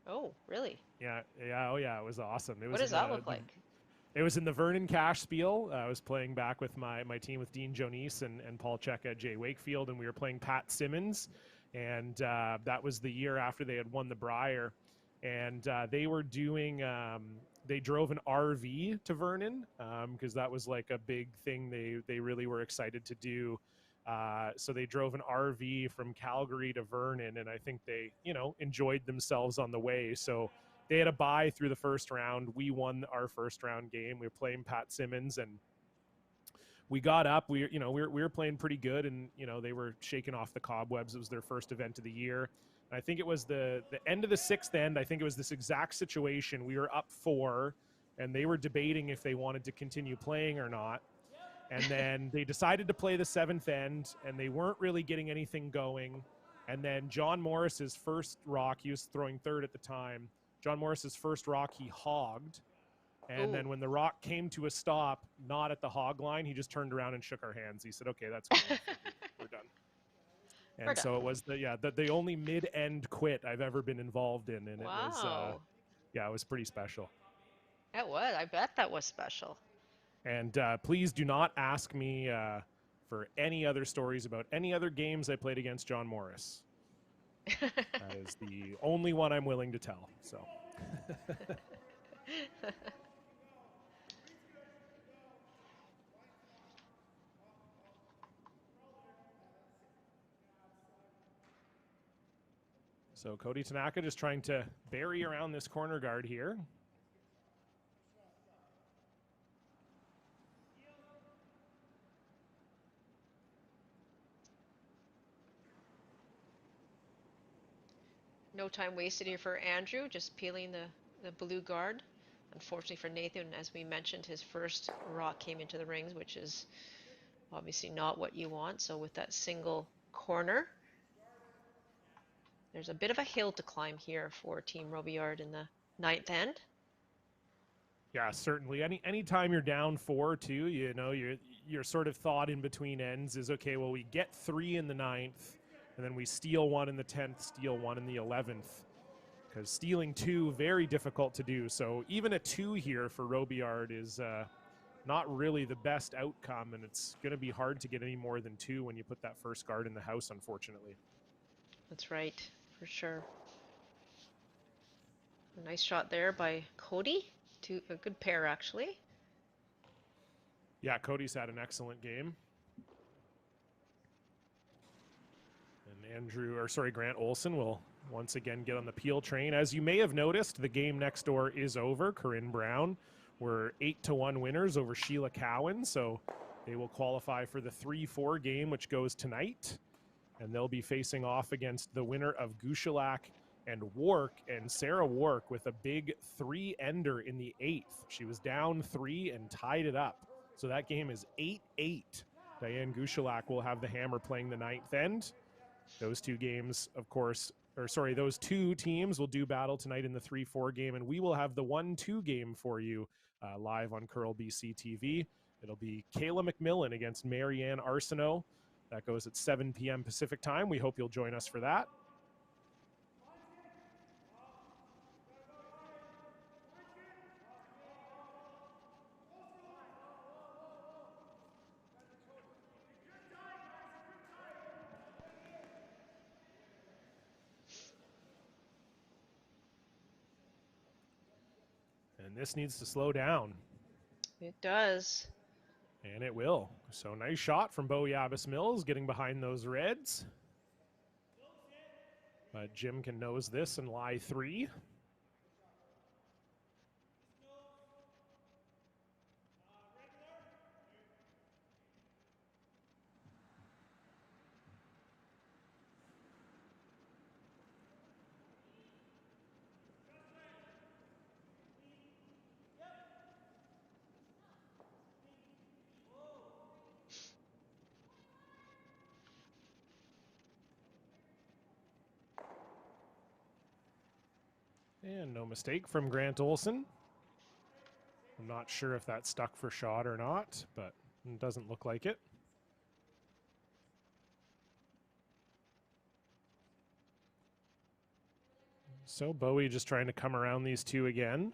Oh, really? Yeah. Oh, yeah. It was awesome. It was what does that look like? It was in the Vernon Cash Spiel. I was playing back with my team with Dean Jonice and Paul Checa at Jay Wakefield, and we were playing Pat Simmons, and that was the year after they had won the Brier. And they were doing, they drove an RV to Vernon because that was like a big thing they really were excited to do. So they drove an RV from Calgary to Vernon, and I think they, enjoyed themselves on the way. So they had a bye through the first round. We won our first round game. We were playing Pat Simmons, and we got up. We were playing pretty good, and they were shaking off the cobwebs. It was their first event of the year. I think it was the end of the 6th end. I think it was this exact situation. We were up 4, and they were debating if they wanted to continue playing or not. And then they decided to play the 7th end, and they weren't really getting anything going. And then John Morris's first rock, he was throwing 3rd at the time. John Morris's first rock, he hogged. And then when the rock came to a stop, not at the hog line, he just turned around and shook our hands. He said, "Okay, that's good. We're done." And so it was the only mid-end quit I've ever been involved in, and it was pretty special. It was. I bet that was special. And please do not ask me for any other stories about any other games I played against John Morris. That is the only one I'm willing to tell. So. So Cody Tanaka just trying to bury around this corner guard here. No time wasted here for Andrew, just peeling the blue guard. Unfortunately for Nathan, as we mentioned, his first rock came into the rings, which is obviously not what you want. So with that single corner, there's a bit of a hill to climb here for Team Robillard in the 9th end. Yeah, certainly. Anytime you're down 4 too, your sort of thought in between ends is, okay, well, we get 3 in the 9th, and then we steal 1 in the 10th, steal 1 in the 11th. Because stealing 2, very difficult to do. So even a 2 here for Robillard is not really the best outcome, and it's going to be hard to get any more than 2 when you put that first guard in the house, unfortunately. That's right, for sure. A nice shot there by Cody. A good pair, actually. Yeah, Cody's had an excellent game. And Grant Olson will once again get on the peel train. As you may have noticed, the game next door is over. Corinne Brown were 8-1 winners over Sheila Cowan, so they will qualify for the 3-4 game, which goes tonight. And they'll be facing off against the winner of Gushalak And Sarah Wark with a big 3-ender in the 8th. She was down 3 and tied it up. So that game is 8-8. Diane Gushalak will have the hammer playing the 9th end. Those two games, of course, those two teams will do battle tonight in the 3-4 game, and we will have the 1-2 game for you live on Curl BC TV. It'll be Kayla McMillan against Marianne Arsenault. That goes at 7 p.m. Pacific time. We hope you'll join us for that. And this needs to slow down. It does. And it will. So nice shot from Bowie Abbas Mills getting behind those reds. But Jim can nose this and lie 3. And no mistake from Grant Olson. I'm not sure if that stuck for shot or not, but it doesn't look like it. So Bowie just trying to come around these two again.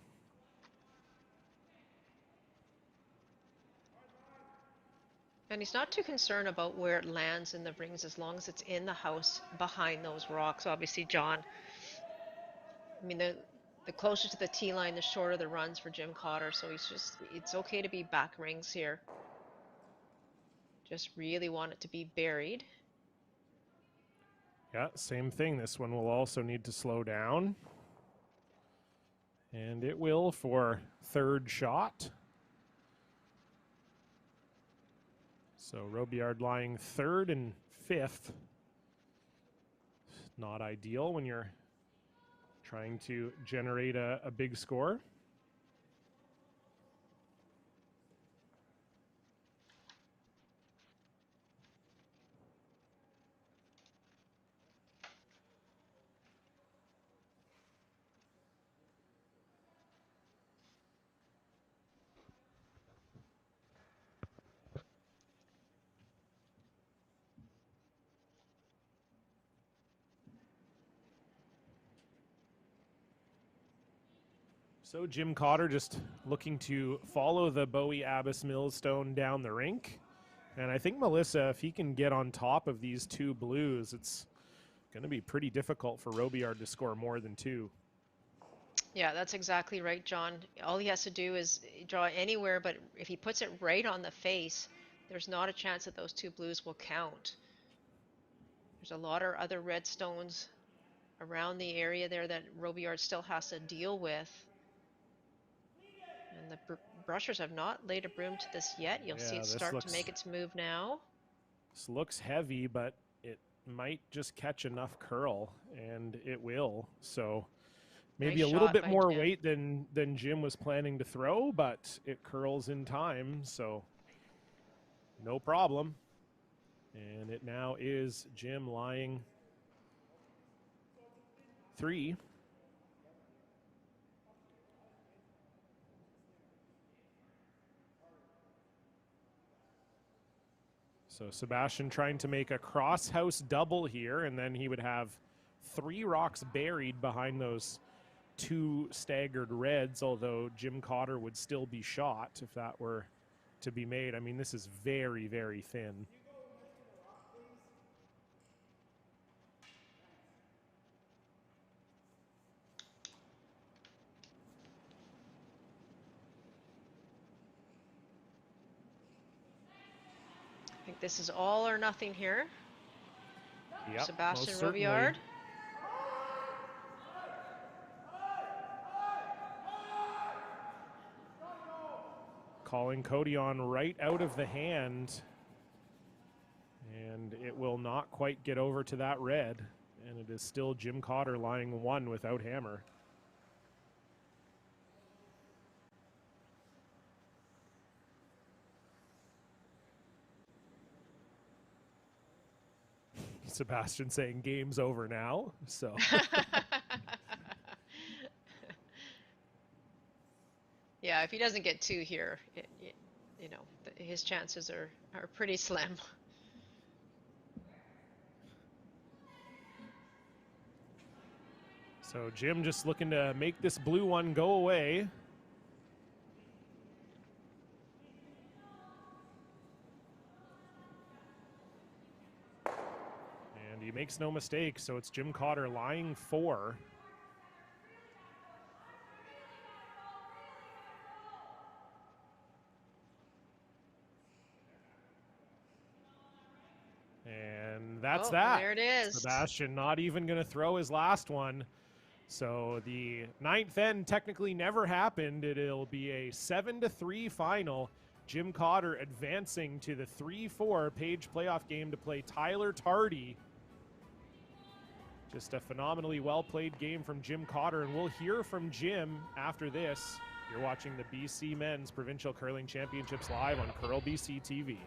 And he's not too concerned about where it lands in the rings as long as it's in the house behind those rocks. Obviously, John, I mean, the closer to the tee line, the shorter the runs for Jim Cotter. So it's okay to be back rings here. Just really want it to be buried. Yeah, same thing. This one will also need to slow down. And it will for 3rd shot. So Robillard lying 3rd and 5th. Not ideal when you're trying to generate a big score. So Jim Cotter just looking to follow the Bowie Abbas Millstone down the rink. And I think, Melissa, if he can get on top of these two blues, it's going to be pretty difficult for Robillard to score more than 2. Yeah, that's exactly right, John. All he has to do is draw anywhere, but if he puts it right on the face, there's not a chance that those 2 blues will count. There's a lot of other red stones around the area there that Robillard still has to deal with. And the brushers have not laid a broom to this yet. You'll see it start to make its move now. This looks heavy, but it might just catch enough curl, and it will. So maybe Nice a little shot bit by more Jim. weight than Jim was planning to throw, but it curls in time, so no problem. And it now is Jim lying 3. So Sebastian trying to make a cross-house double here, and then he would have 3 rocks buried behind those 2 staggered reds, although Jim Cotter would still be shot if that were to be made. I mean, this is very, very thin. I think this is all or nothing here. Yep, Sebastian most certainly. Robillard. Calling Cody on right out of the hand. And it will not quite get over to that red. And it is still Jim Cotter lying 1 without hammer. Sebastian saying game's over now. So yeah, if he doesn't get 2 here, you know, his chances are pretty slim. So Jim just looking to make this blue one go away. And he makes no mistake, so it's Jim Cotter lying 4. And that's that. There it is. Sebastian not even going to throw his last one. So the 9th end technically never happened. It'll be a 7-3 final. Jim Cotter advancing to the 3-4 Page playoff game to play Tyler Tardy. Just a phenomenally well-played game from Jim Cotter, and we'll hear from Jim after this. You're watching the BC Men's Provincial Curling Championships live on Curl BC TV.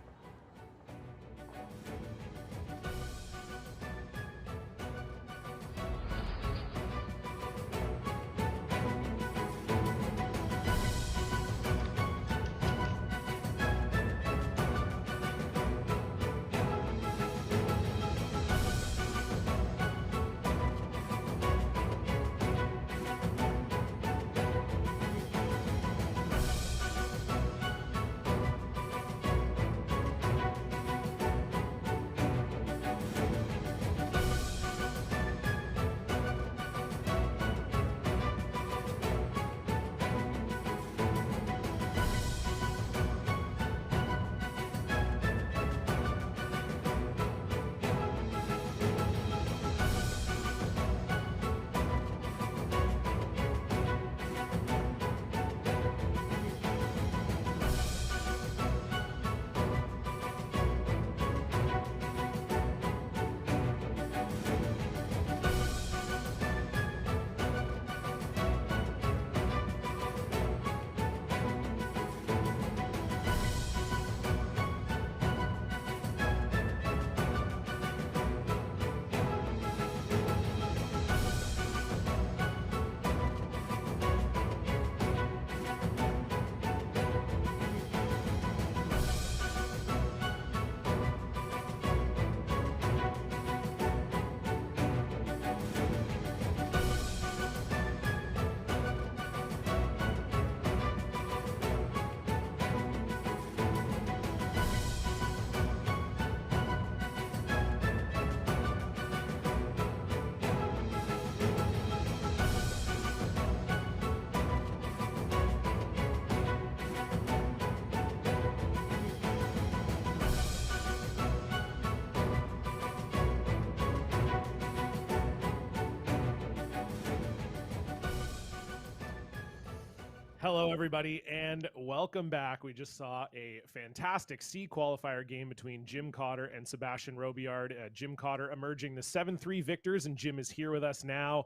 Hello, everybody, and welcome back. We just saw a fantastic C qualifier game between Jim Cotter and Sebastian Robillard. Jim Cotter emerging the 7-3 victors, and Jim is here with us now.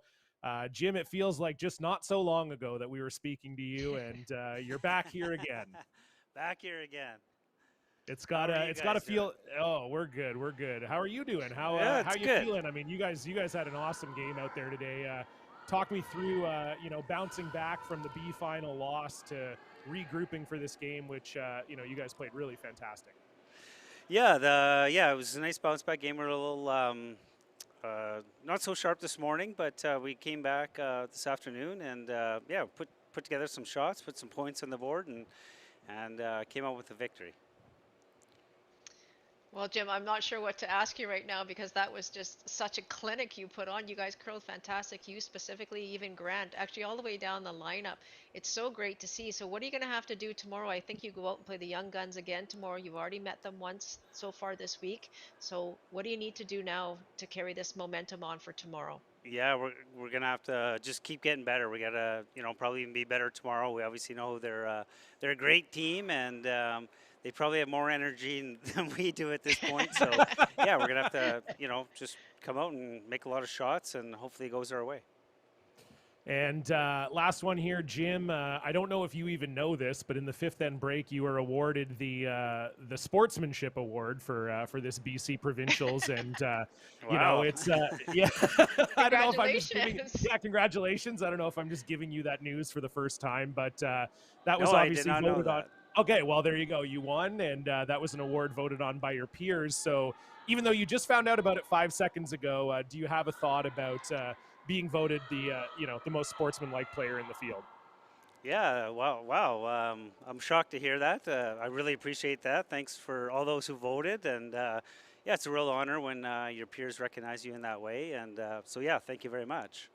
Jim, it feels like just not so long ago that we were speaking to you, and you're back here again. Back here again. It's gotta feel. Oh, we're good. We're good. How are you doing? How are you feeling? I mean, you guys had an awesome game out there today. Talk me through, bouncing back from the B final loss to regrouping for this game, which you guys played really fantastic. Yeah, it was a nice bounce back game. We're a little not so sharp this morning, but we came back this afternoon and put together some shots, put some points on the board, and came out with a victory. Well, Jim, I'm not sure what to ask you right now because that was just such a clinic you put on. You guys curled fantastic. You specifically, even Grant, actually all the way down the lineup. It's so great to see. So what are you going to have to do tomorrow? I think you go out and play the young guns again tomorrow. You've already met them once so far this week. So what do you need to do now to carry this momentum on for tomorrow? Yeah, we're going to have to just keep getting better. We got to, probably even be better tomorrow. We obviously know they're a great team, and they probably have more energy than we do at this point. So yeah, we're gonna have to, just come out and make a lot of shots, and hopefully it goes our way. And last one here, Jim. I don't know if you even know this, but in the fifth end break, you were awarded the sportsmanship award for this BC Provincials, and Wow. it's yeah. I don't know if I'm just giving. Congratulations. Yeah, congratulations. I don't know if I'm just giving you that news for the first time, but that was No, I did obviously not know voted on. that. Okay, well there you go. You won, and that was an award voted on by your peers. So even though you just found out about it 5 seconds ago, do you have a thought about being voted the most sportsmanlike player in the field? Yeah, wow. I'm shocked to hear that. I really appreciate that. Thanks for all those who voted, and yeah, it's a real honor when your peers recognize you in that way. And so yeah, thank you very much.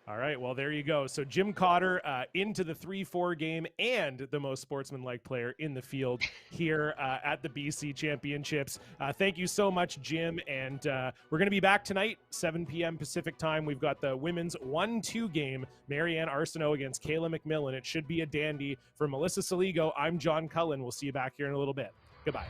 All right, well, there you go. So Jim Cotter into the 3-4 game and the most sportsmanlike player in the field here at the BC Championships. Thank you so much, Jim. And we're going to be back tonight, 7 p.m. Pacific time. We've got the women's 1-2 game, Marianne Arsenault against Kayla McMillan. It should be a dandy. For Melissa Saligo, I'm John Cullen. We'll see you back here in a little bit. Goodbye.